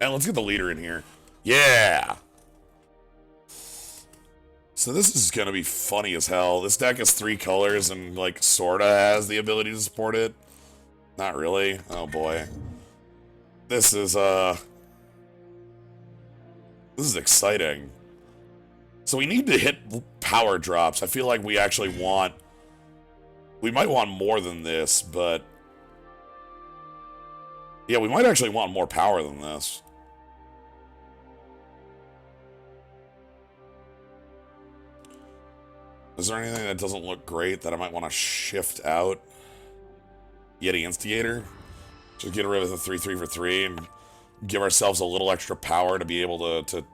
And let's get the leader in here. Yeah! So this is gonna be funny as hell. This deck has 3 colors and, like, sorta has the ability to support it. Not really. Oh boy. This is exciting. So we need to hit power drops. I feel like we actually want... We might want more than this, but... Yeah, we might actually want more power than this. Is there anything that doesn't look great that I might want to shift out? Yeti Instigator? Just get rid of the 3/3 for 3 and give ourselves a little extra power to be able to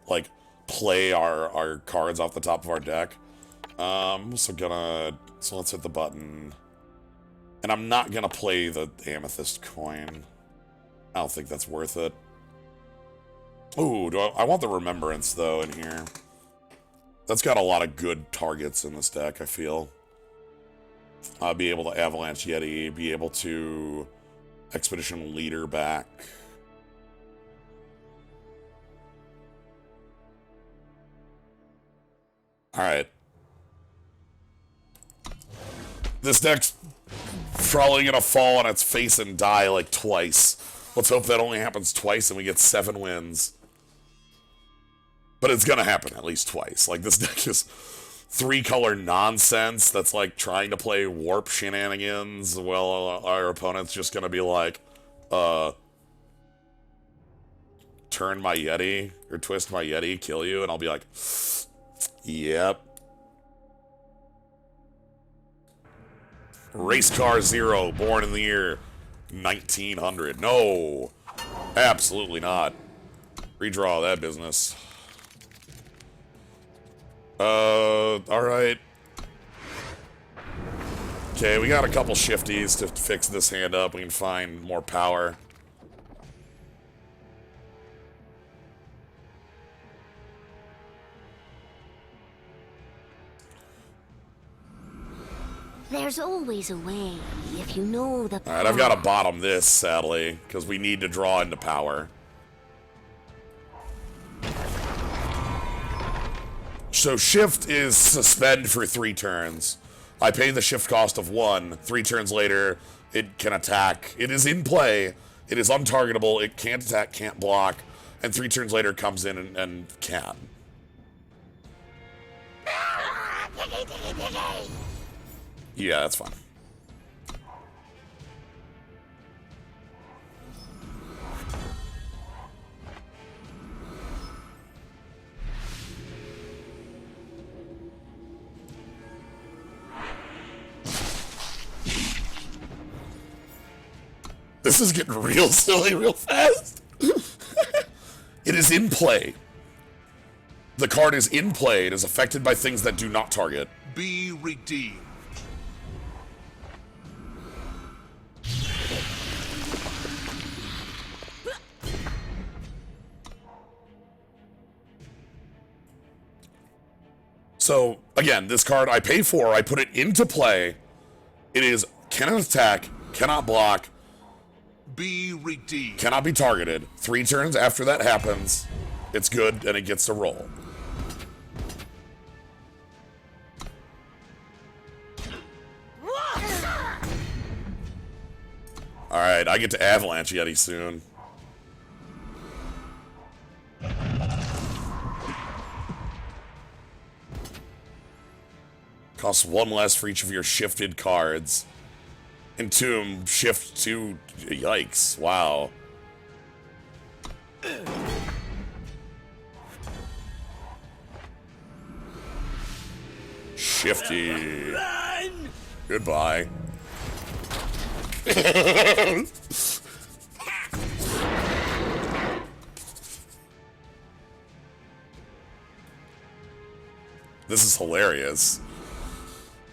like, play our cards off the top of our deck. So let's hit the button. And I'm not gonna play the Amethyst coin. I don't think that's worth it. Ooh, I want the Remembrance, though, in here. That's got a lot of good targets in this deck, I feel. I'll be able to Avalanche Yeti, be able to Expedition Leader back. Alright. This deck's probably gonna fall on its face and die like twice. Let's hope that only happens twice and we get 7 wins. But it's gonna happen at least twice. Like, this deck is 3-color nonsense that's like trying to play warp shenanigans. Well, our opponent's just gonna be like, turn my Yeti, or twist my Yeti, kill you, and I'll be like, yep. Race Car Zero, born in the year 1900. No, absolutely not. Redraw that business. Alright. Okay, we got a couple shifties to fix this hand up. We can find more power.
There's always a way, if you know the
Alright, I've got to bottom this, sadly, because we need to draw into power. So shift is suspend for 3 turns. I pay the shift cost of 1. 3 turns later, it can attack. It is in play. It is untargetable. It can't attack, can't block. And 3 turns later comes in and can. Yeah, that's fine. This is getting real silly real fast. It is in play. The card is in play. It is affected by things that do not target.
Be redeemed.
So, again, this card I pay for, I put it into play. It is cannot attack, cannot block,
Be redeemed.
cannot be targeted. 3 turns after that happens, it's good and it gets to roll. Alright, I get to Avalanche Yeti soon. Costs 1 less for each of your shifted cards. Entomb, shift 2. Yikes. Wow. Shifty.
Run!
Goodbye. This is hilarious.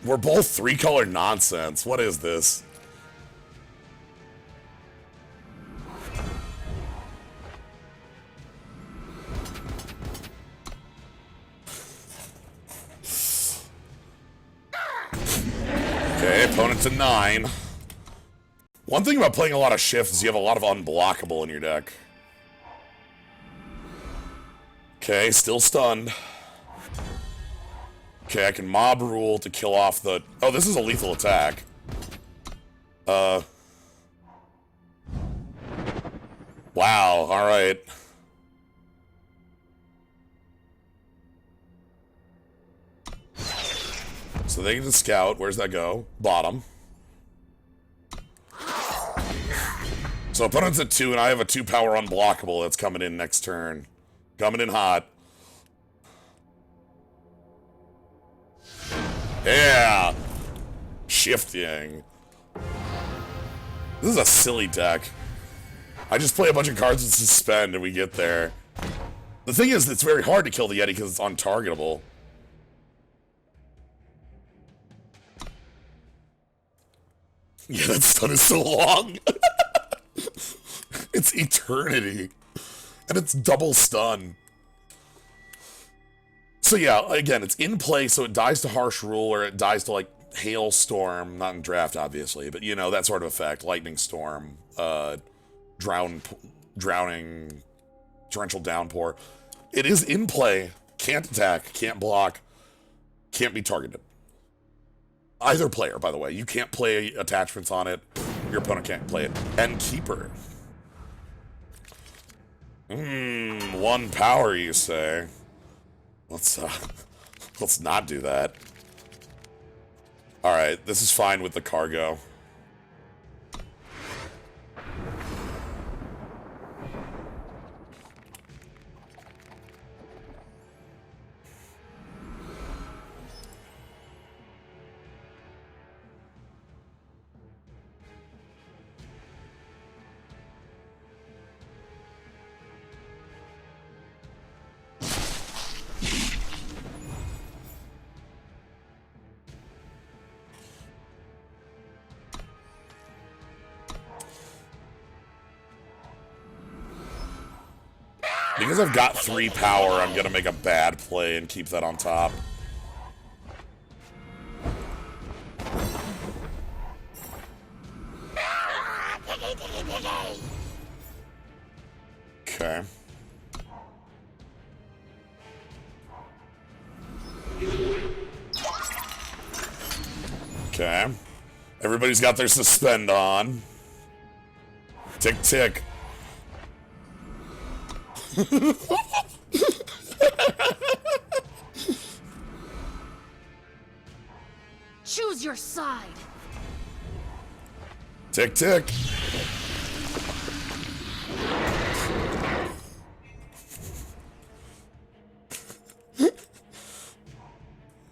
We're both three-color nonsense. What is this? Okay, opponent's a 9. One thing about playing a lot of shifts is you have a lot of unblockable in your deck. Okay, still stunned. Okay, I can mob rule to kill off the... Oh, this is a lethal attack. Wow, alright. So they get to scout. Where's that go? Bottom. So opponent's at 2, and I have a 2-power unblockable that's coming in next turn. Coming in hot. Yeah! Shifting. This is a silly deck. I just play a bunch of cards with suspend and we get there. The thing is, it's very hard to kill the Yeti because it's untargetable. Yeah, that stun is so long. It's eternity. And it's double stun. So yeah, again, it's in play, so it dies to Harsh Rule, or it dies to, like, Hailstorm. Not in draft, obviously, but, you know, that sort of effect. Lightning Storm, drowning, Torrential Downpour. It is in play, can't attack, can't block, can't be targeted. Either player, by the way. You can't play attachments on it. Your opponent can't play it. And Keeper. 1 power, you say? Let's not do that. Alright, this is fine with the cargo. Because I've got 3 power, I'm gonna make a bad play and keep that on top. Okay. Okay. Everybody's got their suspend on. Tick, tick.
Choose your side.
Tick, tick.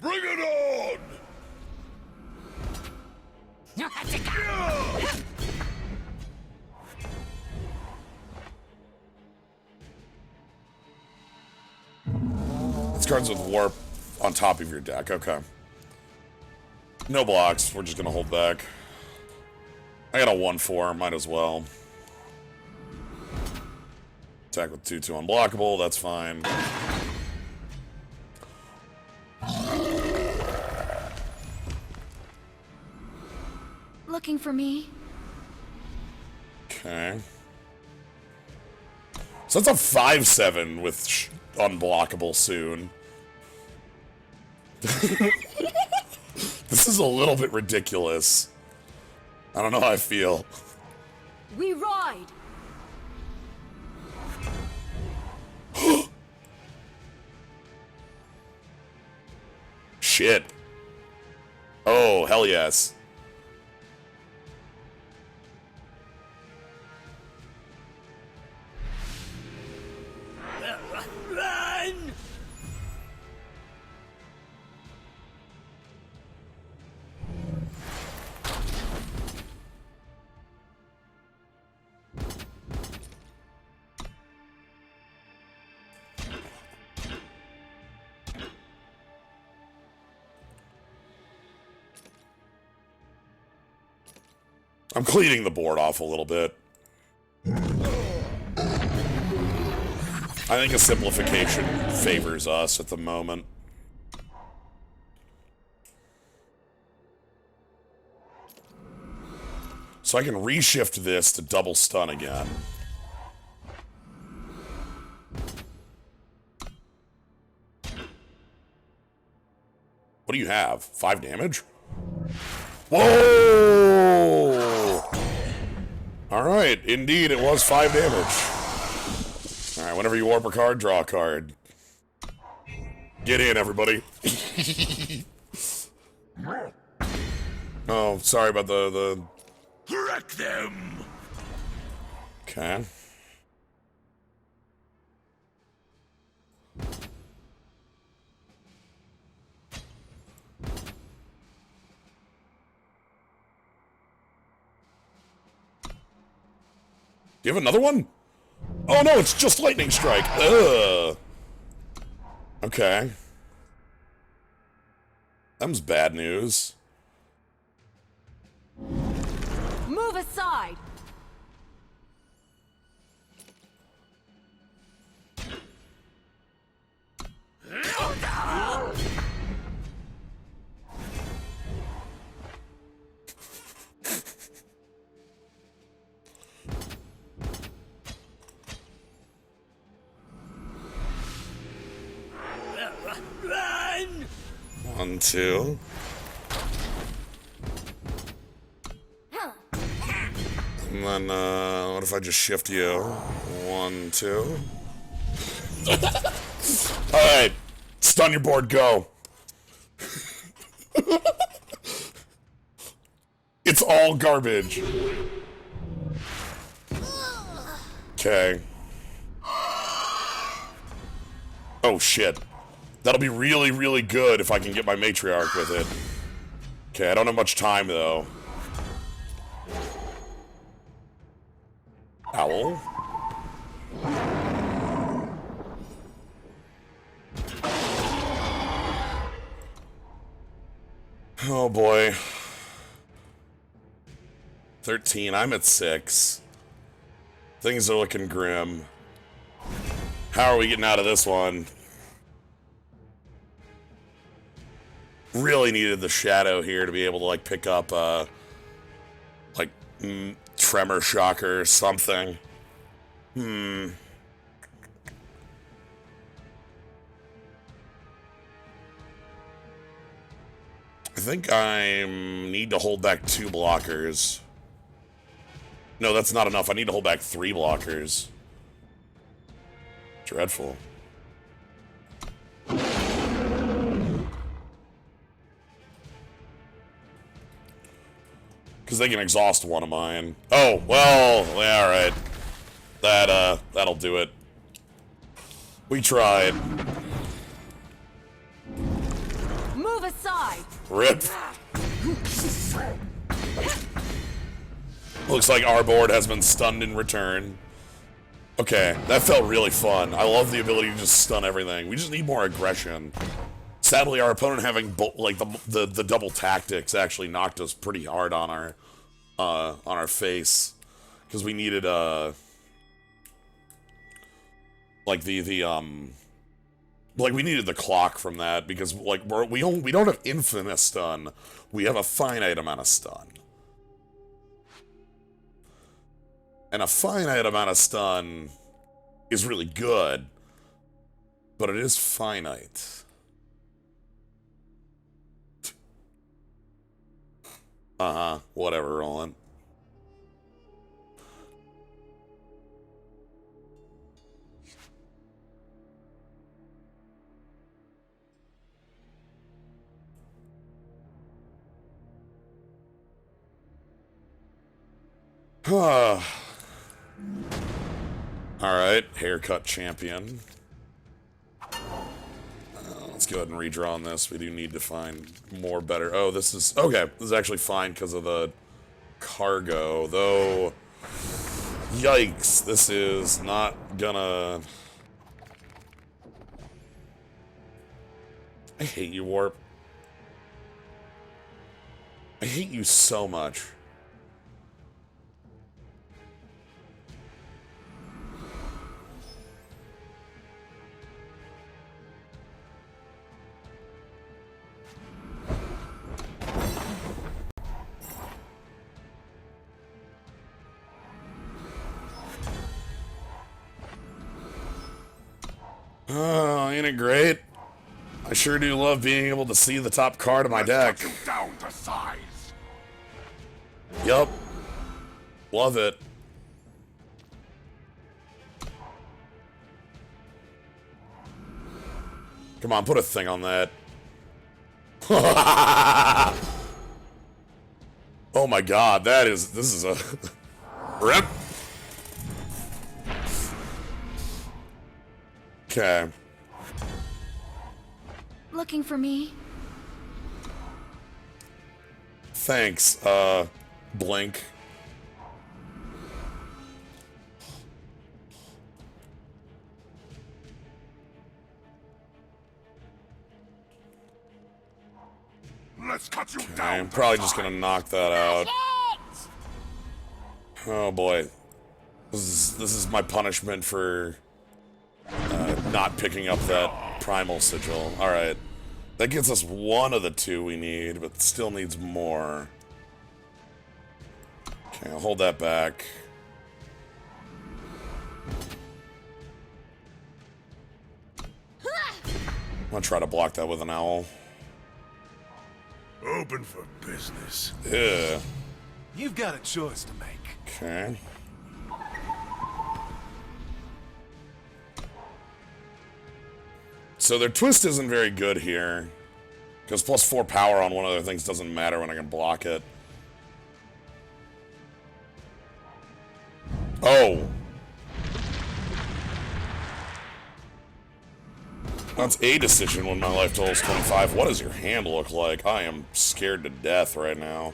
Bring it on!
This card's with warp on top of your deck. Okay. No blocks. We're just gonna hold back. I got a 1/4. Might as well. Attack with 2/2 unblockable. That's fine.
Looking for me?
Okay. So that's a 5/7 with unblockable soon. This is a little bit ridiculous. I don't know how I feel.
We ride!
Shit. Oh, hell yes.
Run!
I'm cleaning the board off a little bit. I think a simplification favors us at the moment. So I can reshift this to double stun again. What do you have? 5 damage? Whoa! Alright, indeed, it was 5 damage. Alright, whenever you warp a card, draw a card. Get in, everybody. Oh, sorry about the...
Wreck them!
Okay. Do you have another one? Oh no, it's just Lightning Strike. Ugh. Okay. Them's bad news.
Move aside.
Run!
1, 2. And then, what if I just shift you? 1, 2. Alright. Stun your board, go. It's all garbage. Okay. Oh, shit. That'll be really, really good if I can get my Matriarch with it. Okay, I don't have much time, though. Owl. Oh, boy. 13, I'm at 6. Things are looking grim. How are we getting out of this one? Really needed the Shadow here to be able to, like, pick up, like, Tremor Shocker or something. I think I need to hold back 2 blockers. No, that's not enough. I need to hold back 3 blockers. Dreadful. Because they can exhaust one of mine. Oh, well, yeah, alright. That'll do it. We tried.
Move aside.
Rip. Looks like our board has been stunned in return. Okay, that felt really fun. I love the ability to just stun everything. We just need more aggression. Sadly, our opponent having like the double tactics actually knocked us pretty hard on our face, because we needed like we needed the clock from that, because like we don't have infinite stun, we have a finite amount of stun, and a finite amount of stun is really good, but it is finite. Whatever, Roland. Alright, haircut champion. Let's go ahead and redraw on this. We do need to find more better... Oh, this is... Okay, this is actually fine because of the cargo, though... Yikes, this is not gonna... I hate you, Warp. I hate you so much. Oh, ain't it great? I sure do love being able to see the top card of my deck.
Cut you down to size.
Yup. Love it. Come on, put a thing on that. Oh my god, this is a... Rip. Okay.
Looking for me?
Thanks, Blink.
Let's cut you
Okay,
down.
I'm probably just gonna knock that out. Oh boy. This is my punishment for not picking up that primal sigil. Alright. That gets us one of the two we need, but still needs more. Okay, I'll hold that back. I'm gonna try to block that with an owl.
Open for business.
Yeah.
You've got a choice to make.
Okay. So their twist isn't very good here. Because +4 power on one of their things doesn't matter when I can block it. Oh. That's a decision when my life total is 25. What does your hand look like? I am scared to death right now.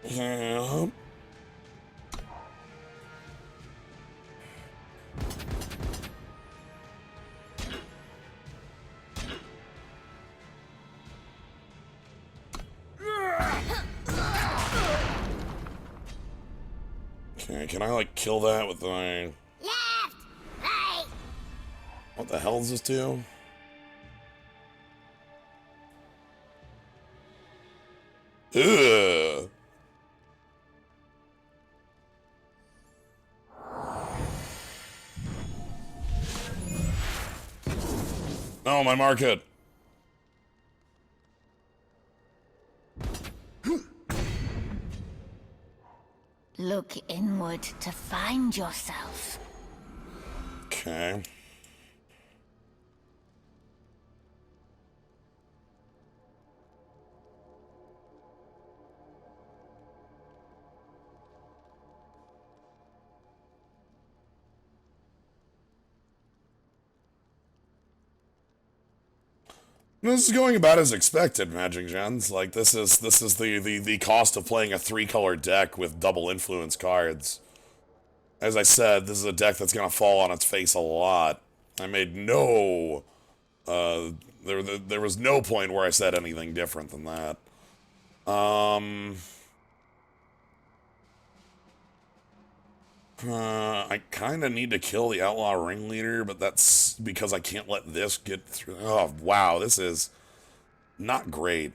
Yeah. Okay, can I like kill that with my...
Left! Right!
What the hell does this do? Ugh. Oh, my market.
Look inward to find yourself.
Okay. This is going about as expected, Magic Gens. Like this is the cost of playing a 3-color deck with double influence cards. As I said, this is a deck that's gonna fall on its face a lot. I made no there was no point where I said anything different than that. I kind of need to kill the Outlaw Ringleader, but that's because I can't let this get through. Oh, wow, this is not great.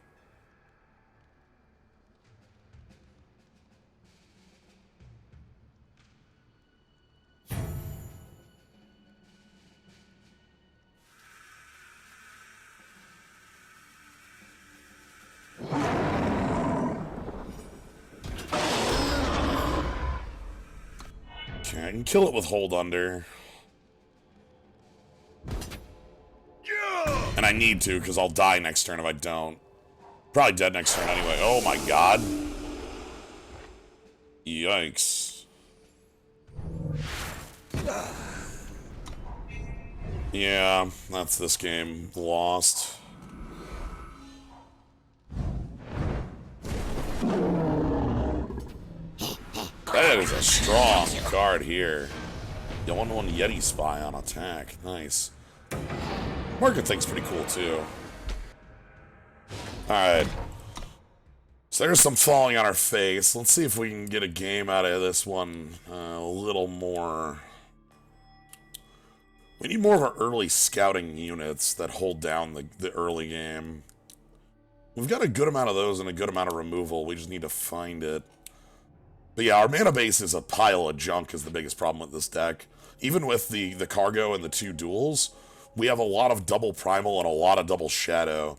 Okay, I can kill it with Hold Under. And I need to, because I'll die next turn if I don't. Probably dead next turn anyway. Oh my god. Yikes. Yeah, that's this game. Lost. That is a strong card here. The 1/1 Yeti Spy on attack. Nice. Market thing's pretty cool too. Alright. So there's some falling on our face. Let's see if we can get a game out of this one a little more. We need more of our early scouting units that hold down the early game. We've got a good amount of those and a good amount of removal. We just need to find it. But yeah, our mana base is a pile of junk is the biggest problem with this deck. even with the cargo and the 2 duels, we have a lot of double primal and a lot of double shadow.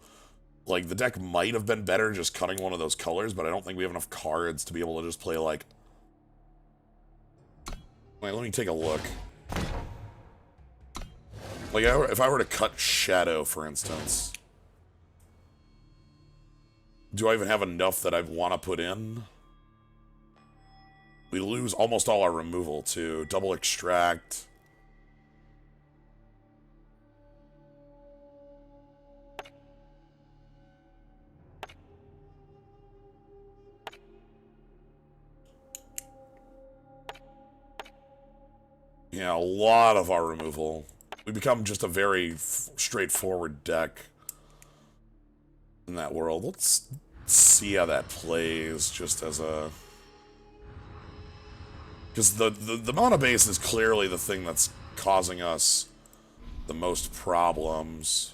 Like, the deck might have been better just cutting one of those colors, but I don't think we have enough cards to be able to just play, like... Wait, let me take a look. Like, if I were to cut shadow, for instance... Do I even have enough that I want to put in? We lose almost all our removal, too. Double extract... Yeah, a lot of our removal. We become just a very straightforward deck in that world. Let's see how that plays, just as a... Because the mana base is clearly the thing that's causing us the most problems.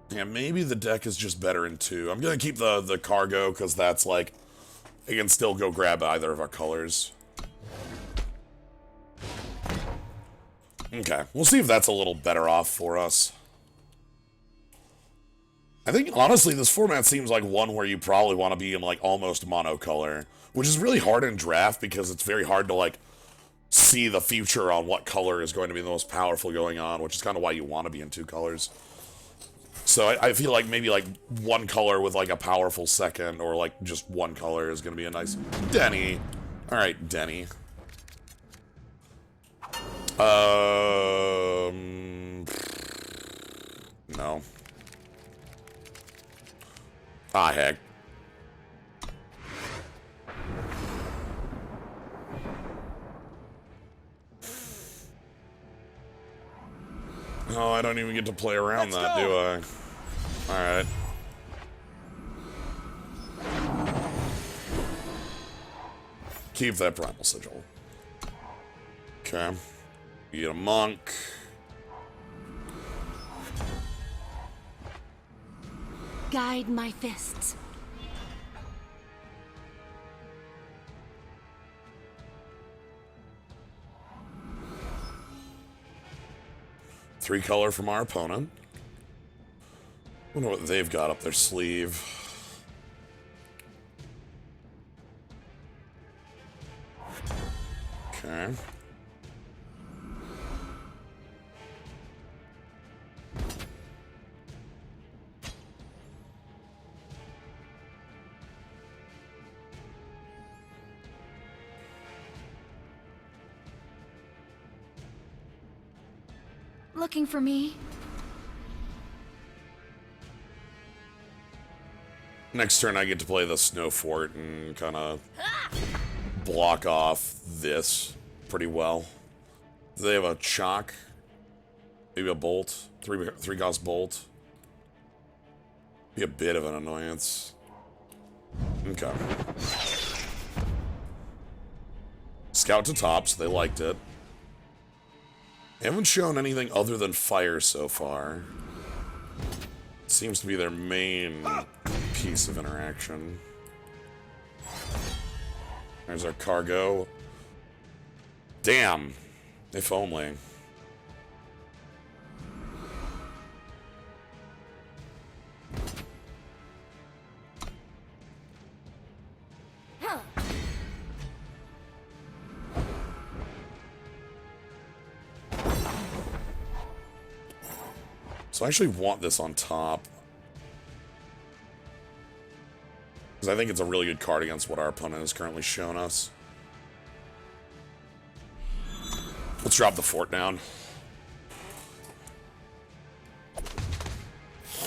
Yeah, maybe the deck is just better in 2. I'm gonna keep the cargo, because that's like... I can still go grab either of our colors. Okay, we'll see if that's a little better off for us. I think, honestly, this format seems like one where you probably want to be in, like, almost monocolor. Which is really hard in draft, because it's very hard to, like, see the future on what color is going to be the most powerful going on, which is kind of why you want to be in 2 colors. So I feel like maybe like 1 color with like a powerful second, or like just 1 color is gonna be a nice... Denny. Alright, Denny. No. Ah, heck. Oh, I don't even get to play around that, do I? Alright. Keep that Primal Sigil. Okay. You get a monk.
Guide my fists.
Three color from our opponent. Wonder what they've got up their sleeve. Okay.
Looking for me?
Next turn I get to play the Snow Fort and kind of block off this pretty well. Do they have a Chalk? Maybe a Bolt? Three cost Bolt? Be a bit of an annoyance. Okay. Scout to top, so they liked it. They haven't shown anything other than fire so far. Seems to be their main piece of interaction. There's our cargo. Damn. If only. So I actually want this on top. Because I think it's a really good card against what our opponent has currently shown us. Let's drop the fort down.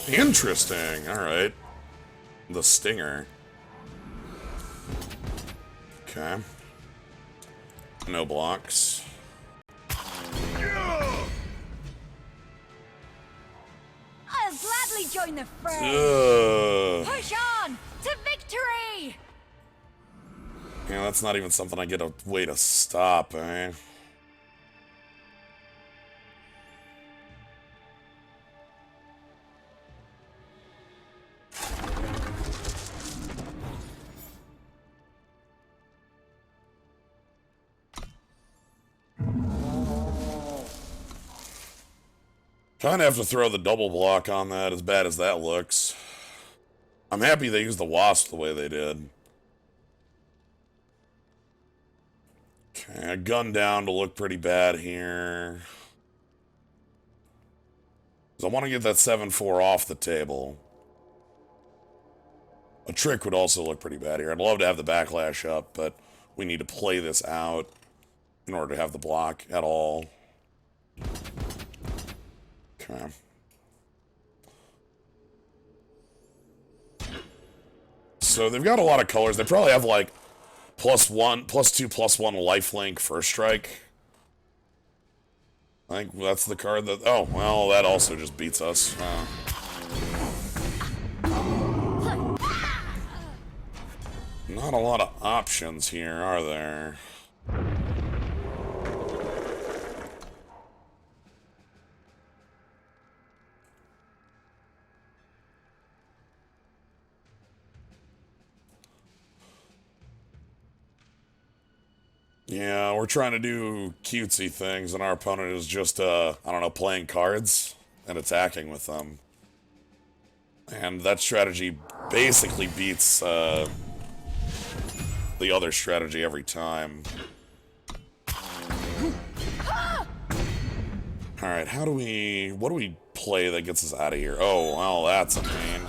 Interesting. Alright. The Stinger. Okay. No blocks.
I'll gladly join the fray. Push on to victory.
Yeah, that's not even something I get a way to stop, eh? Kinda have to throw the double block on that, as bad as that looks. I'm happy they used the wasp the way they did. Okay, a gun down to look pretty bad here. 'Cause I want to get that 7-4 off the table. A trick would also look pretty bad here. I'd love to have the backlash up, but we need to play this out in order to have the block at all. Okay. So they've got a lot of colors. They probably have like +1, +2, +1 lifelink first strike. I think that's the card that... Oh, well, that also just beats us. Not a lot of options here, are there? Yeah, we're trying to do cutesy things, and our opponent is just, I don't know, playing cards and attacking with them. And that strategy basically beats, the other strategy every time. Alright, what do we play that gets us out of here? Oh, well, that's a pain.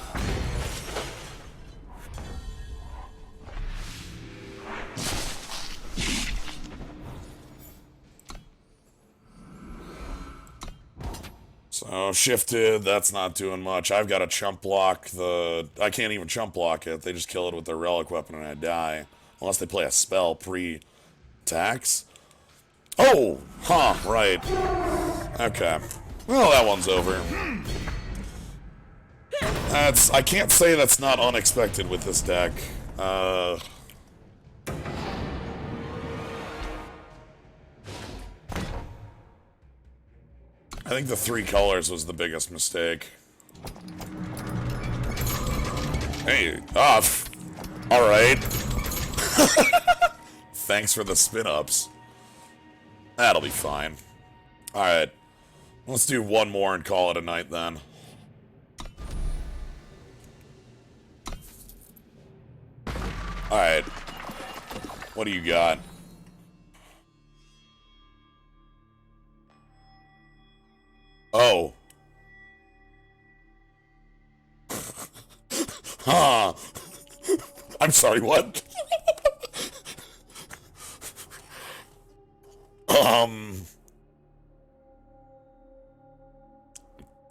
So, shifted, that's not doing much. I've got to chump block I can't even chump block it. They just kill it with their relic weapon and I die. Unless they play a spell pre-tax. Oh! Huh, right. Okay. Well, that one's over. I can't say that's not unexpected with this deck. I think the 3 colors was the biggest mistake. Hey, off. Alright. Thanks for the spin-ups. That'll be fine. Alright. Let's do one more and call it a night then. Alright. What do you got? Oh. Huh. I'm sorry, what?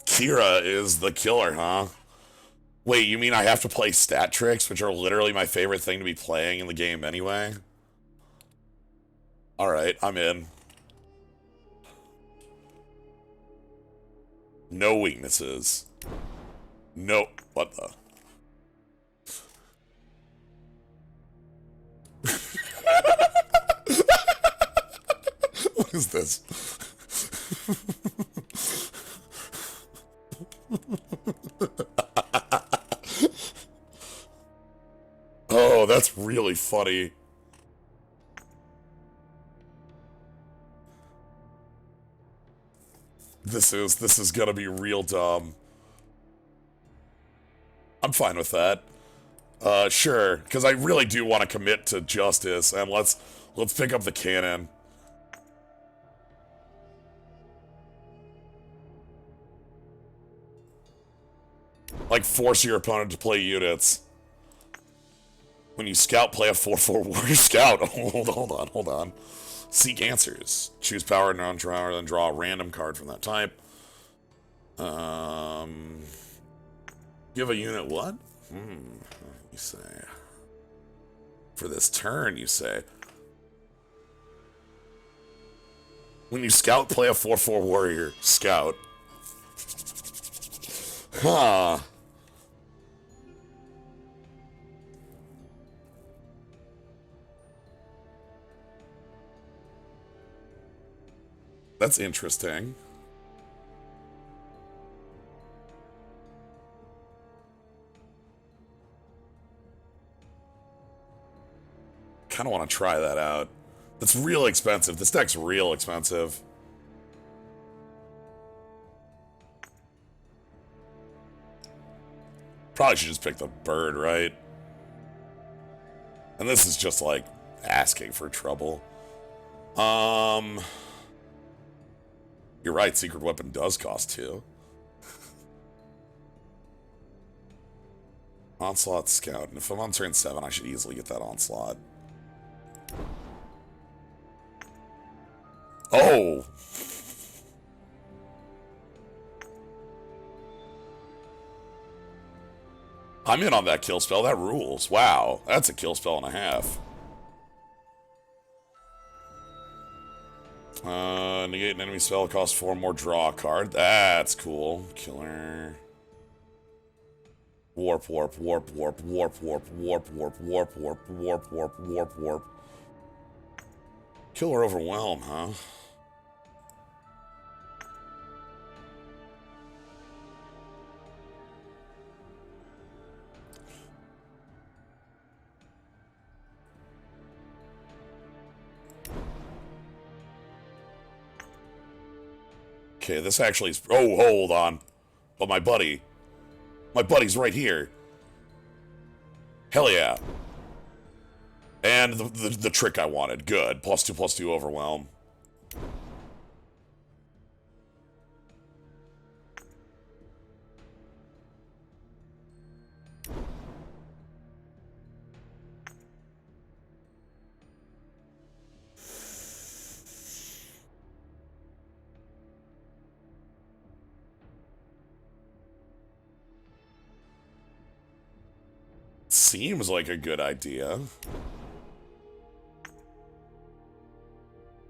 Kira is the killer, huh? Wait, you mean I have to play stat tricks, which are literally my favorite thing to be playing in the game anyway? Alright, I'm in. No weaknesses. No. What the? What is this? Oh, that's really funny. This is gonna be real dumb. I'm fine with that. Sure, because I really do want to commit to justice, and let's pick up the cannon. Like, force your opponent to play units. When you scout, play a 4/4 warrior scout. Hold on. Seek answers. Choose power, non-drawer, then draw a random card from that type. Give a unit what? You say. For this turn, you say. When you scout, play a 4/4 warrior scout. Huh. That's interesting. Kind of want to try that out. That's real expensive. This deck's real expensive. Probably should just pick the bird, right? And this is just like asking for trouble. You're right, secret weapon does cost 2. Onslaught Scout. And if I'm on turn 7, I should easily get that Onslaught. Oh! I'm in on that kill spell. That rules. Wow. That's a kill spell and a half. Negate an enemy spell, cost 4 more, draw a card. That's cool. Killer. Warp, warp, warp, warp, warp, warp, warp, warp, warp, warp, warp, warp, warp, warp. Killer Overwhelm, huh? Okay, this actually is... Oh, hold on. Oh, my buddy. My buddy's right here. Hell yeah. And the trick I wanted. Good. +2/+2 Overwhelm. Seems like a good idea.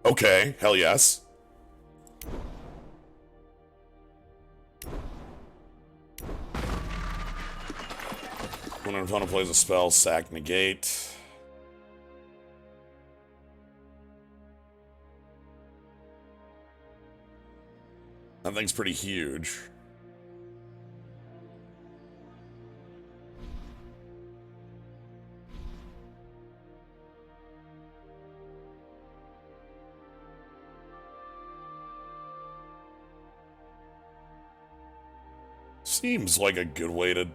Okay, hell yes. When an opponent plays a spell, sack, negate. That thing's pretty huge. Seems like a good way to...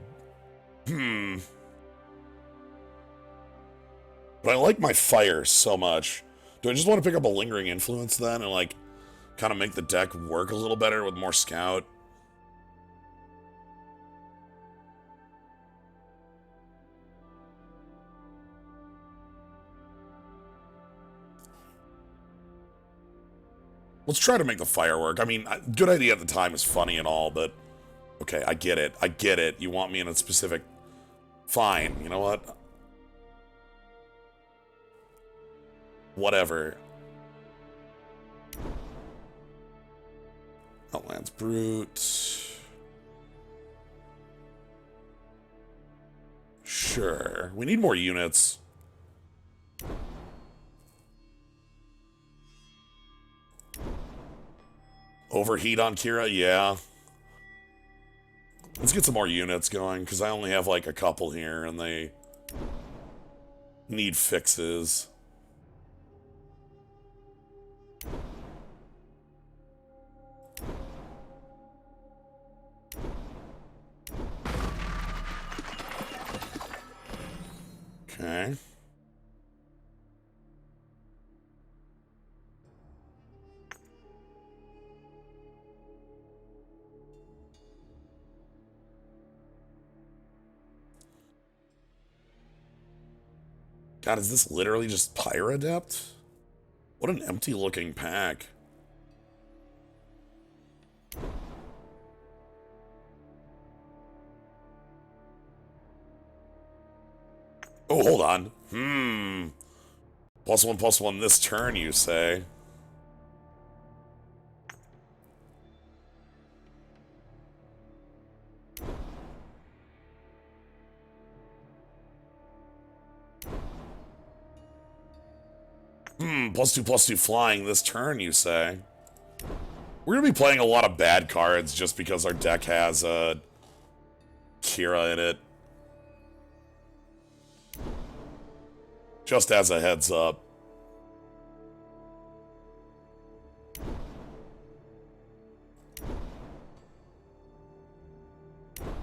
But I like my fire so much. Do I just want to pick up a Lingering Influence then and, like, kind of make the deck work a little better with more Scout? Let's try to make the fire work. I mean, good idea at the time is funny and all, but... Okay, I get it. I get it. You want me in a specific... Fine. You know what? Whatever. Outlands Brute. Sure. We need more units. Overheat on Kira? Yeah. Let's get some more units going, because I only have like a couple here, and they need fixes. Okay. God, is this literally just Pyrodept? What an empty-looking pack. Oh, hold on. +1/+1 this turn, you say? +2/+2 flying this turn, you say? We're gonna be playing a lot of bad cards just because our deck has Kira in it. Just as a heads up.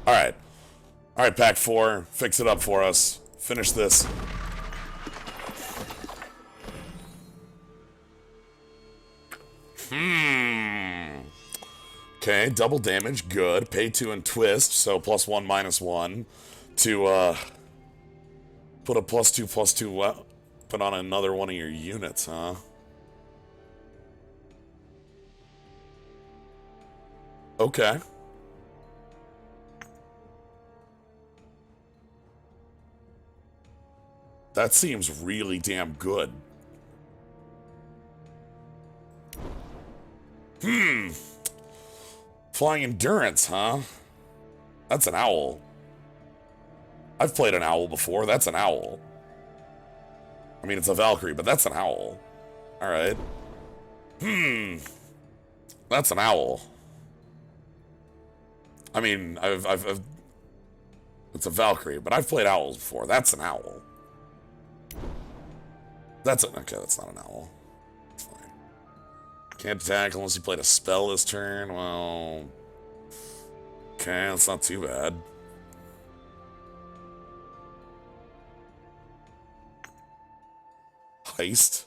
Alright. Alright, pack 4. Fix it up for us. Finish this. Okay, double damage, good. Pay 2 and twist, so +1, -1. To, put a +2/+2 weapon on another one of your units, huh? Okay. That seems really damn good. Flying Endurance, huh? That's an owl. I've played an owl before. That's an owl. I mean, it's a Valkyrie, but that's an owl. Alright. That's an owl. I mean, it's a Valkyrie, but I've played owls before. That's an owl. Okay, that's not an owl. It's fine. Can't attack unless you played a spell this turn. Well, okay, that's not too bad. Heist.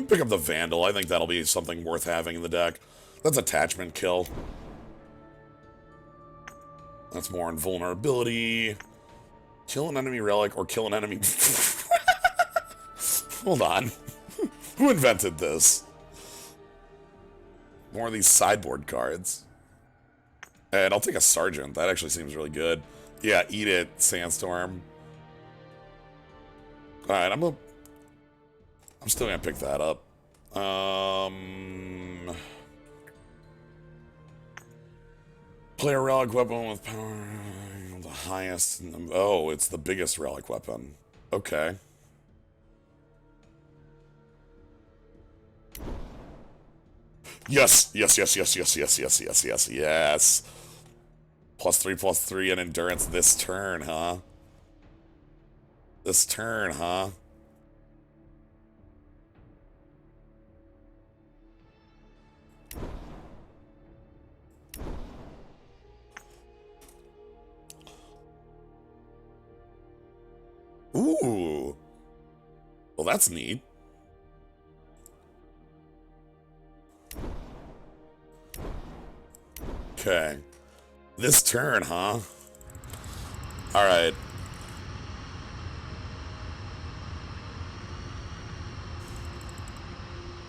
Pick up the Vandal. I think that'll be something worth having in the deck. That's attachment kill. That's more invulnerability. Kill an enemy relic or kill an enemy... Hold on. Who invented this? More of these sideboard cards. And I'll take a Sergeant. That actually seems really good. Yeah, eat it, Sandstorm. Alright, I'm still gonna pick that up. Play a relic weapon with power the highest. Oh, it's the biggest relic weapon. Okay. Yes, yes, yes, yes, yes, yes, yes, yes, yes, yes. +3/+3 and endurance this turn, huh? This turn, huh? Ooh. Well, that's neat. Okay. This turn, huh? Alright.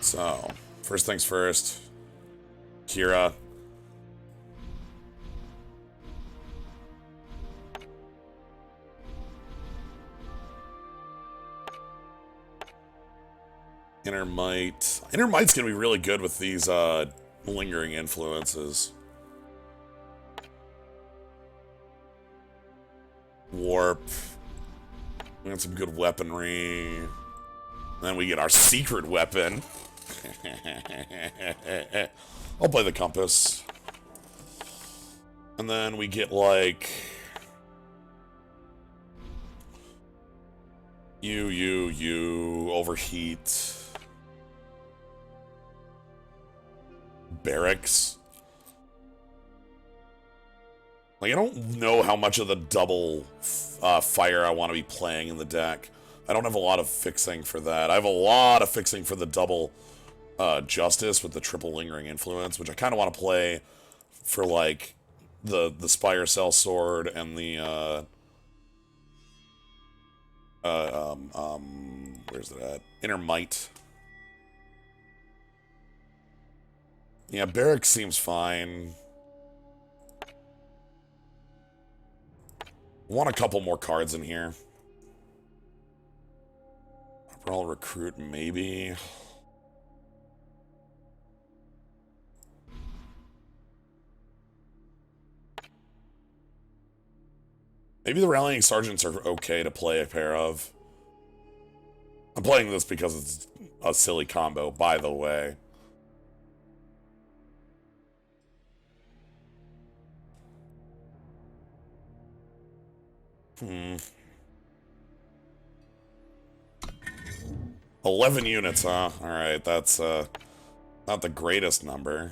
So, first things first. Kira. Inner Might. Inner Might's gonna be really good with these lingering influences. Warp. We got some good weaponry. And then we get our secret weapon. I'll play the Compass. And then we get like... You, Overheat. Barracks. Like, I don't know how much of the double fire I want to be playing in the deck. I don't have a lot of fixing for that. I have a lot of fixing for the double Justice with the triple lingering influence, which I kind of want to play for, like, the Spire Cell Sword and the, where's it at? Inner Might. Yeah, Barracks seems fine. Want a couple more cards in here. Overall Recruit, maybe. Maybe the Rallying Sergeants are okay to play a pair of. playing this because it's a silly combo, by the way. Hmm. 11 units, huh? Alright, that's, not the greatest number.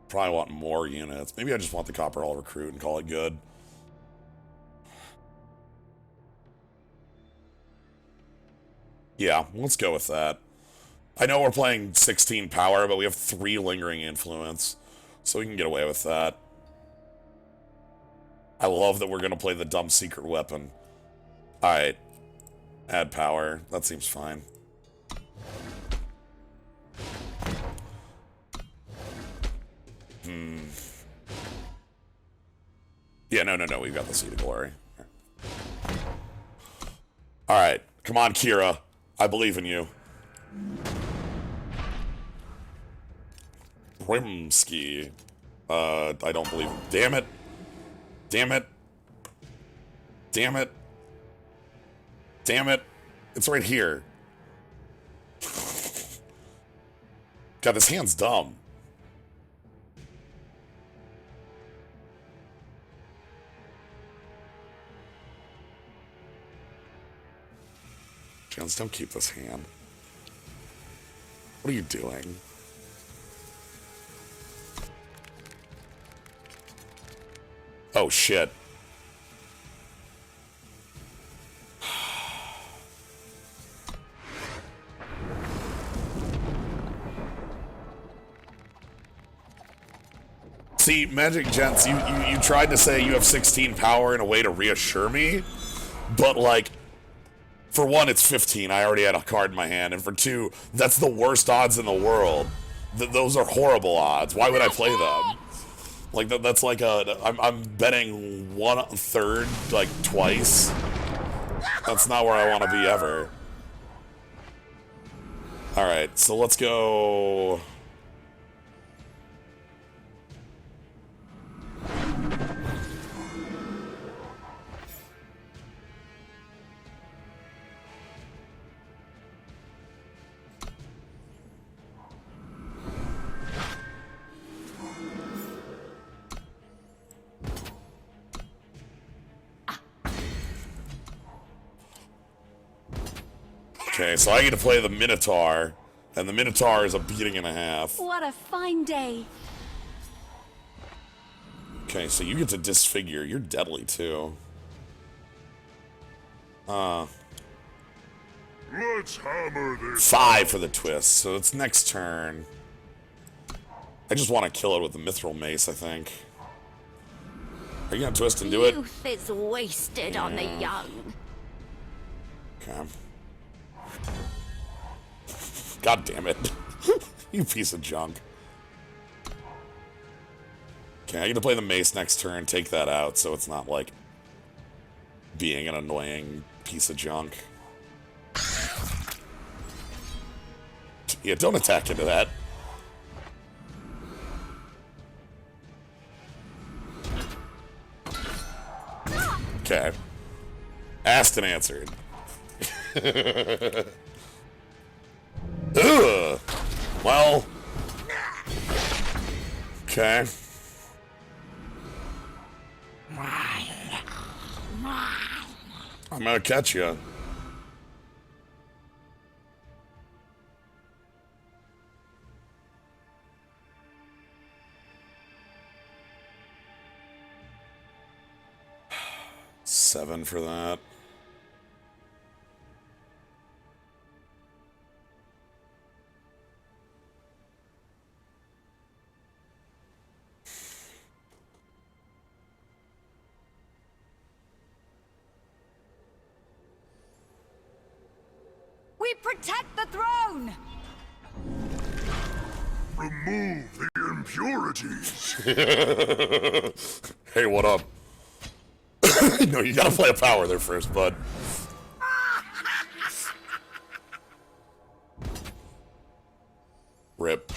Probably want more units. Maybe I just want the Copper All Recruit and call it good. Yeah, let's go with that. I know we're playing 16 power, but we have 3 lingering influence, so we can get away with that. I love that we're going to play the dumb secret weapon. Alright. Add power. That seems fine. Yeah, no. We've got the Seed of Glory. Alright. Come on, Kira. I believe in you. Rimsky. I don't believe him. Damn it. Damn it. Damn it. Damn it. It's right here. God, this hand's dumb. Jones, don't keep this hand. What are you doing? Oh, shit. See, Magic Gents, you tried to say you have 16 power in a way to reassure me, but, like, for one, it's 15. I already had a card in my hand. And for two, that's the worst odds in the world. Those are horrible odds. Why would I play them? Like, that's like I'm betting 1/3, like, twice. That's not where I want to be ever. Alright, so let's go... Okay, so I get to play the Minotaur, and the Minotaur is a beating and a half.
What a fine day.
Okay, so you get to disfigure. You're deadly, too.
Let's hammer this.
5 for the twist, so it's next turn. I just want to kill it with the Mithril Mace, I think. Are you gonna twist and do it?
Youth is wasted on the young.
Okay. God damn it. You piece of junk. Okay, I get to play the mace next turn, take that out so it's not like being an annoying piece of junk. Yeah, don't attack into that. Okay. Asked and answered. Ugh. Well. Okay. I'm gonna catch you. $7 for that.
We protect the throne!
Remove the impurities.
Hey, what up? No, you gotta play a power there first, bud. Rip.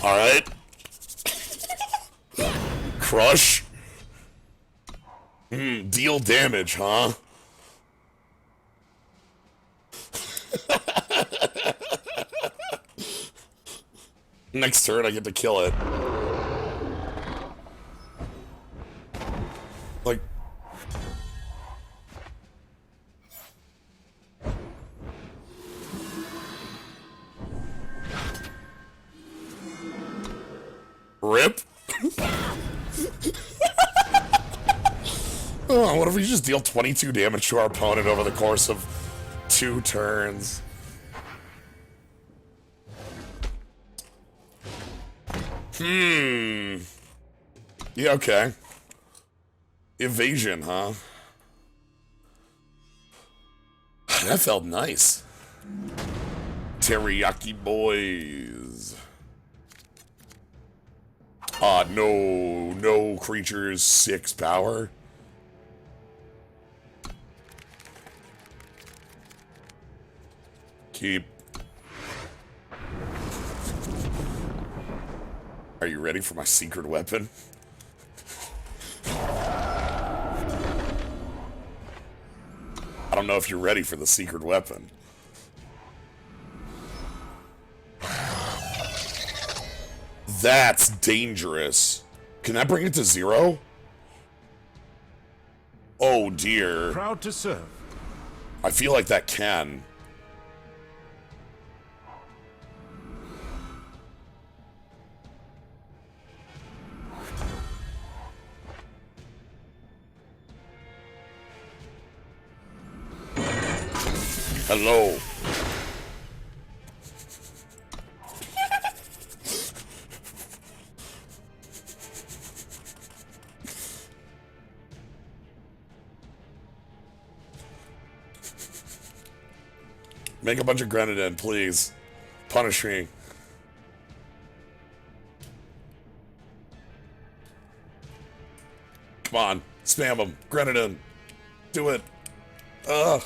Alright. Crush. Deal damage, huh? Next turn, I get to kill it. Like... Rip? Oh, what if we just deal 22 damage to our opponent over the course of 2 turns? Yeah, okay. Evasion, huh? That felt nice. Teriyaki boys. No creatures 6 power. Keep. Are you ready for my secret weapon? I don't know if you're ready for the secret weapon. That's dangerous. Can that bring it to 0? Oh dear.
Proud to serve.
I feel like that can. Hello. Make a bunch of Grenadin, please. Punish me. Come on. Spam them. Grenadin. Do it. Ugh.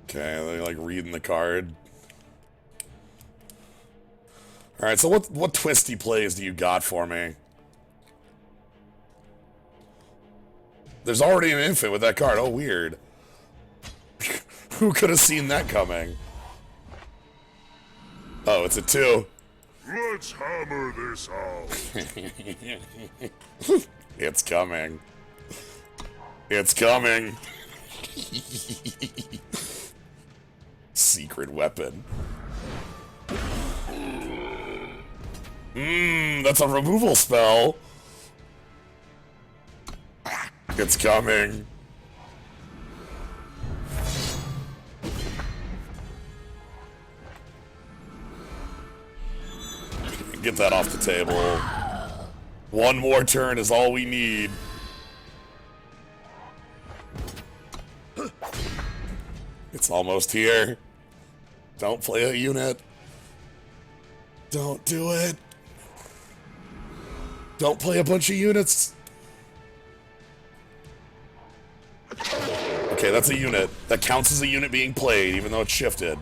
Okay, they like reading the card. Alright, so what twisty plays do you got for me? There's already an infant with that card. Oh, weird. Who could have seen that coming? Oh, it's a 2.
Let's hammer this out.
It's coming. It's coming. Secret weapon. That's a removal spell. It's coming. Get that off the table. One more turn is all we need. It's almost here. Don't play a unit. Don't do it. Don't play a bunch of units. Okay, that's a unit. That counts as a unit being played, even though it's shifted.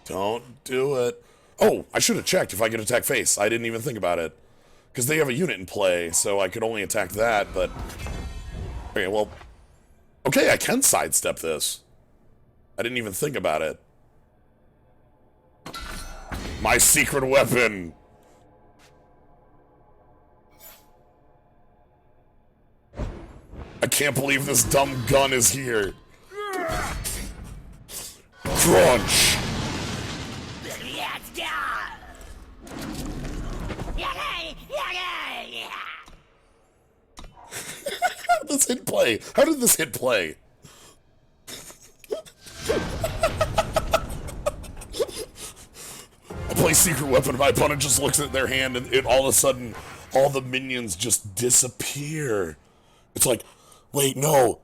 Don't do it. Oh, I should have checked if I could attack face. I didn't even think about it. Because they have a unit in play, so I could only attack that, but... Okay, well... Okay, I can sidestep this. I didn't even think about it. My secret weapon! I can't believe this dumb gun is here. Crunch! This hit play. How did this hit play? I play secret weapon, my opponent just looks at their hand and all of a sudden, all the minions just disappear. It's like, wait, no.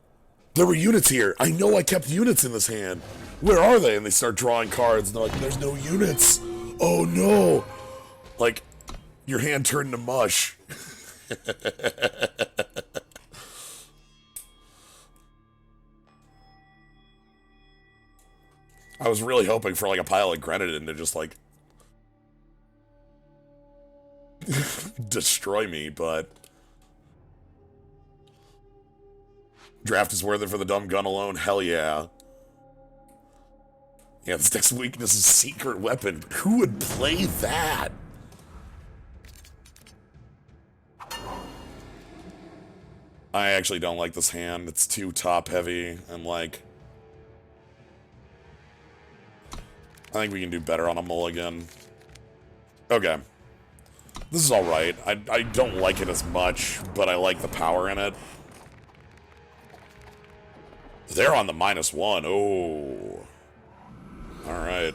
There were units here. I know I kept units in this hand. Where are they? And they start drawing cards and they're like, there's no units. Oh no. Like, your hand turned to mush. I was really hoping for like a pile of Grenadin to just like destroy me, but draft is worth it for the dumb gun alone. Hell yeah. Yeah, this next weakness is secret weapon. But who would play that? I actually don't like this hand. It's too top heavy and like I think we can do better on a mulligan. Okay. This is alright. I don't like it as much, but I like the power in it. They're on the -1. Oh. Alright.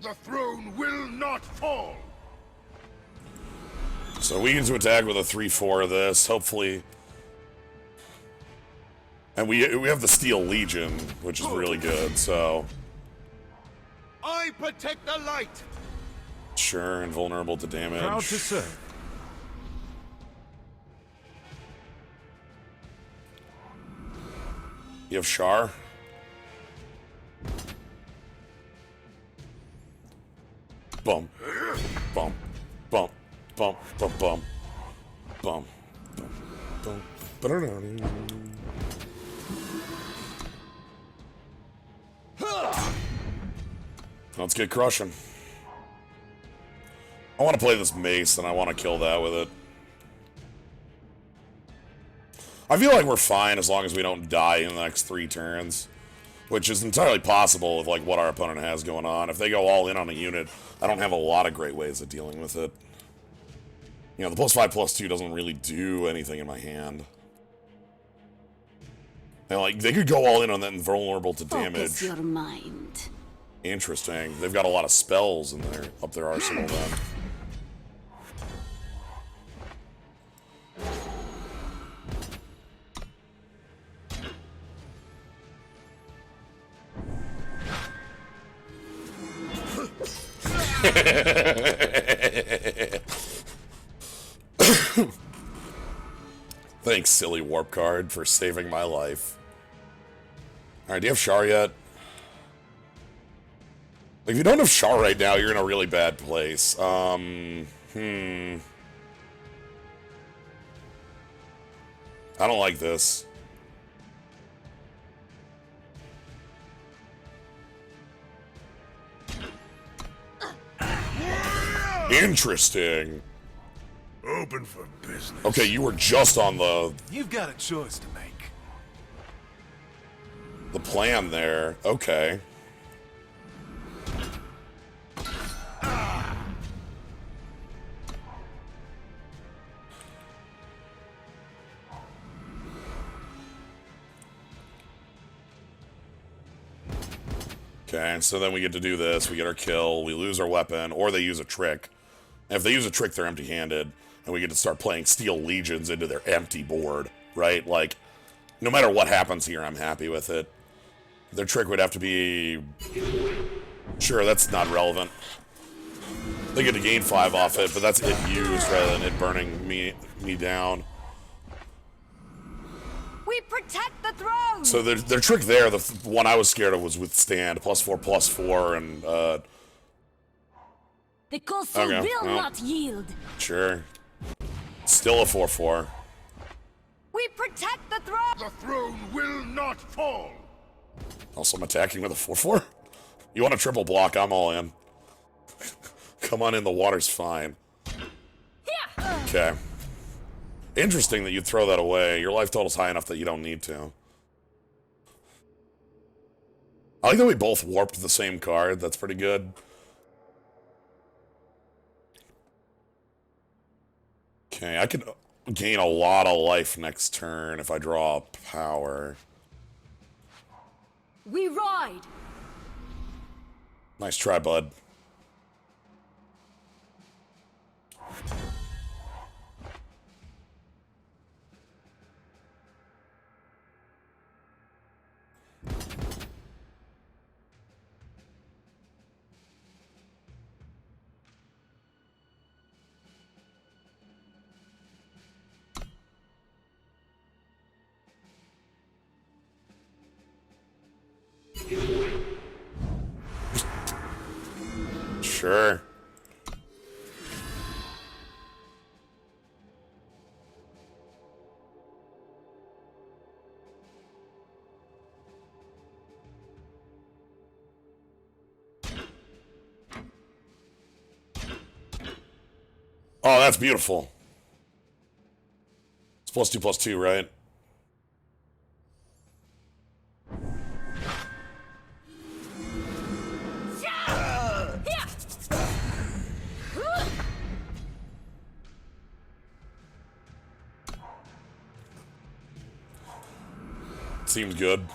The throne will not fall.
So we get to attack with a 3-4 of this, hopefully. And we have the Steel Legion, which is really good, so...
I protect the light.
Sure, invulnerable to damage.
Proud to serve.
You have Char? Bum. Bum. Bum. Bum. Bum. Bum. Bum. Bum. Bum. Let's get crushing. I want to play this mace, and I want to kill that with it. I feel like we're fine as long as we don't die in the next 3 turns. Which is entirely possible with like what our opponent has going on. If they go all in on a unit, I don't have a lot of great ways of dealing with it. You know, the +5/+2 doesn't really do anything in my hand. And like, they could go all in on that invulnerable to damage.
Focus your mind.
Interesting. They've got a lot of spells in there, up their arsenal then. Thanks, silly warp card, for saving my life. Alright, do you have Char yet? If you don't have Char right now, you're in a really bad place. I don't like this. Interesting.
Open for business.
Okay, you were just on
You've got a choice to make.
the plan there. Okay. Okay, so then we get to do this. We get our kill, we lose our weapon, or they use a trick. And if they use a trick, they're empty-handed, and we get to start playing Steel Legions into their empty board, right? Like, no matter what happens here, I'm happy with it. Their trick would have to be... Sure, that's not relevant. They get to gain 5 off it, but that's it used rather than it burning me down.
We protect the throne!
So their trick there, the one I was scared of was Withstand, +4/+4, and,
The Kosovo
Okay,
will
well.
not yield.
sure. Still a 4/4.
We protect the throne!
The throne will not fall.
Also, I'm attacking with a 4/4. You want a triple block, I'm all in. Come on in, the water's fine. Okay. Interesting that you'd throw that away. Your life total's high enough that you don't need to. I like that we both warped the same card. That's pretty good. Okay, gain a lot of life next turn if I draw power.
We ride!
Nice try, bud. Sure. Oh, that's beautiful. It's +2/+2, right? Seems good.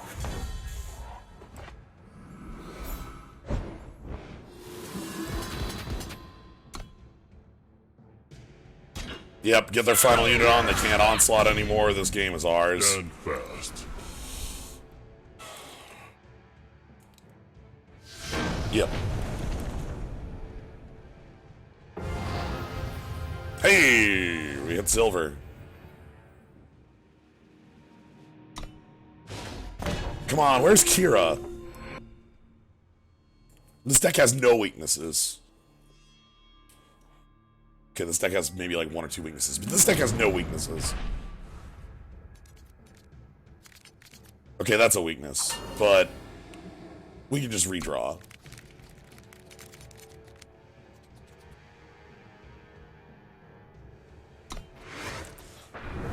Yep, get their final unit on. They can't onslaught anymore. This game is ours.
Stand fast.
Yep. Hey, we hit silver. Come on, where's Kira? This deck has no weaknesses. Okay, this deck has maybe like 1 or 2 weaknesses, but this deck has no weaknesses. Okay, that's a weakness, but we can just redraw.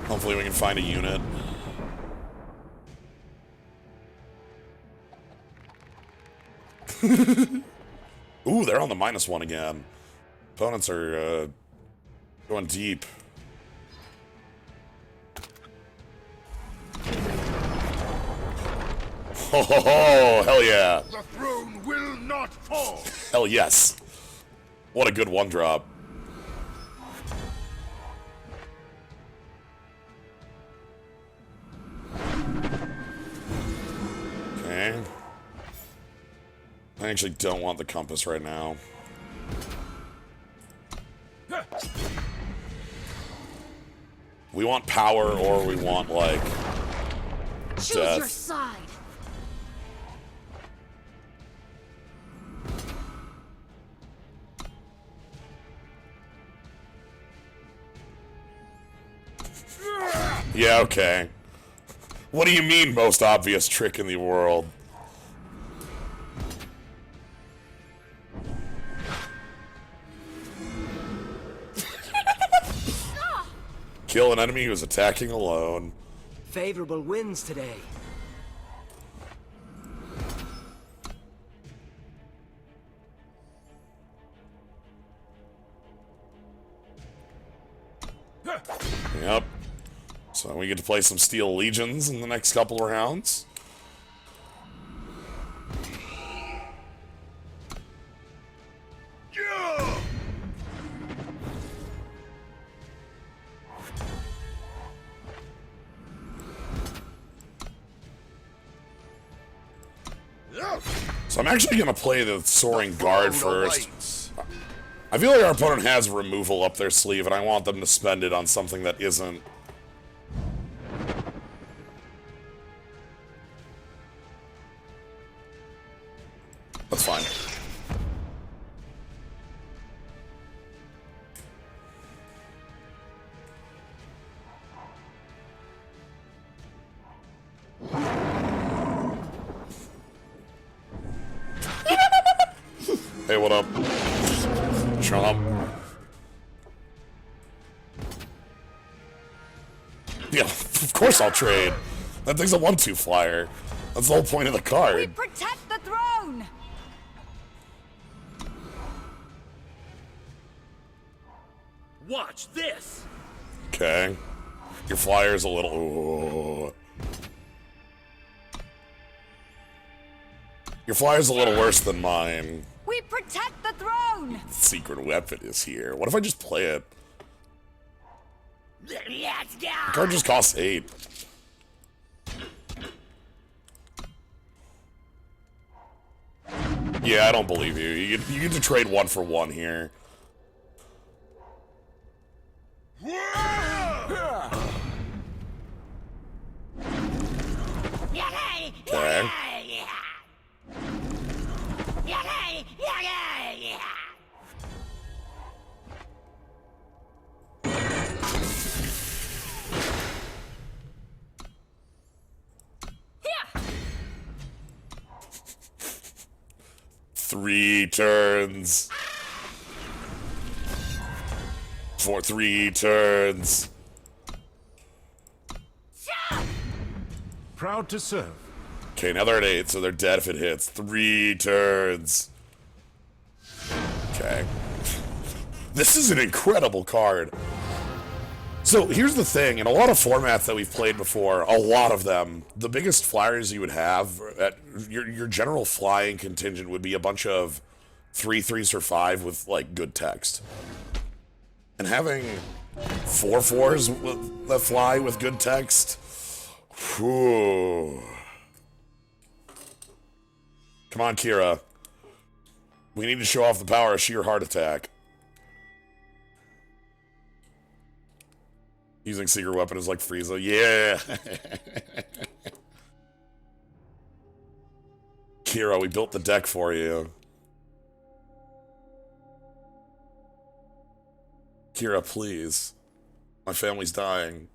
Hopefully we can find a unit. Ooh, they're on the -1 again. Opponents are going deep. Ho ho ho! Hell yeah!
The throne will not fall.
Hell yes! What a good 1-drop. Okay. I actually don't want the compass right now. We want power, or we want, like,
Choose your
death.
side.
Yeah, okay. What do you mean, most obvious trick in the world? Kill an enemy who's attacking alone.
Favorable winds today.
Yep. So we get to play some Steel Legions in the next couple of rounds.
Yeah!
So I'm actually going to play the Soaring Guard
Throne
first.
awaits.
I feel like our opponent has removal up their sleeve, and I want them to spend it on something that isn't. That's fine. Hey, what up? Trump. Yeah, of course I'll trade. That thing's a 1/2 flyer. That's the whole point of the
We
card.
protect the throne!
Watch this!
Okay. Your flyer's a little... Ooh. Your flyer's a little worse than mine.
We protect the throne!
Secret weapon is here. What if I just play it?
Let's go!
The card just costs 8. Yeah, I don't believe you. You get to trade 1 for 1 here. Okay. Three turns. For 3 turns.
Proud to serve.
Okay, now they're at 8, so they're dead if it hits. 3 turns. Okay. This is an incredible card. So here's the thing, in a lot of formats that we've played before, a lot of them, the biggest flyers you would have, at your general flying contingent would be a bunch of 3/3s or 5 with, like, good text. And having 4/4s that fly with good text, whew. Come on, Kira. We need to show off the power of sheer heart attack. Using secret weapon is like Frieza. Yeah. Kira, we built the deck for you. Kira, please. My family's dying.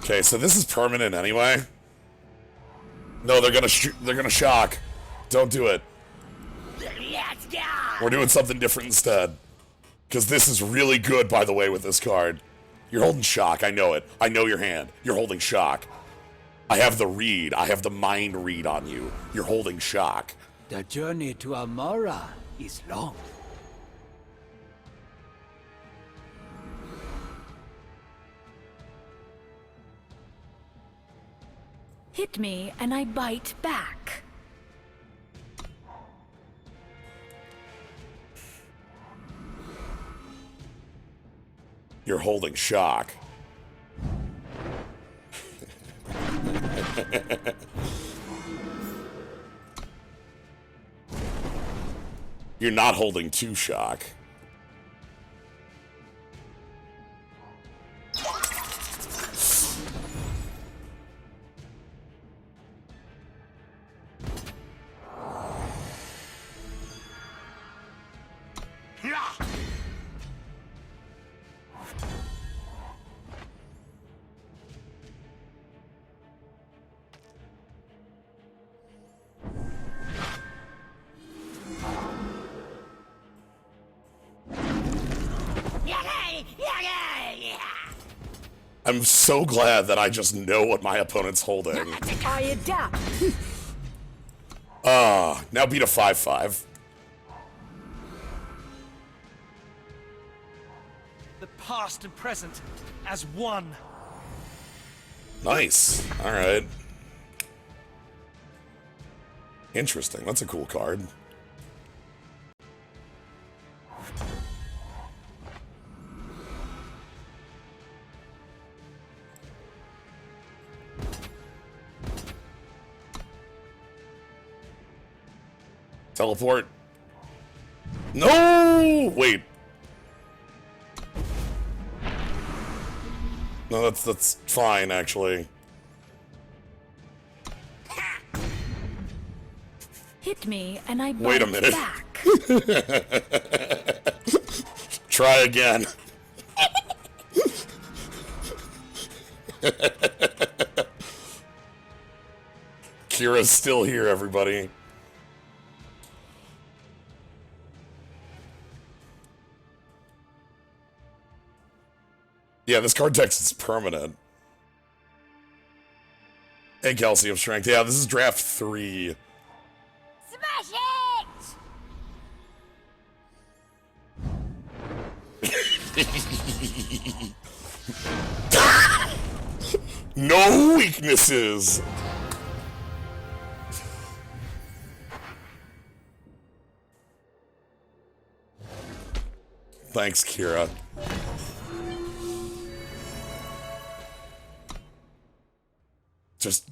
Okay, so this is permanent anyway. No, they're gonna shock. Don't do it.
Let's go!
We're doing something different instead. Because this is really good, by the way, with this card. You're holding shock, I know it. I know your hand. You're holding shock. I have the read. I have the mind read on you. You're holding shock.
The journey to Amara is long.
Hit me and I bite back.
You're holding shock. You're not holding 2 shock. I'm so glad that I just know what my opponent's holding.
I adapt.
Now beat a 5/5.
The past and present as one.
Nice. Alright. Interesting. That's a cool card. Teleport. No! Wait. No, that's fine, actually.
Hit me and I bite
Wait a minute.
back.
Try again. Kira's still here, everybody. Yeah, this card text is permanent. And calcium strength. Yeah, this is draft 3.
Smash it!
No weaknesses! Thanks, Kira. Just,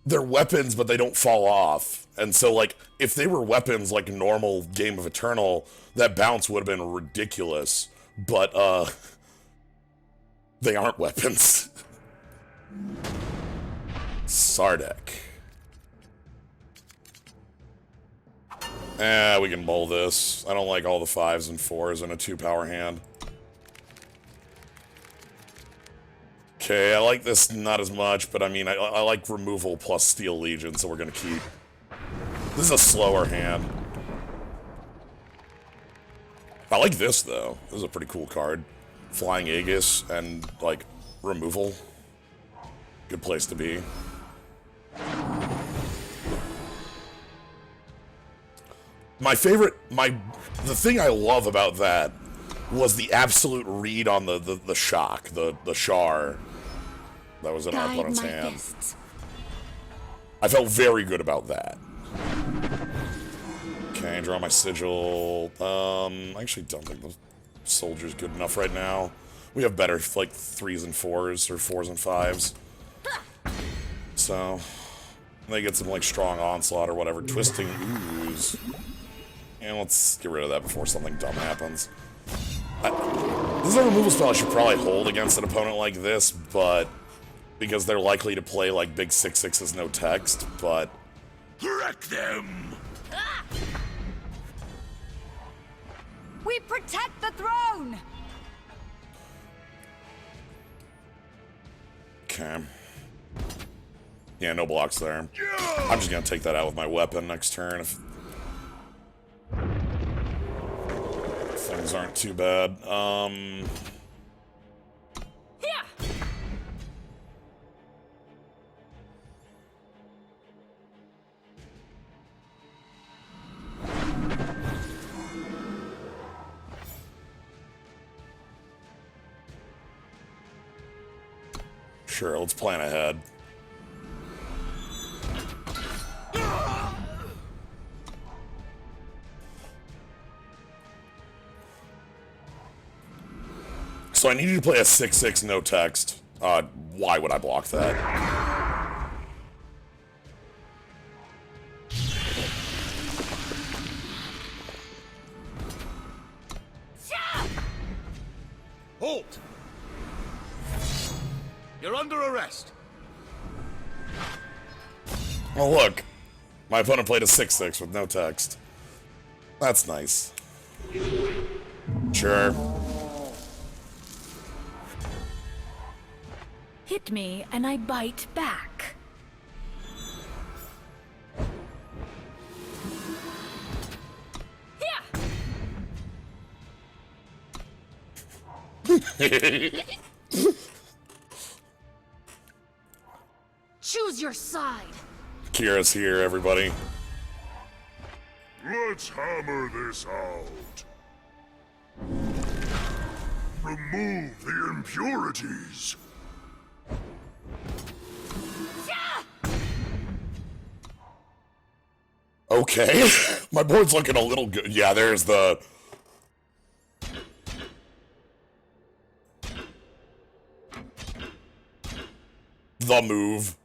they're weapons, but they don't fall off. And so, like, if they were weapons like normal Game of Eternal, that bounce would have been ridiculous. But, they aren't weapons. Sardek. We can mull this. I don't like all the 5s and 4s in a 2-power hand. Okay, I like this not as much, but I mean, I like removal plus Steel Legion, so we're gonna keep. This is a slower hand. I like this, though. This is a pretty cool card. Flying Aegis and, like, removal. Good place to be. My favorite, the thing I love about that was the absolute read on the shock, the Char that was in our
Guide
opponent's
my
hand.
guests.
I felt very good about that. Okay, draw my sigil. I actually don't think the soldier's good enough right now. We have better, like, 3s and 4s, or 4s and 5s. So, they get some, like, strong onslaught or whatever. Twisting Ooze. And let's get rid of that before something dumb happens. This is a removal spell I should probably hold against an opponent like this, but because they're likely to play like big 6/6s no text, but
Wreck them!
We protect the throne!
okay. Yeah, no blocks there. I'm just gonna take that out with my weapon next turn if things aren't too bad. Sure, let's plan ahead. So I need you to play a 6/6 no text. Why would I block that?
Halt! You're under arrest.
Oh look, my opponent played a 6/6 with no text. That's nice. Sure.
Hit me and I bite back.
Choose your side.
Kira's here, everybody.
Let's hammer this out. Remove the impurities.
Okay. My board's looking a little good. Yeah, there's the... the move.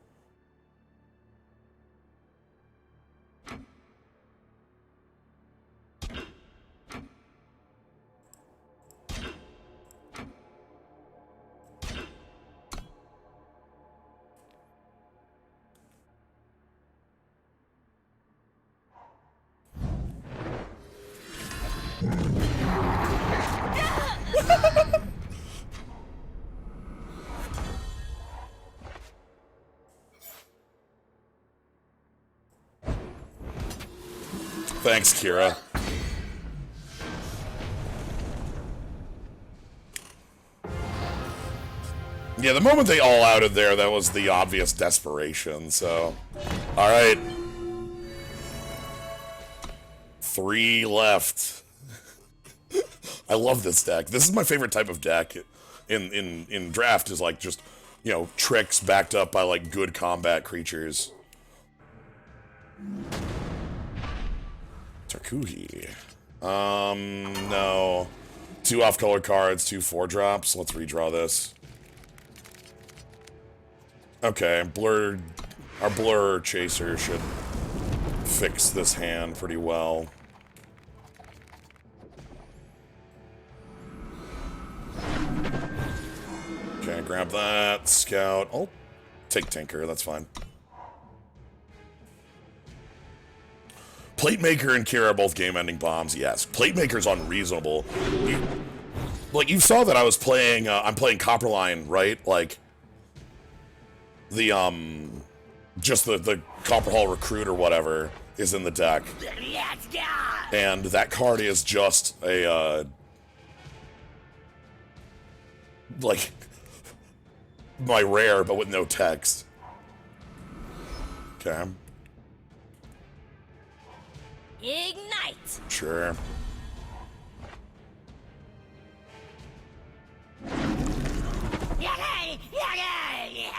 Thanks, Kira. Yeah, the moment they all outed there, that was the obvious desperation, so... Alright. 3 left. I love this deck. This is my favorite type of deck in draft, is like just, you know, tricks backed up by like good combat creatures. Tarkuhi. No. 2 off-color cards, 2 4-drops. Let's redraw this. Okay, our Blur Chaser should fix this hand pretty well. Okay, grab that, Scout. Oh, take Tinker, that's fine. Platemaker and Kira are both game-ending bombs, yes. Platemaker's unreasonable. You saw that I was playing, I'm playing Copperline, right? Like, just the Copperhall Recruit or whatever is in the deck.
Let's go!
And that card is just a, like, my rare, but with no text. Okay.
Ignite!
Sure.
Yay! Yay!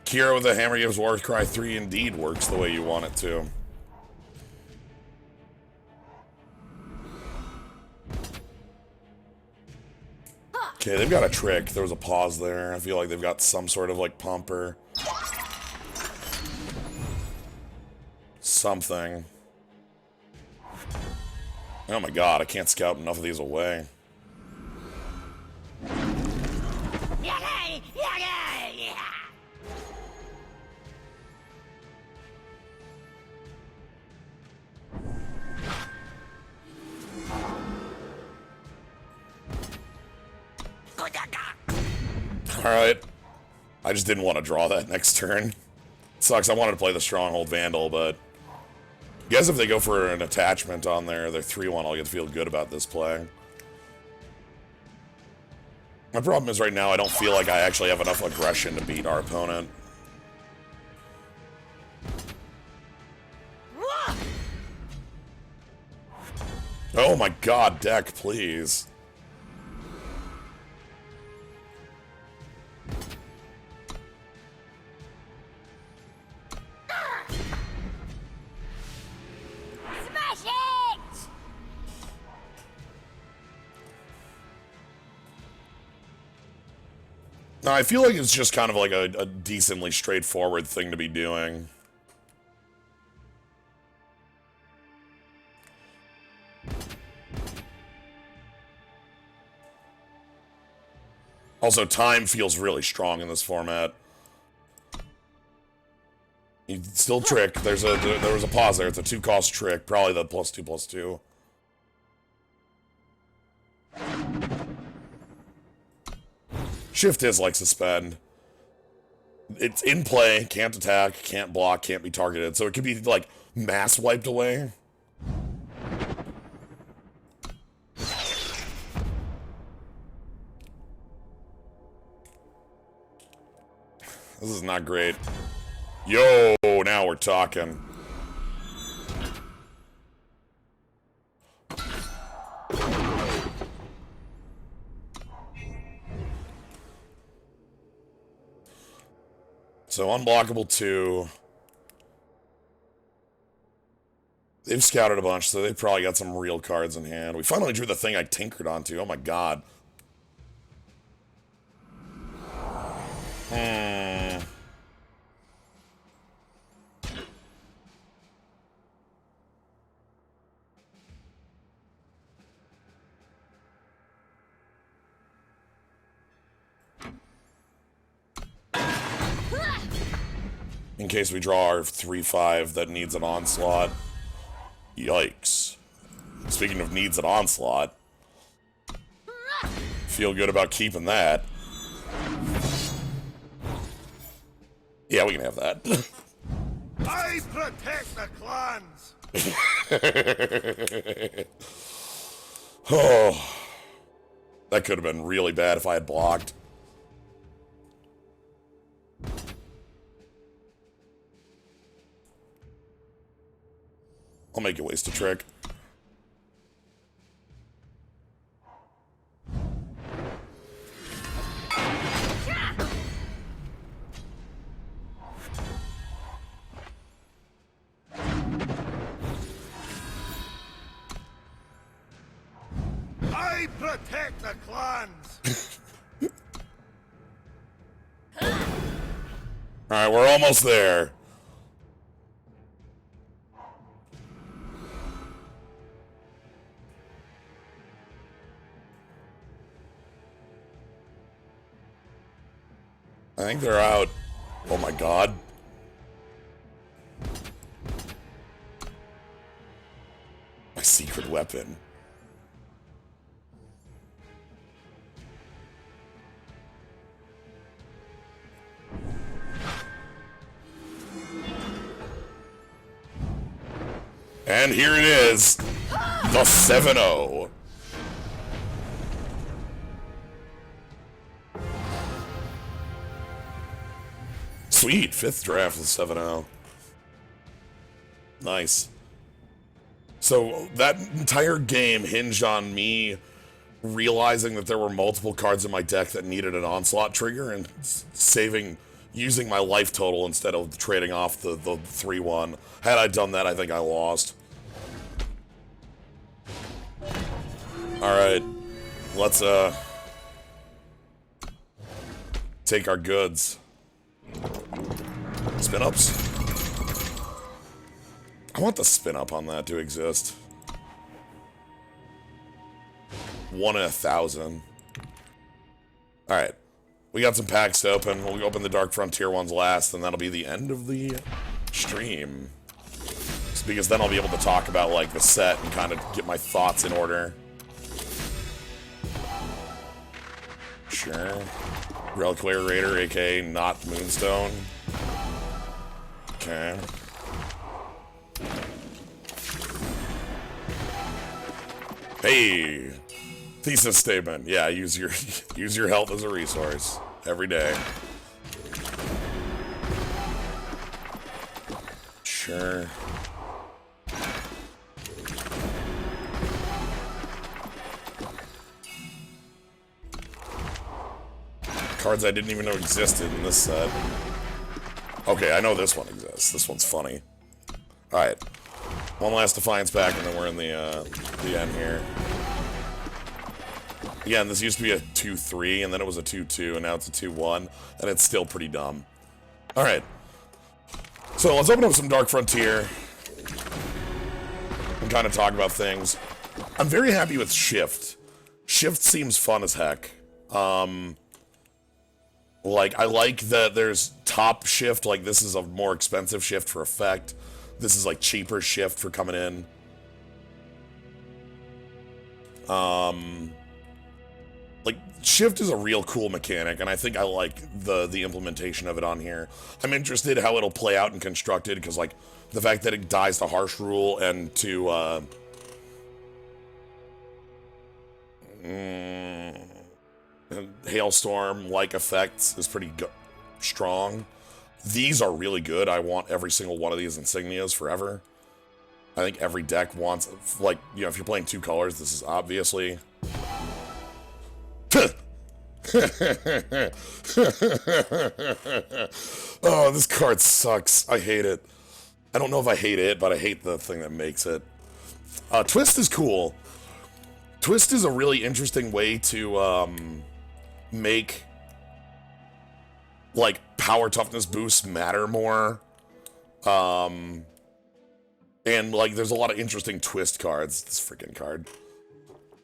Kira with the Hammer Gives Warcry 3 indeed works the way you want it to. Okay, they've got a trick. There was a pause there. I feel like they've got some sort of, like, pumper. Something. Oh my god, I can't scout enough of these away.
Yay! Yay!
Alright. I just didn't want to draw that next turn. Sucks, I wanted to play the Stronghold Vandal, but... I guess if they go for an attachment on their 3-1, I'll get to feel good about this play. My problem is right now I don't feel like I actually have enough aggression to beat our opponent. Oh my god, deck, please.
Smash it!
No, I feel like it's just kind of like a decently straightforward thing to be doing. Also, time feels really strong in this format. You still trick. There was a pause there. It's a 2-cost trick. Probably the +2/+2. Shift is like suspend. It's in play, can't attack, can't block, can't be targeted. So it could be like mass wiped away. This is not great. Yo, now we're talking. So unblockable 2. They've scouted a bunch, so they've probably got some real cards in hand. We finally drew the thing I tinkered onto. Oh my god. In case we draw our 3/5 that needs an onslaught. Yikes. Speaking of needs an onslaught, feel good about keeping that. Yeah, we can have that.
I protect the clans!
Oh, that could have been really bad if I had blocked. I'll make you waste a trick.
I protect the clans!
Alright, we're almost there. I think they're out. Oh my god. My secret weapon. And here it is. The 7-0. Sweet, 5th draft with 7-0. Nice. So that entire game hinged on me realizing that there were multiple cards in my deck that needed an onslaught trigger and using my life total instead of trading off the 3-1. Had I done that, I think I lost. Alright. Let's take our goods. Spin ups. I want the spin up on that to exist. 1 in 1,000. Alright. We got some packs to open. We'll open the Dark Frontier ones last, and that'll be the end of the stream. Just because then I'll be able to talk about, like, the set and kind of get my thoughts in order. Sure. Reliquary Raider, aka not Moonstone. Okay. Hey! Thesis statement. Yeah, use your health as a resource. Every day. Sure. Cards I didn't even know existed in this set. Okay, I know this one exists. This one's funny. Alright. One last Defiance pack, and then we're in the end here. Again, this used to be a 2-3, and then it was a 2-2, and now it's a 2-1, and it's still pretty dumb. Alright. So, let's open up some Dark Frontier. And kind of talk about things. I'm very happy with Shift. Shift seems fun as heck. Like, I like that there's top shift, like this is a more expensive shift for effect. This is like cheaper shift for coming in. Like, shift is a real cool mechanic, and I think I like the implementation of it on here. I'm interested how it'll play out in Constructed, because like, the fact that it dies to Harsh Rule and to, Hailstorm-like effects is pretty strong. These are really good. I want every single one of these insignias forever. I think every deck wants, like, you know, if you're playing 2 colors, this is obviously... Oh, this card sucks. I hate it. I don't know if I hate it, but I hate the thing that makes it. Twist is cool. Twist is a really interesting way to, make, like, power toughness boosts matter more. And, like, there's a lot of interesting twist cards. This freaking card.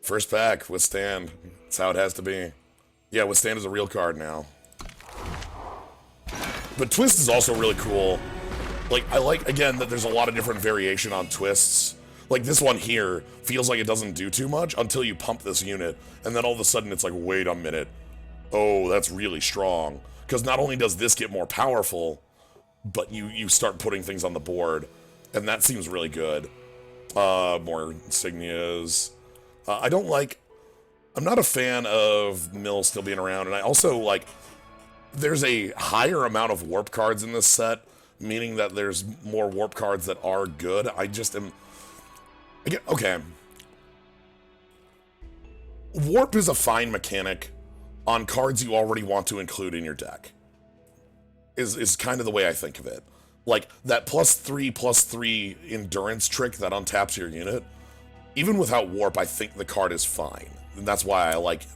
First pack, Withstand. That's how it has to be. Yeah, Withstand is a real card now. But twist is also really cool. Like, I like, again, that there's a lot of different variation on twists. Like, this one here feels like it doesn't do too much until you pump this unit, and then all of a sudden it's like, wait a minute. Oh, that's really strong. Because not only does this get more powerful, but you start putting things on the board, and that seems really good. More insignias. I'm not a fan of Mill still being around, and I also, like, there's a higher amount of warp cards in this set, meaning that there's more warp cards that are good. I just am... Okay. Warp is a fine mechanic on cards you already want to include in your deck. Is kind of the way I think of it. Like, that +3/+3 endurance trick that untaps your unit, even without warp, I think the card is fine. And that's why I like it.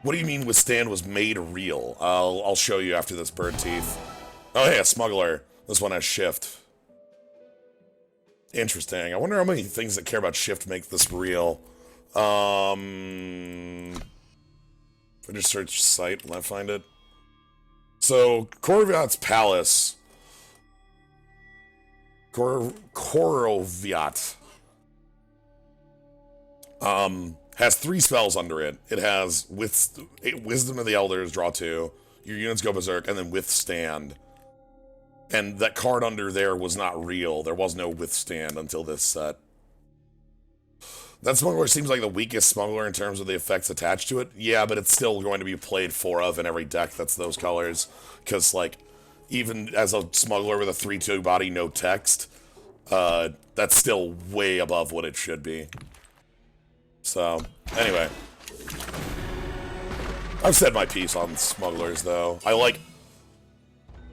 What do you mean withstand was made real? I'll show you after this bird teeth. Oh, hey, a smuggler. This one has shift. Interesting. I wonder how many things that care about shift make this real. If I just search site, will I find it? So, Korovyat's Palace. Korovyat. Has 3 spells under it. It has Wisdom of the Elders, draw 2. Your units go berserk, and then Withstand. And that card under there was not real. There was no Withstand until this set. That Smuggler seems like the weakest Smuggler in terms of the effects attached to it. Yeah, but it's still going to be played 4 of in every deck that's those colors. Because, like, even as a Smuggler with a 3/2 body, no text, that's still way above what it should be. So, anyway. I've said my piece on Smugglers, though.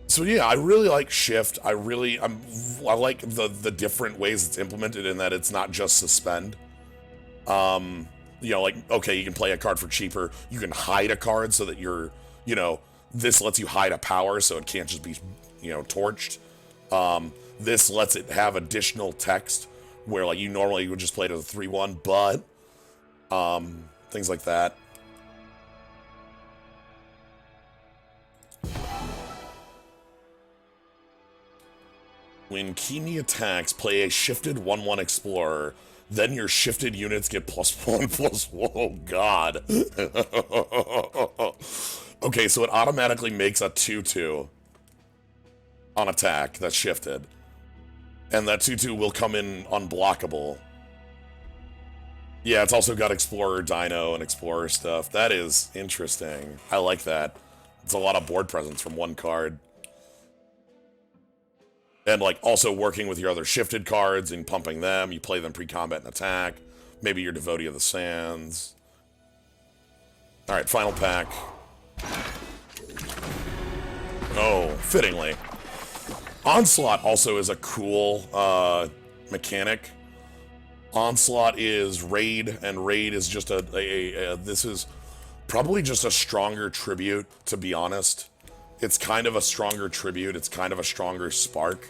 So yeah, I really like Shift. I like the different ways it's implemented in that it's not just suspend. You know, like, okay, you can play a card for cheaper. You can hide a card so that you're, you know, this lets you hide a power so it can't just be, you know, torched. This lets it have additional text where, like, you normally would just play it as a 3/1, but, things like that. When Kimi attacks, play a shifted 1/1 Explorer. Then your shifted units get +1/+1. Oh, God. Okay, so it automatically makes a 2/2 on attack that's shifted. And that 2/2 will come in unblockable. Yeah, it's also got Explorer Dino and Explorer stuff. That is interesting. I like that. It's a lot of board presence from one card. And, like, also working with your other shifted cards and pumping them. You play them pre-combat and attack. Maybe you're Devotee of the Sands. Alright, final pack. Oh, fittingly. Onslaught also is a cool mechanic. Onslaught is Raid, and Raid is just this is probably just a stronger tribute, to be honest. It's kind of a stronger tribute. It's kind of a stronger spark.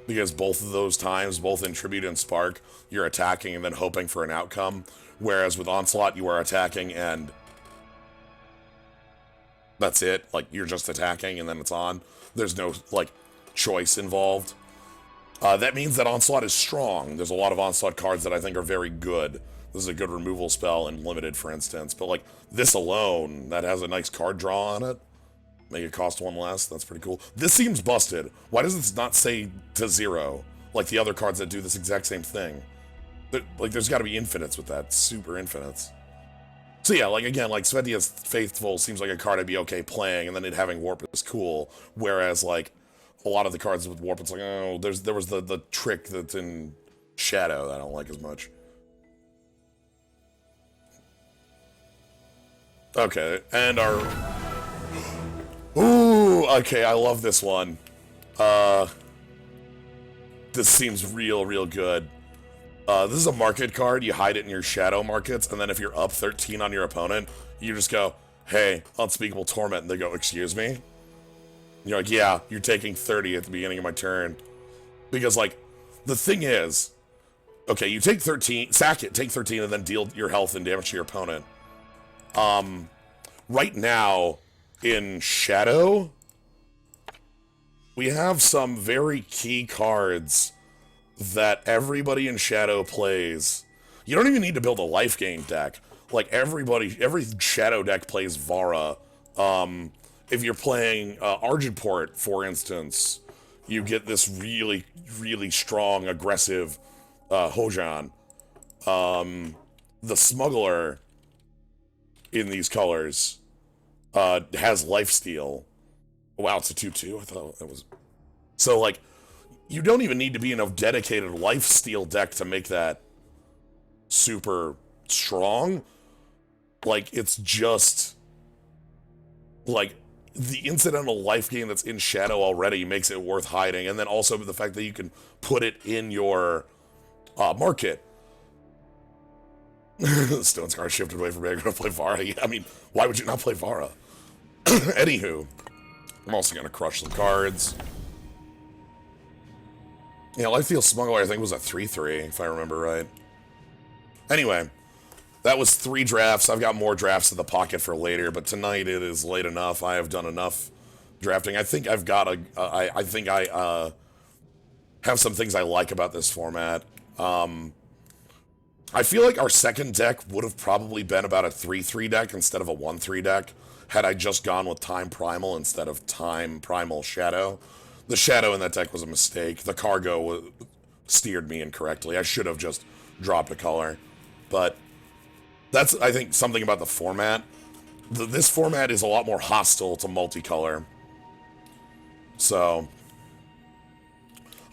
Because both of those times, both in Tribute and Spark, you're attacking and then hoping for an outcome. Whereas with Onslaught, you are attacking and that's it. Like, you're just attacking and then it's on. There's no, like, choice involved. That means that Onslaught is strong. There's a lot of Onslaught cards that I think are very good. This is a good removal spell in Limited, for instance. But, like, this alone, that has a nice card draw on it. Make it cost 1 less. That's pretty cool. This seems busted. Why does this not say to 0? Like the other cards that do this exact same thing. Like, there's got to be infinites with that. Super infinites. So yeah, like, again, like, Svetia's Faithful seems like a card I'd be okay playing, and then it having Warp is cool. Whereas, like, a lot of the cards with Warp, it's like, oh, there was the trick that's in Shadow that I don't like as much. Okay, and our... Ooh, okay, I love this one. This seems real good. This is a market card. You hide it in your shadow markets, and then if you're up 13 on your opponent, you just go, hey, Unspeakable Torment, and they go, excuse me? And you're like, yeah, you're taking 30 at the beginning of my turn. Because, like, the thing is, okay, you take 13, sack it, take 13, and then deal your health and damage to your opponent. Right now, in Shadow, we have some very key cards that everybody in Shadow plays. You don't even need to build a life gain deck. Like, every Shadow deck plays Vara. If you're playing Argenport, for instance, you get this really, really strong, aggressive Hojan. The Smuggler in these colors has lifesteal. Wow, it's a 2/2. I thought that was... So, like, you don't even need to be in a dedicated lifesteal deck to make that super strong. Like, it's just... Like, the incidental life gain that's in Shadow already makes it worth hiding. And then also the fact that you can put it in your market. Stone Scar shifted away from me. I'm going to play Vara. I mean, why would you not play Vara? Anywho, I'm also going to crush some cards. Yeah, Lifesteal Smuggler, I think, was a 3/3, if I remember right. Anyway, that was 3 drafts. I've got more drafts in the pocket for later, but tonight it is late enough. I have done enough drafting. I think I've got I think I have some things I like about this format. I feel like our second deck would have probably been about a 3/3 deck instead of a 1/3 deck had I just gone with Time Primal instead of Time Primal Shadow. The Shadow in that deck was a mistake. The Cargo steered me incorrectly. I should have just dropped a color. But that's, I think, something about the format. This format is a lot more hostile to multicolor. So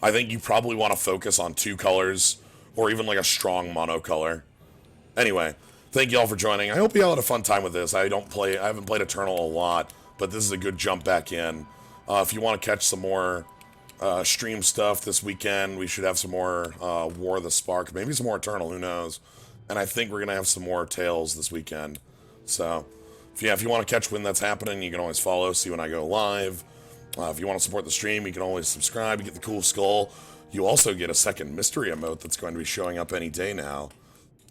I think you probably want to focus on 2 colors or even like a strong monocolor. Anyway, thank you all for joining. I hope you all had a fun time with this. I haven't played Eternal a lot, but this is a good jump back in. If you want to catch some more stream stuff this weekend, we should have some more War of the Spark, maybe some more Eternal, who knows. And I think we're going to have some more Tales this weekend. So, if you want to catch when that's happening, you can always follow, see when I go live. If you want to support the stream, you can always subscribe. You get the cool skull. You also get a second mystery emote that's going to be showing up any day now.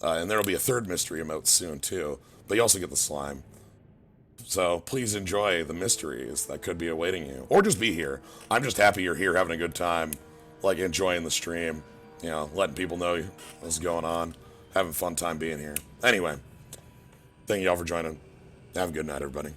And there will be a third mystery emote soon, too. But you also get the slime. So please enjoy the mysteries that could be awaiting you. Or just be here. I'm just happy you're here having a good time. Like, enjoying the stream. You know, letting people know what's going on. Having a fun time being here. Anyway, thank you all for joining. Have a good night, everybody.